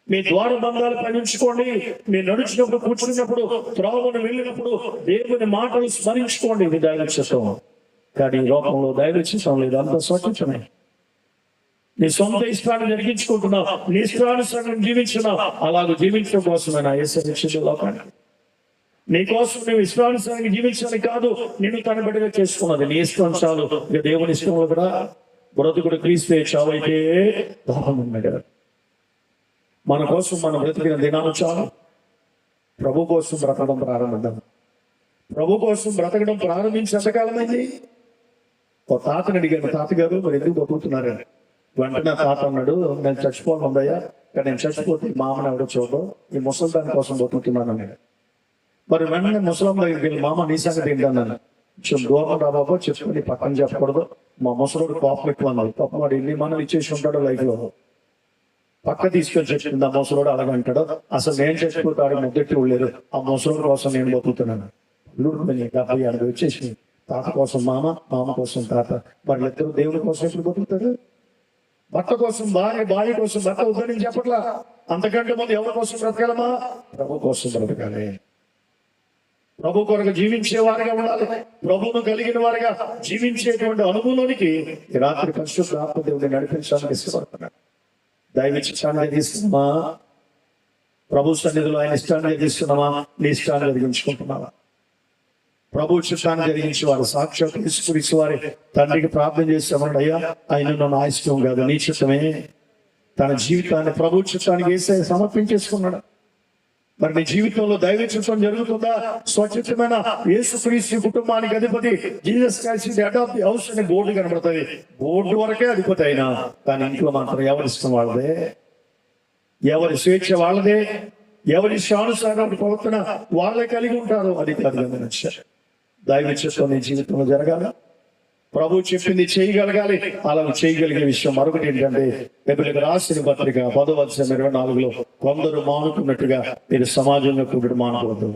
మీ ద్వార బంధాలు పయనించుకోండి. మీరు నడుచినప్పుడు, కూర్చున్నప్పుడు, త్రోవను వెళ్ళినప్పుడు దేవుని మాటలు స్మరించుకోండి. ఇది దైవ చిత్తం. కానీ ఈ లోకంలో దైవ చిత్తం లేదు, అంత స్వచ్ఛమే. నీ సొంత ఇష్టాన్ని జరిగించుకుంటున్నావు, నీ ఇష్టానుసారం జీవించున్నావు. అలాగ జీవించడం కోసమే నా యేసు రక్షించే లోకాన్ని. నీ కోసం నువ్వు ఇష్టానుసారంగా జీవించాలని కాదు, నిన్ను తన బిడ్డగా చేసుకున్నది. నీ ఇష్టం చాలు. ఇక దేవుని ఇష్టంలో కూడా బ్రతుకుడు క్రీస్తే చావైతే దాహమన్నాడు. మన కోసం మనం బ్రతికిన దినాలు చాలు. ప్రభు కోసం బ్రతకడం ప్రారంభిద్దాం. ప్రభు కోసం బ్రతకడం ప్రారంభించి ఎంతకాలమైంది? ఒక తాతని అడిగాను, తాతగారు మరి ఎందుకు బతుకుతున్నారని. వెంటనే తాత అన్నాడు, నేను చచ్చిపోను ఉందయ్యా, కానీ నేను చచ్చిపోతే మా అమ్మని ఎవడో చూడడం, ఈ ముసలి దాని కోసం బతుకుతున్నాను అన్నాడు. మరి వెంటనే ముసలం దగ్గరికి వెళ్ళి, మామ నీ సంగతి ఏంటన్నాను. కొంచెం దూరం రా బాబు, చెప్పుకొని పక్కన చెప్పకూడదు, మా ముసలోడు కోపం ఎక్కువ అన్నాడు. పాపం వాడు ఇల్లు మనం ఇచ్చేసి ఉంటాడు లైఫ్ లో. పక్క తీసుకొని చెప్పింది ఆ ముసలోడు అలాగంటాడు. అసలు నేను చచ్చిపోతాడు ముద్దెట్టి ఉండలేదు, ఆ ముసలోడు కోసం నేను బతుకుతున్నాను. డబ్బై అడుగు వచ్చేసి తాత కోసం మామ, మామ కోసం తాత. వాళ్ళిద్దరూ దేవుని కోసం ఎప్పుడు బతుకుతారు? భర్త కోసం భార్య, భార్య కోసం భర్త వద్దని చెప్పట్లా. అంతకంటే ముందు ఎవరి కోసం బ్రతకాలమా? ప్రభు కోసం బ్రతకాలి. ప్రభు కొరకు జీవించే వారిగా ఉండాలి. ప్రభువును కలిగిన వారిగా జీవించేటువంటి అనుభవంలోనికి ఈ రాత్రి పరిశుద్ధ ఆత్మ దేవుడిని నడిపించడానికి ఇష్టపడుతున్నాడు. దైవ చిత్తాన్ని జరిగిస్తున్నామా? ప్రభు సన్నిధిలో ఆయన ఇష్టాన్ని జరిగిస్తున్నామా? నీ ఇష్టాన్ని జరిగించుకుంటున్నావా? ప్రభు చిత్తాన్ని జరిగించి వారు సాక్షాత్ యేసుక్రీస్తు వారి తండ్రికి ప్రార్థన చేస్తామన్నాడు, అయ్యా ఆయన నా ఇష్టం కాదు నీ చిత్తమే. తన జీవితాన్ని ప్రభు చిత్తానికి వేసే సమర్పించేసుకున్నాడు. మరి నీ జీవితంలో దైవ చిత్తం జరుగుతుందా? స్వచ్ఛమైన యేసుక్రీస్తు కుటుంబానికి అధిపతి Jesus Christ head of the house అనే బోర్డు కనబడుతుంది. బోర్డు వరకే అధిపతి అయినా, కానీ ఇంట్లో మాత్రం ఎవరి ఇష్టం వాళ్ళదే, ఎవరి స్వేచ్ఛ వాళ్ళదే, ఎవరి ఇష్టానుసారం ప్రవర్తన వాళ్ళే కలిగి ఉంటారు. అది కాదు గమనించారు. దైవ చిత్తం నీ జీవితంలో జరగాలి. ప్రభు చెప్పింది చేయగలగాలి. అలా చేయగలిగే విషయం మరొకటి ఏంటంటే, ఎబ్రియులకు రాసిన పత్రిక 10:24 కొందరు మానుకున్నట్టుగా మీరు సమాజంలో కూడా మానుకోవద్దు.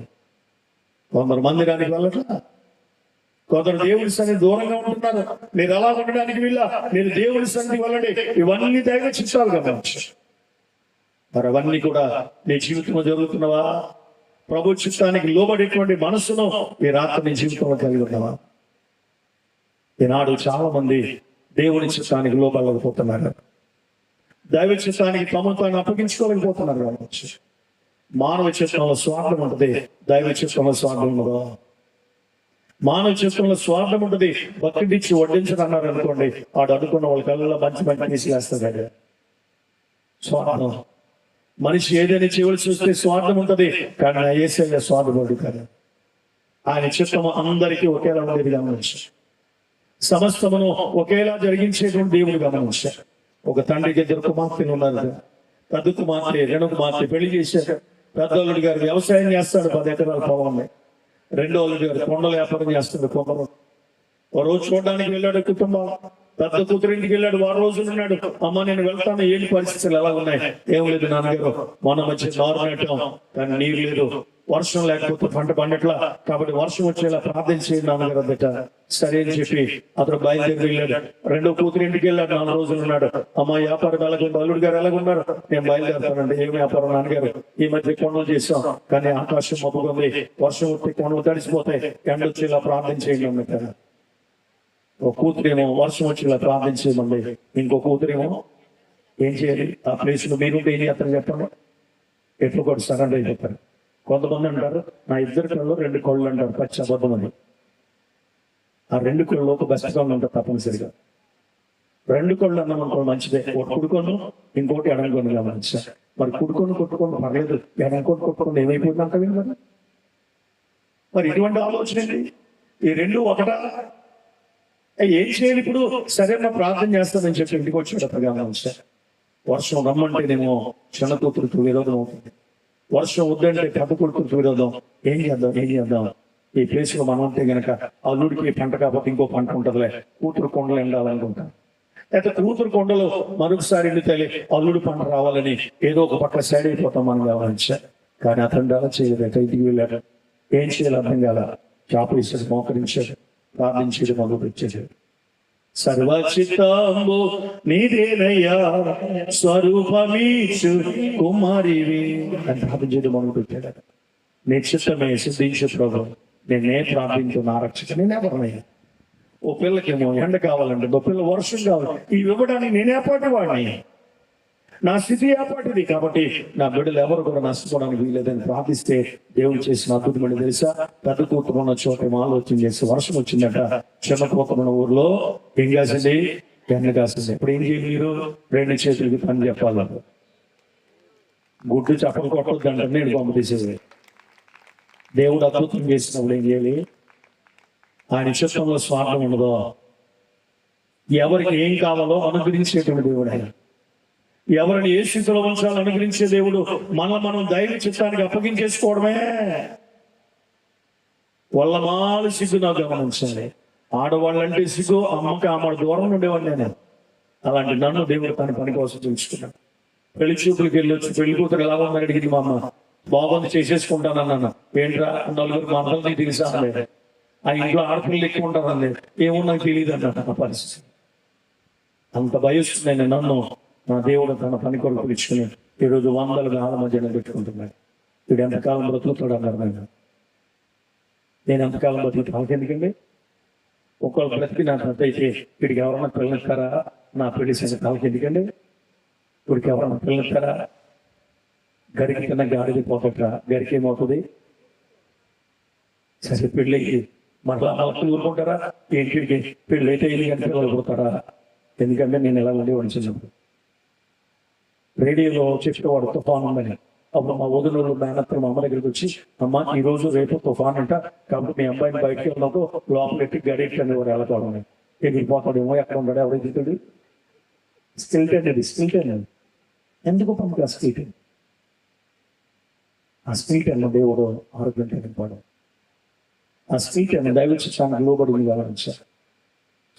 కొందరు మందిరానికి వెళ్ళట్లా, కొందరు దేవుడి సన్నిధి దూరంగా ఉంటున్నారు. మీరు అలా ఉండడానికి వీళ్ళ, మీరు దేవుడి సన్నిధి వెళ్ళండి. ఇవన్నీ దైవ చిత్తాలు గమనించారు. మరి అవన్నీ కూడా నీ జీవితంలో జరుగుతున్నవా? ప్రభు చిత్తానికి లోబడేటువంటి మనస్సును ఈ రాత్రి నీ జీవితంలో కలిగి ఉన్నవా? ఈనాడు చాలా మంది దేవుని చిత్తానికి లోబడలేకపోతున్నారు. దైవ చిత్తానికి తమను తాను అప్పగించుకోలేకపోతున్నారు. మానవ చిత్తంలో స్వార్థం ఉంటుంది, దైవ చిత్తంలో స్వార్థం ఉండదు. మానవ చిత్తంలో స్వార్థం ఉంటుంది. భక్తిడిచ్చి వడ్డించడం అన్నారు అనుకోండి, వాడు అనుకున్న వాళ్ళ కళ్ళలో మంచి మంచి తీసివేస్తాడు. స్వార్థం. మనిషి ఏదైనా చేయవలసి వస్తే స్వార్థం ఉంటుంది, కానీ నా యేసయ్య స్వార్థపడు కాదు. ఆయన చిత్తము అందరికీ ఒకేలా ఉండేది గమనించారు. సమస్తమును ఒకేలా జరిగించేటువంటి దేవుడు గమనించారు. ఒక తండ్రికి ఇద్దరు కుమార్తెలు ఉన్నారు. పెద్ద కుమార్తె, రెండో కుమార్తె పెళ్లి చేశారు. పెద్ద అల్లుడి గారు వ్యవసాయం చేస్తాడు, 10 ఎకరాల పొలం ఉన్నాయి. రెండో అల్లుడి గారు కొండల వ్యాపారం చేస్తాడు. కొండలు ఓ రోజు చూడడానికి వెళ్ళాడు కుటుంబం. పెద్ద కూతురింటికి వెళ్ళాడు, 6 రోజులు ఉన్నాడు. అమ్మ నేను వెళ్తాను, ఏంటి పరిస్థితులు ఎలా ఉన్నాయి? ఏం లేదు నాన్నగారు, మొన్న మంచి నారు నాటాం, కానీ నీరు లేదు, వర్షం లేకపోతే పంట పండట్లా, కాబట్టి వర్షం వచ్చేలా ప్రార్థన చేయండి నాన్నగారు అందట. సరే అని చెప్పి అతను బయలుదేరి వెళ్ళాడు. రెండో కూతురింటికి వెళ్ళాడు, 4 రోజులు ఉన్నాడు. అమ్మ వ్యాపారం ఎలాగుంది, అల్లుడు గారు ఎలాగున్నారు? నేను బయలుదేరుతానండి. ఏం వ్యాపారం నాన్నగారు? ఈ మధ్య కొండలు చేసాం, కానీ ఆకాశం మబ్బుకుంది, వర్షం వచ్చి కొండలు తడిసిపోతాయి, ఎండ వచ్చేలా ప్రార్థన చేయండి అన్నట్టు. ఒక కూతురేమో వర్షం వచ్చేలా ప్రార్థన చేయమండి, ఇంకో కూతురేమో ఏం చేయాలి? ఆ ప్లేస్ లో మీరుంటే ఏం చేస్తారు చెప్పండి? ఎట్లు కూడా సరెండర్ అయిపోతారు. కొంతమంది అంటారు, నా ఇద్దరు కళ్ళు 2 కళ్ళు అంటారు, పచ్చి అబద్ధం అని. ఆ 2 కళ్ళు ఒక బెస్ట్ కళ్ళు ఉంటారు తప్పనిసరిగా. 2 కళ్ళు అన్నాం అనుకో మంచిదే, ఒకటి కుడుకోను ఇంకోటి ఎడంకొని గమనించా. మరి కుడుకొని కొట్టుకొని పర్లేదు, ఎడంకొని కొట్టుకొని ఏమైపోయింది అంట కదా. మరి ఇటువంటి ఆలోచన ఏంటి? ఈ 2 ఒకటా? ఏం చేయాలి ఇప్పుడు? సరే మా ప్రార్థన చేస్తానని చెప్పి ఇంటికి వచ్చాడు. గమనించా. వర్షం రమ్మంటేనేమో చిన్న కూతురుతో విరోధం అవుతుంది. వర్షం వద్దంటే పెద్ద కొడుకు విరోధం. ఏం చేద్దాం ఈ ప్లేస్ లో మనం ఉంటే గనక అల్లుడికి పంట కాకపోతే ఇంకో పంట ఉంటుందిలే, కూతురు కొండలు ఎండాలనుకుంటాం. అయితే కూతురు కొండలు మరొకసారి ఎండితే అల్లుడు పంట రావాలని ఏదో ఒక పక్క సైడ్ అయిపోతాం మనం గమనించా. కానీ అతను అలా చేయలేక ఇంటికి వెళ్ళాడు. ఏం చేయాలి అర్థం కాల. చేపలు ఇస్తాడు, మోకరించాడు, ప్రార్థించేది మొదలు పెట్టాడు. సర్వచిత్తంబు నీదేనయ్యా స్వరూపమీచు కుమారివి అని ప్రార్థించేది మొదలు పెట్టాడు. నీ చిత్తమే సిద్ధించు ప్రభు, నేనే ప్రార్థించు నా రక్షక. నేనెవరనయ్యా? ఓ పిల్లకేమో ఎండ కావాలంటే, ఓ పిల్ల వర్షం కావాలి, ఇవి ఇవ్వడానికి నేనే పాటి వాడిని, నా స్థితి ఏపాటిది. కాబట్టి నా బిడ్డలు ఎవరు కూడా నష్టపోవడానికి వీలేదని ప్రార్థిస్తే దేవుడు చేసిన అద్భుతమని తెలుసా? పెద్ద కూతురు ఉన్న చోట ఆలోచన చేసి వర్షం వచ్చిందట. చిన్న కూతురు ఉన్న ఊర్లో ఏం కాసింది? ఎండ కాసింది. ఇప్పుడు ఏం చేయాలి? మీరు 2 చేతులకి పని చెప్పాలి. గుడ్డు చప్పలు కొట్టొద్దంటే నేను పంపు తీసేది. దేవుడు అద్భుతం చేసినప్పుడు ఏం చేయాలి? ఆయన చిత్తంలో స్వార్థం ఉండదో. ఎవరికి ఏం కావాలో అనుగ్రహించేటువంటి దేవుడు ఆయన. ఎవరిని ఏ స్థితిలో ఉంచాలో అనుగ్రహించే దేవుడు. మనం దైవ చిత్తానికి అప్పగించేసుకోవడమే. వాళ్ళమాలు సిగ్గు నాకు గమనించండి. ఆడవాళ్ళంటే సిగ్గు, అమ్మకి ఆమె దూరం ఉండేవాడిని నేను. అలాంటి నన్ను దేవుడు తన పని కోసం చూసుకున్నాను. పెళ్లి చూపులకి వెళ్ళొచ్చి పెళ్లి కూతురు ఎలా ఉందని అడిగింది మా అమ్మ. బాగుంది, చేసేసుకుంటానన్నా. ఏంట్రా? 4 మంటలు తెలుసా లేదు. ఆ ఇంట్లో ఆడపిల్లలు ఎక్కువ ఉంటారని ఏమో నాకు తెలియదు అన్నట్టు నా పరిస్థితి. అంత భయస్తుంది నన్ను నా దేవుడు తన పని కొరకు పిలుచుకుని ఈరోజు 100 గాల మధ్యన పెట్టుకుంటున్నాడు. వీడు ఎంతకాలం బ్రతుకుతాడు అన్నారు. నేను ఎంతకాలం బ్రతుకుతాను వాళ్ళకెందుకండి? ఒకళ్ళు బ్రతికినట్లయితే వీడికి ఎవరన్నా పిల్లనిస్తారా? నా పెళ్లి సంగతి వాళ్ళకెందుకండి? వీడికి ఎవరన్నా పిల్లనిస్తారా? గరికి కన్నా గాడిది పోతట గరికి ఏమవుతుంది? సరే పెళ్ళి మరలా వాళ్ళకి ఊరుకుంటారా? ఏంటి పెళ్ళి అయితే ఇది గంటలు పిల్లలు పోతారా? ఎందుకంటే నేను ఎలా ఉండి వంచినప్పుడు రేడియోలో చెప్పేవాడు తుఫాన్ ఉందని. అప్పుడు మా వదినలు మేనత్తలు మా అమ్మ దగ్గరికి వచ్చి, అమ్మ ఈ రోజు రేపు తుఫాన్ అంట, కాబట్టి మీ అబ్బాయిని బయటకి వెళ్ళినప్పుడు లోపలెట్టి గడిట్ అనేవారు వెళ్ళకపోవడం. ఎగిరిపోతాడేమో, ఎక్కడ ఉంటాడు, ఎవరైతే స్కిల్టెన్. ఇది స్కిల్టెన్. ఎందుకు పంపి ఆ స్కిల్టెన్? ఆ స్కిల్టెన్ దేవుడు ఆరోగ్యం తెలిపాడు. ఆ స్కిల్టెన్ దైవ చిత్తానికి లోబడి గమనించారు.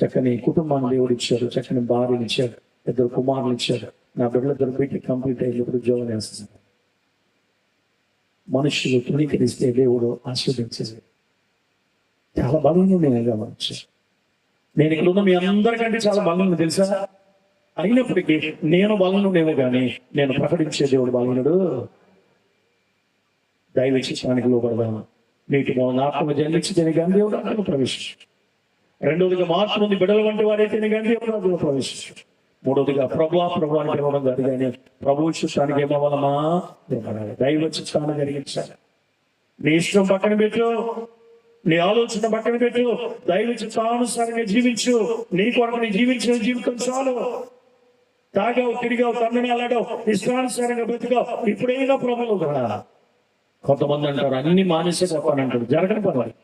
చక్కని కుటుంబాన్ని దేవుడు ఇచ్చారు, చక్కని భార్యను ఇచ్చారు, 2 కుమారులు ఇచ్చారు. నా బిడ్డలు బీటెక్ కంప్లీట్ అయినప్పుడు ఉద్యోగం చేస్తున్నారు. మనుషులు తృణీకరిస్తే దేవుడు ఆశీర్వదించేది. చాలా బలంగా నేను గమనించాను. నేను ఇక్కడ ఉన్న మీ అందరికంటే చాలా బలంగా తెలుసా? అయినప్పటికీ నేను బలనుడేమో కానీ నేను ప్రకటించే దేవుడు బలనుడు. దైవ చిత్తానికి లోబడదాను. నీటి మూలంగా ఆత్మ జన్మించితేనే కానీ దేవుడు ఆత్మ ప్రవేశించు. రెండవదిగా మార్పు నుండి బిడ్డల వంటి వారైతేనే కానీ దేవుడు ఆత్మ ప్రవేశించు. మూడవదిగా ప్రభువానికి ఇవ్వడం కాదు కానీ ప్రభు చిత్తానికి ఏమవ్వాలమ్మా? దైవ చిత్తాన్ని జరిగించాలి. నీ ఇష్టం పక్కన పెట్టు, నీ ఆలోచన పక్కన పెట్టు, దైవ చిత్తానుసారంగా జీవించు. నీ కొరకు నీ జీవించిన జీవితం చాలు. తాగావు, తిరిగావు, తండ్రినాలాడావు, ఇష్టానుసారంగా బ్రతికావు, ఇప్పుడైనా ప్రభువు కదా. కొంతమంది అంటారు అన్ని మానేసేపోతానంటాడు. జరగని పర్వాలి.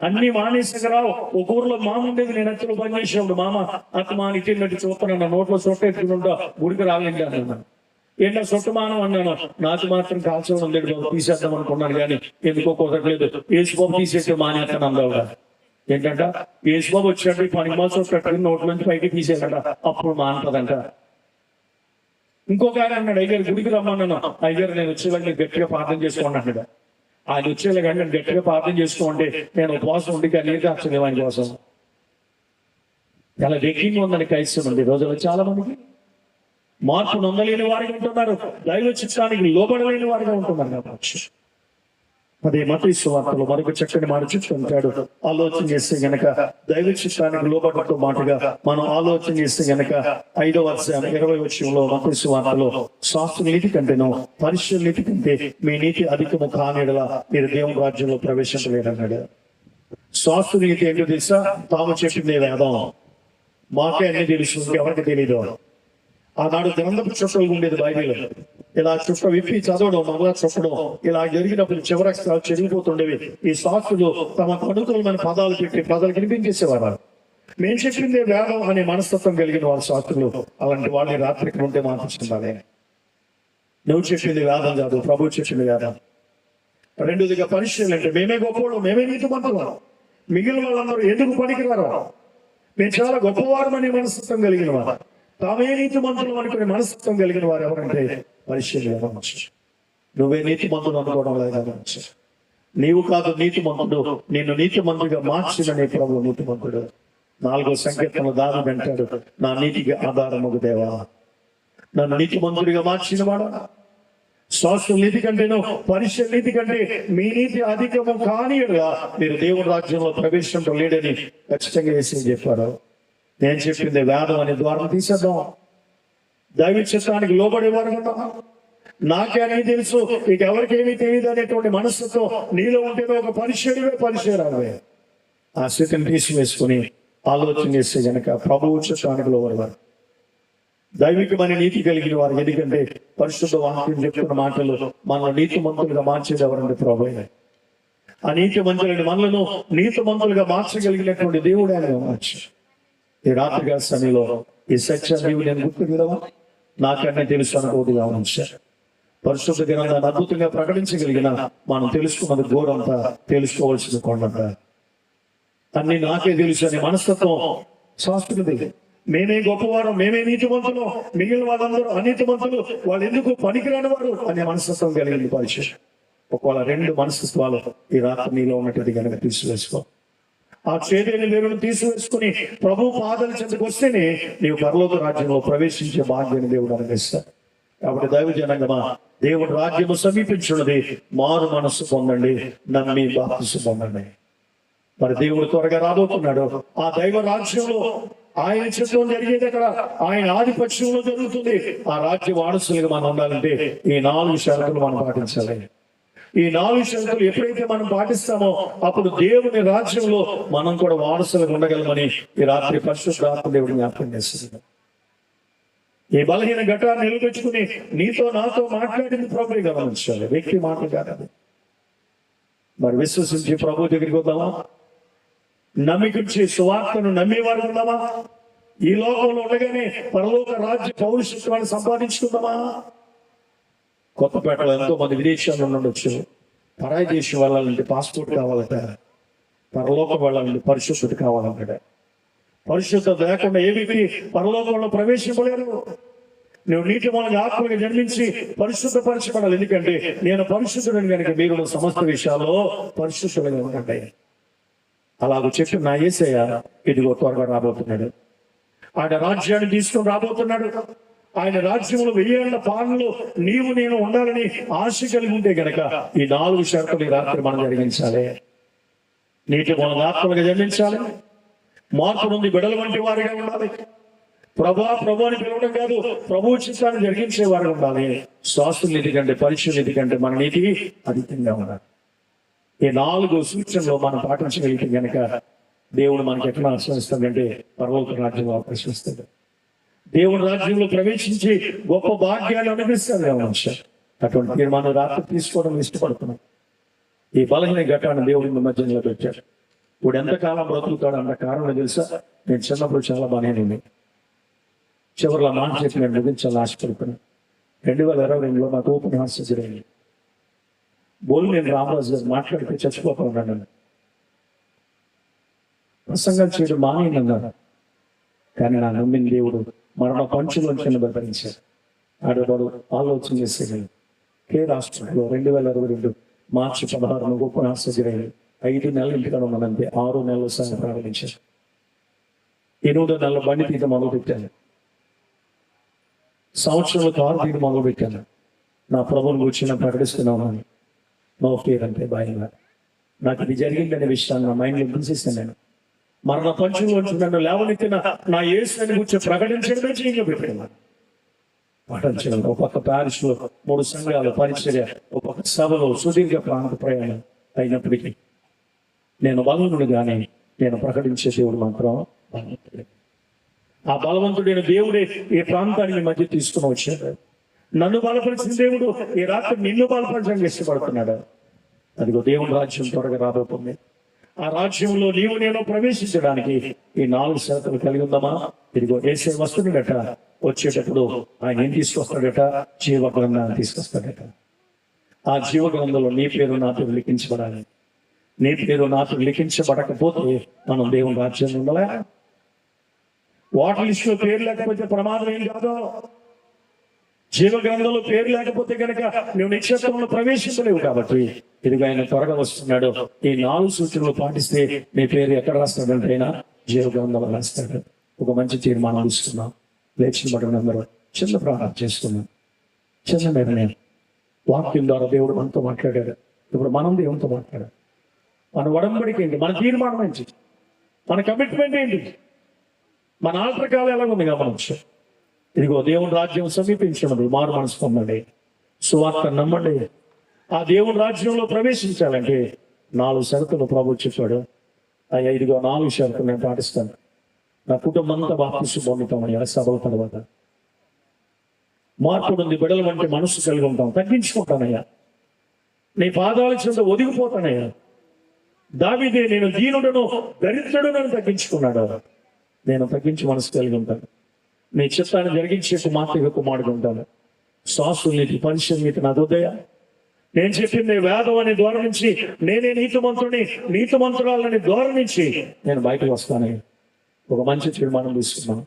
అన్ని మానేసగరావు. ఒక ఊర్లో మామ ఉండేది. నేను అత్తలో పనిచేసినప్పుడు మామ అత్తమా ఇచ్చినట్టు చూస్తాను, నోట్లో సొట్ట ఎత్తుకుంటా గుడికి రాలేండి అన్నాను. ఏంటో సొట్టుమానం అన్నాను. నాకు మాత్రం కాల్చడం ఉండేది బాబు, తీసేద్దాం అనుకున్నాను కానీ ఎందుకో కుదరలేదు. యేసుబాబు తీసేస్తే మానేస్తాను అందావుగా. ఏంటంట యేసుబాబు వచ్చాడు, పని మాసం పెట్టుకుని నోట్లోంచి పైకి తీసేయాలట, అప్పుడు మానుతుందంట. ఇంకొక ఆయన అన్నాడు, అయ్యారు గుడికి రమ్మన్నాను. అయ్యారు నేను వచ్చేవాడిని గట్టిగా ప్రార్థన చేసుకోండి అన్నాడు. ఆయన వచ్చేలా కానీ నేను గట్టిగా ప్రార్థన చేసుకోండి, నేను ఉపవాసం ఉండి నీరు కాల్చలేదు ఆయన కోసం. చాలా వెక్కింగ్ ఉందని క్రైస్తవం ఉంది రోజుల్లో. చాలా మందికి మార్పు నొందలేని వారిగా ఉంటున్నారు, దైవ చిత్తానికి లోబడలేని వారిగా ఉంటున్నారు. కాబట్టి అదే మత్తయి సువార్తలో మరొక చక్కని మాట చెప్తుంటాడు. ఆలోచన చేస్తే గనక దైవ చిత్తానికి లోబడటం మాటగా మనం ఆలోచన చేస్తే గనక 5వ అధ్యాయం 20వ వచనంలో మత్తయి సువార్తలో శాస్త్ర నీతి కంటేనో పరిశుద్ధ నీతి కంటే మీ నీతి అధికము కానిడలా మీరు దేవుని రాజ్యంలో ప్రవేశించలేరన్నాడు. శాస్త్ర నీతి ఏంటో తెలుసా? తాము చెప్పిందే వేదం, మాకే అన్ని తెలుసు, ఎవరికి తెలీదు. ఆనాడు గ్రంథపు చుట్టలు ఉండేది బైబిల్. ఇలా చుట్ట విప్పి చదవడం, మరలా చుట్టడం, ఇలా జరిగినప్పుడు చివరి అక్షరాలు చెరిగిపోతుండేవి. ఈ శాస్త్రులు తమ అనుకూలమైన పదాలు పెట్టి ప్రజలకు వినిపించేసేవారు. మేము చెప్పిందే వేదం అనే మనస్తత్వం కలిగిన వారు శాస్త్రులు. అలాంటి వాళ్ళని రాత్రికి ఉంటే మాట్లాడుతున్నారు. నువ్వు చెప్పింది వేదం కాదు, ప్రభు చెప్పింది వేదం. రెండోదిగా పరిశీలన అంటే మేమే గొప్పవాళ్ళు, మేమే నీతిమంతులం, మిగిలిన వాళ్ళందరూ ఎందుకు పనికిరారు, మేము చాలా గొప్పవారమనే మనస్తత్వం కలిగిన వారు, తామే నీతిమంతులు అనుకునే మనస్తత్వం కలిగిన వారు ఎవరంటే పరిశీలన. నువ్వే నీతిమంతులు అనుకోవడం లేదా? నీవు కాదు నీతిమంతుడు, నిన్ను నీతిమంతుడిగా మార్చిన నీ ప్రభు నీతిమంతుడు. 4వ సంకీర్తనలో దావీదు అంటాడు, నా నీతికి ఆధారము దేవా, నన్ను నీతిమంతుడిగా మార్చిన వాడా. శాస్త్ర నీతి కంటేనో పరిశీల నీతి కంటే మీ నీతి అధికము కానియడుగా మీరు దేవుని రాజ్యంలో ప్రవేశించడం లేడని ఖచ్చితంగా వేసి చెప్పారు. నేను చెప్పింది వేదం అనే ద్వారం తీసేద్దాం, దైవ చిత్తానికి లోబడేవారు కదా. నాకే అని తెలుసు, ఇక ఎవరికేమీ తెలియదు అనేటువంటి మనస్సుతో నీలో ఉంటేనే ఒక పరిశీలవే ఆ స్థితిని తీసివేసుకుని ఆలోచన చేస్తే కనుక ప్రభువు చిత్తానికి లోబడేవారు, దైవికమైన నీతి కలిగిన వారు. ఎందుకంటే పరిశుద్ధ వాక్యం చెప్తున్న మాటలు మనల్ని నీతిమంతులుగా మార్చేది ఎవరంటే ప్రభువే. ఆ నీతిమంతులని మనలను నీతిమంతులుగా మార్చగలిగినటువంటి దేవుడు ఆయన మార్చు. ఈ రాత్రిగా సమయంలో ఈ సత్యాన్ని నీవు నేను గుర్తుకురావా, నాకన్నా తెలుసు అనుకోదుగా ఉంచారు. పరిశుద్ధ గ్రంథాన్ని అద్భుతంగా ప్రకటించగలిగిన మనం తెలుసుకున్నది ఘోరంతా తెలుసుకోవాల్సిన కొండంత. అన్ని నాకే తెలుసు అనే మనస్తత్వం శాస్త్రుది. మేమే గొప్పవారు, మేమే నీతిమంతులు, మిగిలిన వాళ్ళందరూ అనీతిమంతులు, వాళ్ళు ఎందుకు పనికిరాని వారు అనే మనస్తత్వం కలిగింది పరిశీలన. ఒకవేళ 2 మనస్తత్వాలు ఈ రాత్రి నీలో ఉన్నట్టుది కనుక తీసివేసుకో. ఆ చేదైన వేరును తీసివేసుకుని ప్రభు పాదాల చెంతకు వస్తేనే నీవు పరలోక రాజ్యంలో ప్రవేశించే భాగ్యాన్ని దేవుడు అనుగ్రహిస్తాడు. కాబట్టి దైవ జనాంగమా, దేవుడు రాజ్యము సమీపించున్నది, మారు మనస్సు పొందండి, నమ్మి బాప్తిసం పొందండి. మరి దేవుడు త్వరగా రాబోతున్నాడు. ఆ దైవ రాజ్యంలో ఆయన చిత్తం జరిగేది అక్కడ, ఆయన ఆధిపత్యంలో జరుగుతుంది. ఆ రాజ్య వారసులుగా మనం ఉండాలంటే ఈ 4 షరతులు మనం పాటించాలి. ఈ 4 షరతులు ఎప్పుడైతే మనం పాటిస్తామో అప్పుడు దేవుని రాజ్యంలో మనం కూడా వారసులుగా ఉండగలమని ఈ రాత్రి పరిశుద్ధాత్మ దేవుడు జ్ఞాపకం చేస్తుంది. ఈ బలహీన ఘటాన్ని నిలబెట్టుకుని నీతో నాతో మాట్లాడింది ప్రభువే గమనించాలి, వ్యక్తి మాటలు కాదు. మరి విశ్వసించి ప్రభు దగ్గరికి వద్దామా? నమ్మికించి సువార్తను నమ్మేవారు ఉన్నామా? ఈ లోకంలో ఉండగానే పరలోక రాజ్య పౌరుషత్వాన్ని సంపాదించుకుందామా? కొత్తపేటలో ఎంతో మంది విదేశాల్లో ఉండొచ్చు. పరాయి దేశం వెళ్ళాలంటే పాస్పోర్ట్ కావాలట, పరలోకం వెళ్ళాలంటే పరిశుద్ధత కావాలంటే. పరిశుద్ధత లేకుండా ఏ వ్యక్తి పరలోకంలో ప్రవేశించలేరు. నువ్వు నీటి మూలంగా ఆత్మగా జన్మించి పరిశుద్ధపరచబడాలి. ఎందుకంటే నేను పరిశుద్ధుడని కనుక మీరు సమస్త విషయాల్లో పరిశుద్ధులుగా ఉండండి. అలాగ చెప్పి నా యేసయ్య ఇదిగో త్వరగా రాబోతున్నాడు. ఆయన రాజ్యాన్ని తీసుకొని రాబోతున్నాడు. ఆయన రాజ్యంలో 1000 ఏళ్ల పాలనలో నీవు నేను ఉండాలని ఆశ కలిగి ఉంటే గనక ఈ 4 షరతులు ఈ రాత్రి మనం జరిగించాలి. నీటి మూలంగా ఆత్మలుగా జన్మించాలి, మార్పు నుండి బిడల వంటి వారిగా ఉండాలి, ప్రభు అని పిలవడం కాదు, ప్రభు చిత్తాన్ని జరిగించే వారు ఉండాలి. శాస్త్ర నీతి కంటే పరిశుద్ధ నీతి కంటే మన నీతి అధికంగా ఉండాలి. ఈ 4 సూచనలు మనం పాటించగలిగితే కనుక దేవుడు మనకి ఎట్లా ఆశ్రయిస్తాడంటే పరలోక రాజ్యంలో ప్రశ్నిస్తాడు. దేవుని రాజ్యంలో ప్రవేశించి గొప్ప భాగ్యాన్ని అనుగ్రహిస్తాడు మనిషి. అటువంటి తీర్మానం రాత్రి తీసుకోవడం ఇష్టపడుతున్నాం. ఈ బలహీన ఘటాన్ని దేవుడి మధ్యలో పెట్టాడు. ఇప్పుడు ఎంతకాలం బ్రతుకుతాడు అంత కారణం తెలుసా? నేను చిన్నప్పుడు చాలా బలహీనండి. చివరిలో మాట చెప్పి నేను ముగించాలని ఆశపడుతున్నాను. 2022లో నాకు ఓపెన్ హార్ట్ సర్జరీ అయింది. నేను రామరాజు గారు మాట్లాడితే చచ్చిపోతా ఉన్నాను. ప్రసంగాలు చేయడం మానేయనన్నారు. కానీ నా నమ్మిన దేవుడు మరణ పంచులోంచి బతికించాడు. ఆడవాడు ఆలోచన చేసేది కేర్ హాస్పిటల్లో 2022 మార్చి 16 ఓపెన్ హార్ట్ సర్జరీ అయింది. 5 నెలలు ఇంటికాడ ఉన్నానంటే 6 నెలలు సాయం ప్రారంభించాను. 8వ నెలలో బండి తీత మొదలుపెట్టాను. సంవత్సరంలో కారు తీత మొదలుపెట్టాను. నా ప్రభువుని కూర్చుని ప్రకటిస్తున్నాను. నో ఫియర్ అంటే భయంగా. నాకు ఇది జరిగిందనే విషయాన్ని నా మైండ్లో గుర్తిస్తాను. నేను మరణ పంచులోంచి నన్ను లేవనెత్తిన నా యేసుని గురించి ప్రకటించడమే చేయగా పెట్టాను. పాటించడం ఒక పక్క ప్యారిస్లో 3 సంఘాలు పరిచర్య, ఒక పక్క సభలో సుదీర్ఘ ప్రాంత ప్రయాణం అయినప్పటికీ నేను బలవంతుడు కానీ నేను ప్రకటించే దేవుడు మాత్రం బలవంతుడే. ఆ బలవంతుడైన దేవుడే ఈ ప్రాంతానికి మధ్య తీసుకుని వచ్చాడు. నన్ను బలపరిచిన దేవుడు ఈ రాత్రి నిన్ను బలపరచడానికి ఇష్టపడుతున్నాడు. అదిగో దేవుని రాజ్యం త్వరగా రాబోతుంది. ఆ రాజ్యంలో నీవు నేను ప్రవేశించడానికి ఈ 4 షరతులు కలిగి ఉందామా? ఇదిగో యేసే వస్తున్నాడట, వచ్చేటప్పుడు ఆయన ఏం తీసుకొస్తాడట? జీవ గ్రంథాన్ని తీసుకొస్తాడట. ఆ జీవ గ్రంథంలో నీ పేరు నా పేరు లిఖించబడాలి. నీ పేరు నా పేరు లిఖించబడకపోతే మనం దేవుని రాజ్యంలో ఉండాలా? వాటర్ లిస్టులో పేరు లేకపోతే ప్రమాదం ఏం కాదు. జీవ గ్రంథంలో పేరు లేకపోతే కనుక నువ్వు నిక్షేపంలో ప్రవేశించలేవు. కాబట్టి ఇదిగా ఆయన త్వరగా వస్తున్నాడు. ఈ 4 సూచనలు పాటిస్తే నీ పేరు ఎక్కడ రాస్తాడంటే ఆయన జీవ గ్రంథంలో రాస్తాడు. ఒక మంచి తీర్మానం ఇస్తున్నాం. లేచిన బట్టి అందరూ చిన్న ప్రార్థన చేస్తున్నాం. చిన్న నిర్ణయం. వాక్యం ద్వారా దేవుడు మనతో మాట్లాడాడు. ఇప్పుడు మనం దేవునితో మాట్లాడాడు. మన ఒడంబడిక ఏంటి? మన తీర్మానం ఏంటి? మన కమిట్మెంట్ ఏంటి? మన ఆల్టర్కాలు ఎలా ఉంది గమనించు. ఇదిగో దేవుని రాజ్యం సమీపించినది. మారు మనసు పొందండి, సువార్త నమ్మండి. ఆ దేవుని రాజ్యంలో ప్రవేశించాలంటే 4 షరతులు ప్రభు చెప్పాడు. అయ్యా ఇదిగో 4 షరతులు నేను పాటిస్తాను. నా కుటుంబం అంతా బాప్తిస్మం పొందుతామయ్యా. సభల తర్వాత మార్పు ఉంది. బిడల వంటి మనసు కలిగి ఉంటాం. తగ్గించుకుంటానయ్యా. నీ పాదాల చెంత ఒదిగిపోతానయ్యా. దావీదే నేను దీనుడను దరిద్రుడునని తగ్గించుకున్నాడు. నేను తగ్గించి మనసు కలిగి ఉంటాను. నీ చిత్తాన్ని జరిగించే కుమార్తెగా కుమారుడు ఉంటాను. శ్వాసుల్ని పరిశుద్ధి నా హృదయ. నేను చెప్పింది వేదం అనే ద్వార నుంచి నేనే నీతిమంతురాలని ద్వార నుంచి నేను బయటకు వస్తాను. ఒక మంచి తీర్మానం తీసుకున్నాను.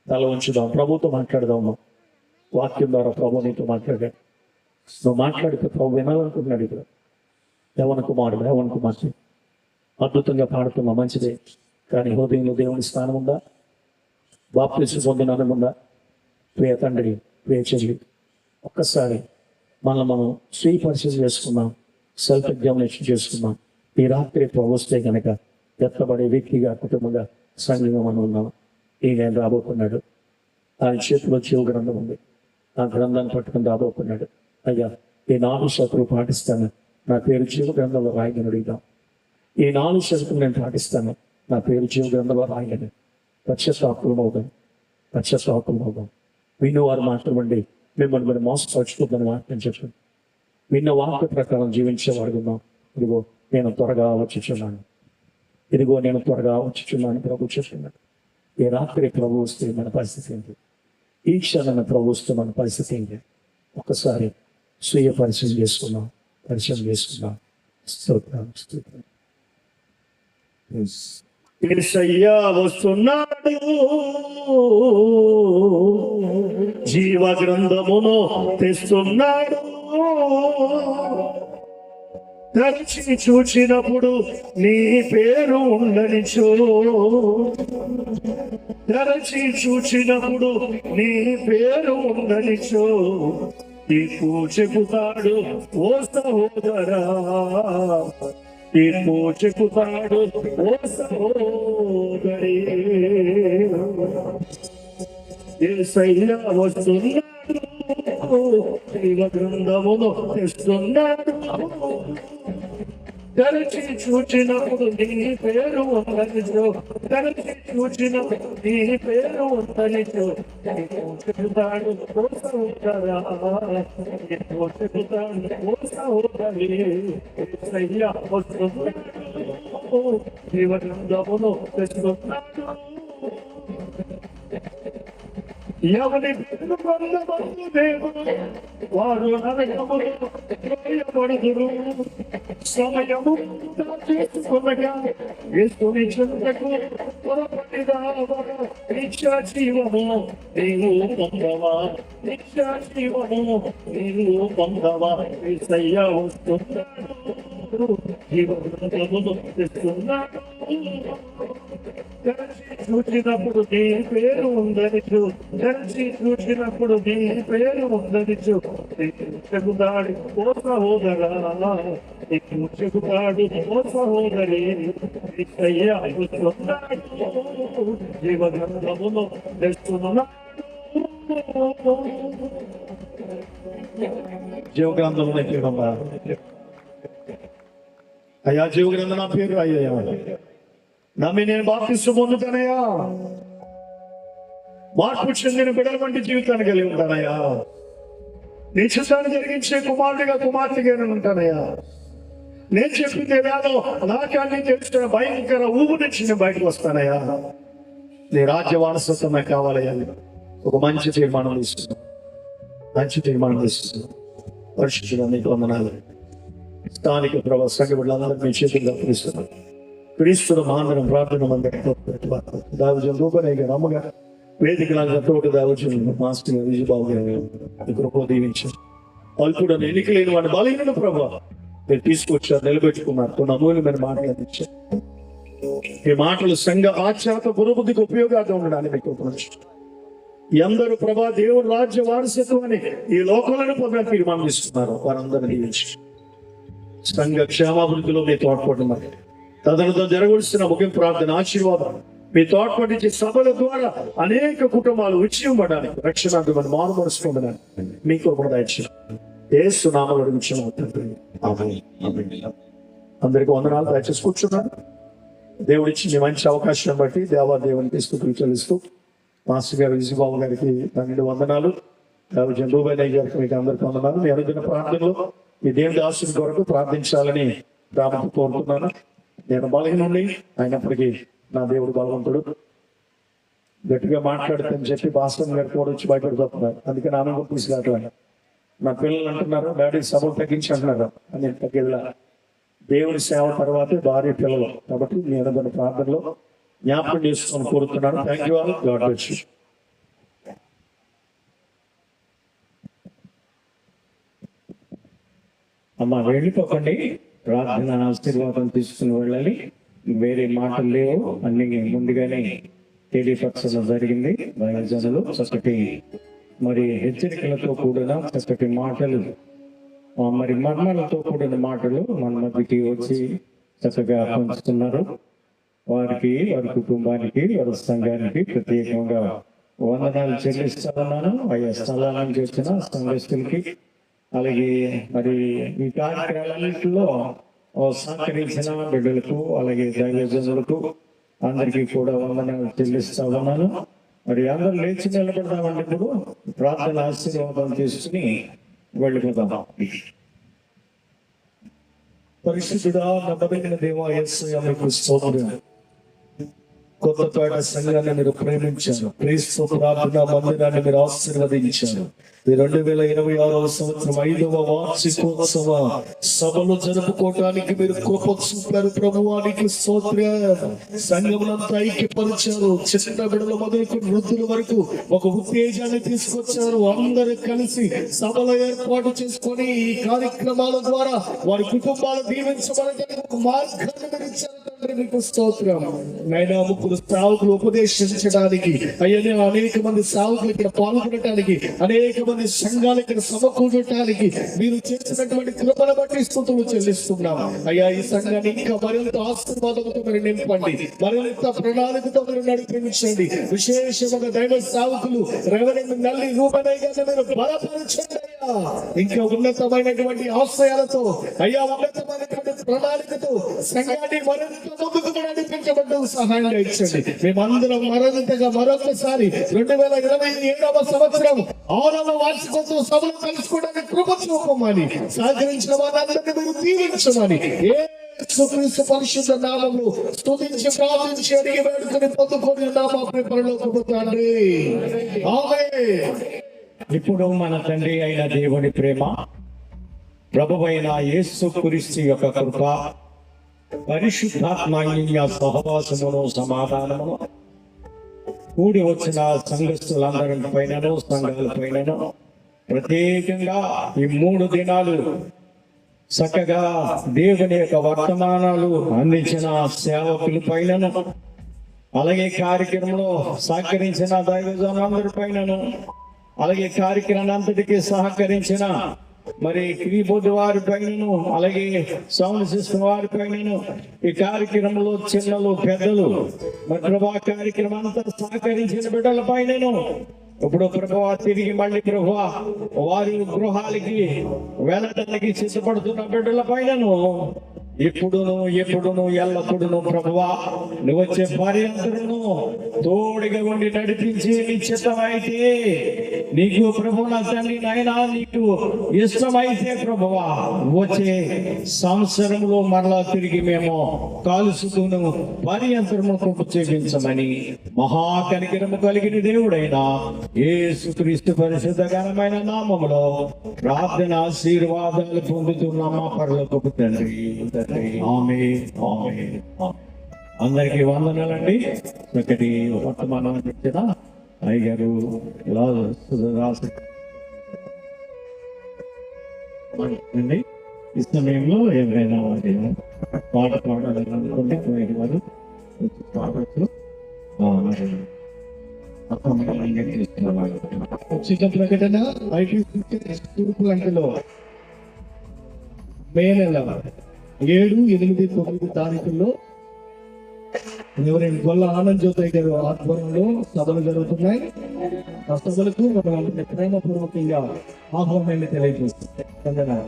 తల ఉంచుదాం, ప్రభుతో మాట్లాడదాము. వాక్యం ద్వారా ప్రభు నీతో మాట్లాడాడు. నువ్వు మాట్లాడితే ప్రభు వినాలనుకుంటున్నాడు. ఇక్కడ యవన కుమార్తె అద్భుతంగా పాడుతున్నా, మంచిదే. కానీ హృదయంలో దేవుని స్థానం ఉందా? బాప్తిస్మం పొందిన అనుభవం ఉందా? ప్రియ తండ్రి, ప్రియ చెల్లి, ఒక్కసారి మనం స్వీయ పరిశీలన చేసుకున్నాం. సెల్ఫ్ ఎగ్జామినేషన్ చేసుకున్నాం. ఈ రాత్రి ప్రభు వస్తే కనుక ఎత్తబడే వ్యక్తిగా, కుటుంబంగా, సంఘంగా మనం ఉన్నాం. ఈయన రాబోతున్నాడు. ఆయన చేతిలో జీవ గ్రంథం ఉంది. ఆ గ్రంథాన్ని పట్టుకుని రాబోతున్నాడు. అయ్యా ఈ 4 షరతులు పాటిస్తాను, నా పేరు జీవ గ్రంథంలో రాయని అడుగుదాం. ఈ 4 షరతులు నేను పాటిస్తాను, నా పేరు జీవ గ్రంథంలో రాయని. పశ్చాత్తాపం అవుదాం. విన్నవారు మాట్లాడండి. మిమ్మల్ని మీరు మోసపరుచుకోద్దని వాక్యం చెప్పండి. విన్న వాక్య ప్రకారం జీవించేవాడు ఉన్నాం. ఇదిగో నేను త్వరగా వచ్చుచున్నాను ప్రభు చెప్తున్నాడు. ఈ రాత్రి ప్రభు వస్తే మన పరిస్థితి ఏంటి? ఈ క్షణాన్ని ప్రభు వస్తే మన పరిస్థితి ఏంటి? ఒక్కసారి స్వీయ పరిచయం చేసుకున్నాం. స్తోత్రం. యేసయ్యా వస్తున్నాడు, జీవ గ్రంథమును తెస్తున్నాడు. తెరచి చూచినప్పుడు నీ పేరు ఉండనిచో, తెరచి చూచినప్పుడు నీ పేరు ఉండనిచో. తీర్పు చెబుతాడు ఓ సహోదరా, తీర్పు చెబుతాడు ఓ సహోదరి. యేసయ్యా వస్తున్నాడు, జీవ గ్రంథమును తెస్తున్నాడు. తెరచి చూచినప్పుడు నీ పేరు ఉండనిచో, తెరచి చూచినప్పుడు నీ పేరు ఉండనిచో. చెబుతాడు ఓ సహోదరా, చెబుతాడు ఓ సహోదరి. యేసయ్యా వస్తున్నాడు, జీవ గ్రంథమును తెస్తున్నాడు. ఎవరి దేవుడు వారు నరకములో త్రోయబడుదురు. సమయము చేసుకొనగా యేసుని చెంతకు త్వరపడిరావా. నిత్య జీవము నీవు పొందవా, నిత్య జీవము నీవు పొందవా. యేసయ్యా వస్తున్నాడు, జీవ గ్రంథమును తెస్తున్నాడు. తెరచి చూచినప్పుడు నీ పేరు ఉందనిచు, తెరచి చూచినప్పుడు నీ పేరు ఉందనిచు. చెబుతాడు ఓ సహోదరా, చెబుతాడు ఓ సహోదరి. యేసయ్యా వస్తున్నాడు, జీవ గ్రంథమును తెస్తున్నాడు. జీవ గ్రంథంలో అయ్యా, జీవ గ్రంథం నా పేరు అయ్యా, నమ్మి నేను బాప్తిస్మం పొందుతానయ్యా. మార్పు చెందిన బిడ్డల వంటి జీవితాన్ని కలిగి ఉంటానయ్యా. నీ చిత్తాన్ని జరిగించే కుమార్తెగా, కుమార్తెగా నేను ఉంటానయ్యా. నేను చెప్పింది ఏదో నాకన్నీ తెలుస్తున్న భయంకర ఊపు నుంచి నేను బయటకు వస్తానయ్యా. నీ రాజ్య వారసత్వం నాకు కావాలయ్యా. ఒక మంచి తీర్మానం తీసుకున్నాను, మంచి తీర్మానం తీసుకున్నాను. పరిశుద్ధుడా నీకు వందనాలు. స్థానిక ప్రభావ సంఘ బిడ్డలందరూ మీ చేతులు అప్పగిస్తున్నాను. క్రీస్తుల మాందరం ప్రార్థన మందిరం దావజన్ రూపరేఖ నమ్మగా వేదికలాగా తోట దావజన్ మాస్టర్ విజయబాబు గారు కృప దీవించారు. అల్పుడని ఎన్నికలేని వాడిని బలహీన ప్రభావ మీరు తీసుకొచ్చారు, నిలబెట్టుకున్నారు. కొన్ని అమూల్యమైన మాటలు అందించారు. ఈ మాటలు సంఘ ఆచార పురోగతికి ఉపయోగాలు ఉండడానికి మీకు ఎందరూ ప్రభా దేవుడు రాజ్య వారసత్వం అని ఈ లోకాలను పొందడానికి తీర్మానం తీసుకున్నారు. వారందరినీ దీవించి సంఘ క్షేమాభివృద్ధిలో మీ తోడ్పడుతున్నారు. తదనంతో జరగవలసిన ముగింపు ప్రార్థన ఆశీర్వాదం మీ తోడ్పడించే సభల ద్వారా అనేక కుటుంబాలు విజయం పడడానికి, రక్షణార్థమని మారు మనసు పొందడానికి మీకు దయచేసి యేసు నామములో అడుగుచున్నాము. అందరికీ వందనాలు. దయచేసి కూర్చున్నారు. దేవుడిచ్చిన మంచి అవకాశాన్ని బట్టి దేవాదేవునికి స్తుతులు చెల్లిస్తూ మాస్టర్ గారు విజయబాబు గారికి 12 వందనాలు, జంబూబాయి గారికి మీకు అందరికీ వందనాలు. మీ అనుదిన ప్రార్థనలో మీ దేవుడి ఆశీర్వాదం కొరకు ప్రార్థించాలని ప్రారంభం కోరుతున్నాను. నేను బలహీనుండి అయినప్పటికీ నా దేవుడు బలవంతుడు. గట్టిగా మాట్లాడుతని చెప్పి భాస్కర్ గారు కూడా వచ్చి బయటపడిపోతున్నారు. అందుకే నాన్న కూడా తీసుకురావట్లేదు. నా పిల్లలు అంటున్నారు డాడీ సభలు తగ్గించి అంటున్నారు. అని తగ్గేలా దేవుడి సేవ తర్వాతే భార్య పిల్లలు కాబట్టి మీ అనుదిన ప్రార్థనలో జ్ఞాపకం చేసుకొని కోరుతున్నాను. Thank you all. God bless you. అమ్మా వెళ్ళిపోకండి, ప్రార్థన ఆశీర్వాదం తీసుకుని వెళ్ళాలి. వేరే మాటలు లేవు, అన్ని ముందుగానే తెలియపరచడం జరిగింది. జనులు చక్కటి మరి హెచ్చరికలతో కూడిన చక్కటి మాటలు, మరి మర్మాలతో కూడిన మాటలు మన మధ్యకి వచ్చి చక్కగా పంచుతున్నారు. వారికి, వారి కుటుంబానికి, వారి సంఘానికి ప్రత్యేకంగా వందనాలు చెల్లిస్తా ఉన్నాను. ఆయా స్థలాల నుంచి వచ్చిన సంఘస్థులకి, అలాగే మరి ఈ కార్యక్రమాలన్నింటిలో సహకరించిన బిడ్డలకు, అలాగే దైవజనులకు అందరికీ కూడా వందనాలు చెల్లిస్తా ఉన్నాను. మరి అందరూ లేచి నిలబడదామండి. ఇప్పుడు ప్రార్థన ఆశీర్వాదం చేసుకుని వెళ్ళిపోదాం. పరిశుద్ధుడా నమ్మదగిన దేవా యేసయ్య మీకు స్తోత్రం. కొత్తపేట సంఘాన్ని మీరు ప్రేమించారు. క్రీస్తు ప్రార్థన మందిరాన్ని మీరు ఆశీర్వదించారు. 2026వ సంవత్సరం 5వ వార్షికోత్సవ సభలు జరుపుకోవటానికి మీరు కృప చూపారు. ప్రభువానికి స్తోత్రం. సంఘములంతా ఐక్యపరిచారు. చిన్న బిడ్డల మొదలుకు వృద్ధుల వరకు ఒక ఉత్తేజాన్ని తీసుకొచ్చారు. అందరూ కలిసి సభలు ఏర్పాటు చేసుకొని ఈ కార్యక్రమాల ద్వారా వారి కుటుంబాలు దీవించబడటానికి ఒక మార్గాన్ని మీరు ఇచ్చారు. మీకు స్తోత్రం. నైనా ముగ్గురు సావుకులు ఉపదేశించడానికి, అయ్యనే అనేక మంది సావుకులు ఇక్కడ పాల్గొనడానికి, అనేక మంది సంఘాలు ఇక్కడ సమకూడటానికి మీరు చేసినటువంటి కృపను బట్టి స్తుతులు చెల్లిస్తున్నాం. అయ్యా ఈ సంఘాన్ని ఇంకా మరింత ఆశీర్వాదంతో మీరు నింపండి, మరింత ప్రణాళికతో మీరు నడిపించండి. విశేషంగా దైవ సావుకులు రెవరెండ్ నల్లి రూపనయ్య మీరు బలపరచండి. అయ్యా ఇంకా ఉన్నతమైనటువంటి ఆశయాలతో, అయ్యా ఉన్నతమైనటువంటి ప్రణాళికతో సంఘాన్ని మరింత ముందుకు నడిపించబడ్డ సహాయం ఇచ్చండి. మేమందరం మరింతగా మరొకసారి 2027వ సంవత్సరం 6వ వార్షికోత్సవ సభలు కలుసుకోవడానికి కృప చూపమని, సహకరించిన వారందరినీ మీరు దీవించమని యేసుక్రీస్తు పరిశుద్ధ నామములో స్తుతించి ప్రార్థించి అడిగి వేడుకొని పొందుకొని నామా పరలోకపు తండ్రి ఆమేన్. ఇప్పుడు మన తండ్రి అయిన దేవుని ప్రేమ, ప్రభువైన యేసుక్రీస్తు యొక్క కృప, పరిశుద్ధాత్మీయ సహవాసమును, సమాధానమును కూడి వచ్చిన సంఘస్థులందరి పైనను, సంఘాల పైనను, ప్రత్యేకంగా ఈ 3 దినాలు చక్కగా దేవుని యొక్క వర్తమానాలు అందించిన సేవకుల పైనను, అలాగే కార్యక్రమంలో సహకరించిన దైవజనులందరి పైనను, అలాగే కార్యక్రమం అంతటికీ సహకరించిన మరి కీబోర్డు వారి పైనను, అలాగే సౌండ్ సిస్టమ్ వారి పైనను, ఈ కార్యక్రమంలో చిన్నలు పెద్దలు మరి ప్రభా కార్యక్రమం అంతా సహకరించిన బిడ్డల పైనను, ఇప్పుడు ప్రభువా తిరిగి మళ్ళీ ప్రభువా వారి గృహాలకి వెళ్ళడానికి సిద్ధపడుతున్న బిడ్డల పైనను ఎప్పుడును ఎల్లప్పుడును ప్రభువా నువ్వు వచ్చే పర్యంతరను తోడుగా ఉండి నడిపించి నీ చిత్తమైతే నీకు ప్రభు నా తండ్రి నాయన నీకు ఇష్టమైతే ప్రభువా వచ్చే సంవత్సరంలో మరలా తిరిగి మేము కాలుసుకును పర్యంతరము కృప చూపించమని మహాకనికరము కలిగిన దేవుడైన యేసుక్రీస్తు పరిశుద్ధ ఘనమైన నామములో ప్రార్థన ఆశీర్వాదాలు పొందుతున్నామా పరలోకపు తండ్రి. ఆమేన్, ఆమేన్, ఆమేన్. అందరికీ వందనాలండి. ఒకటి వర్తమానం ఇచ్చిన అయ్యగారు రాసి ఈ సమయంలో ఎవరైనా పాట పాడాలనుకుంటే వారు పాడవచ్చు. ఉచిత ప్రకటన తూర్పు గంటలో మే నెల 7, 8, 9 తారీఖుల్లో ఎవరైనా గొల్ల ఆనంద్ జ్యోతి గారు ఆధ్వర్యంలో సభలు జరుగుతున్నాయి. ఆ సభలకు మనం ప్రేమపూర్వకంగా ఆహ్వానాన్ని తెలియజేస్తున్నాం.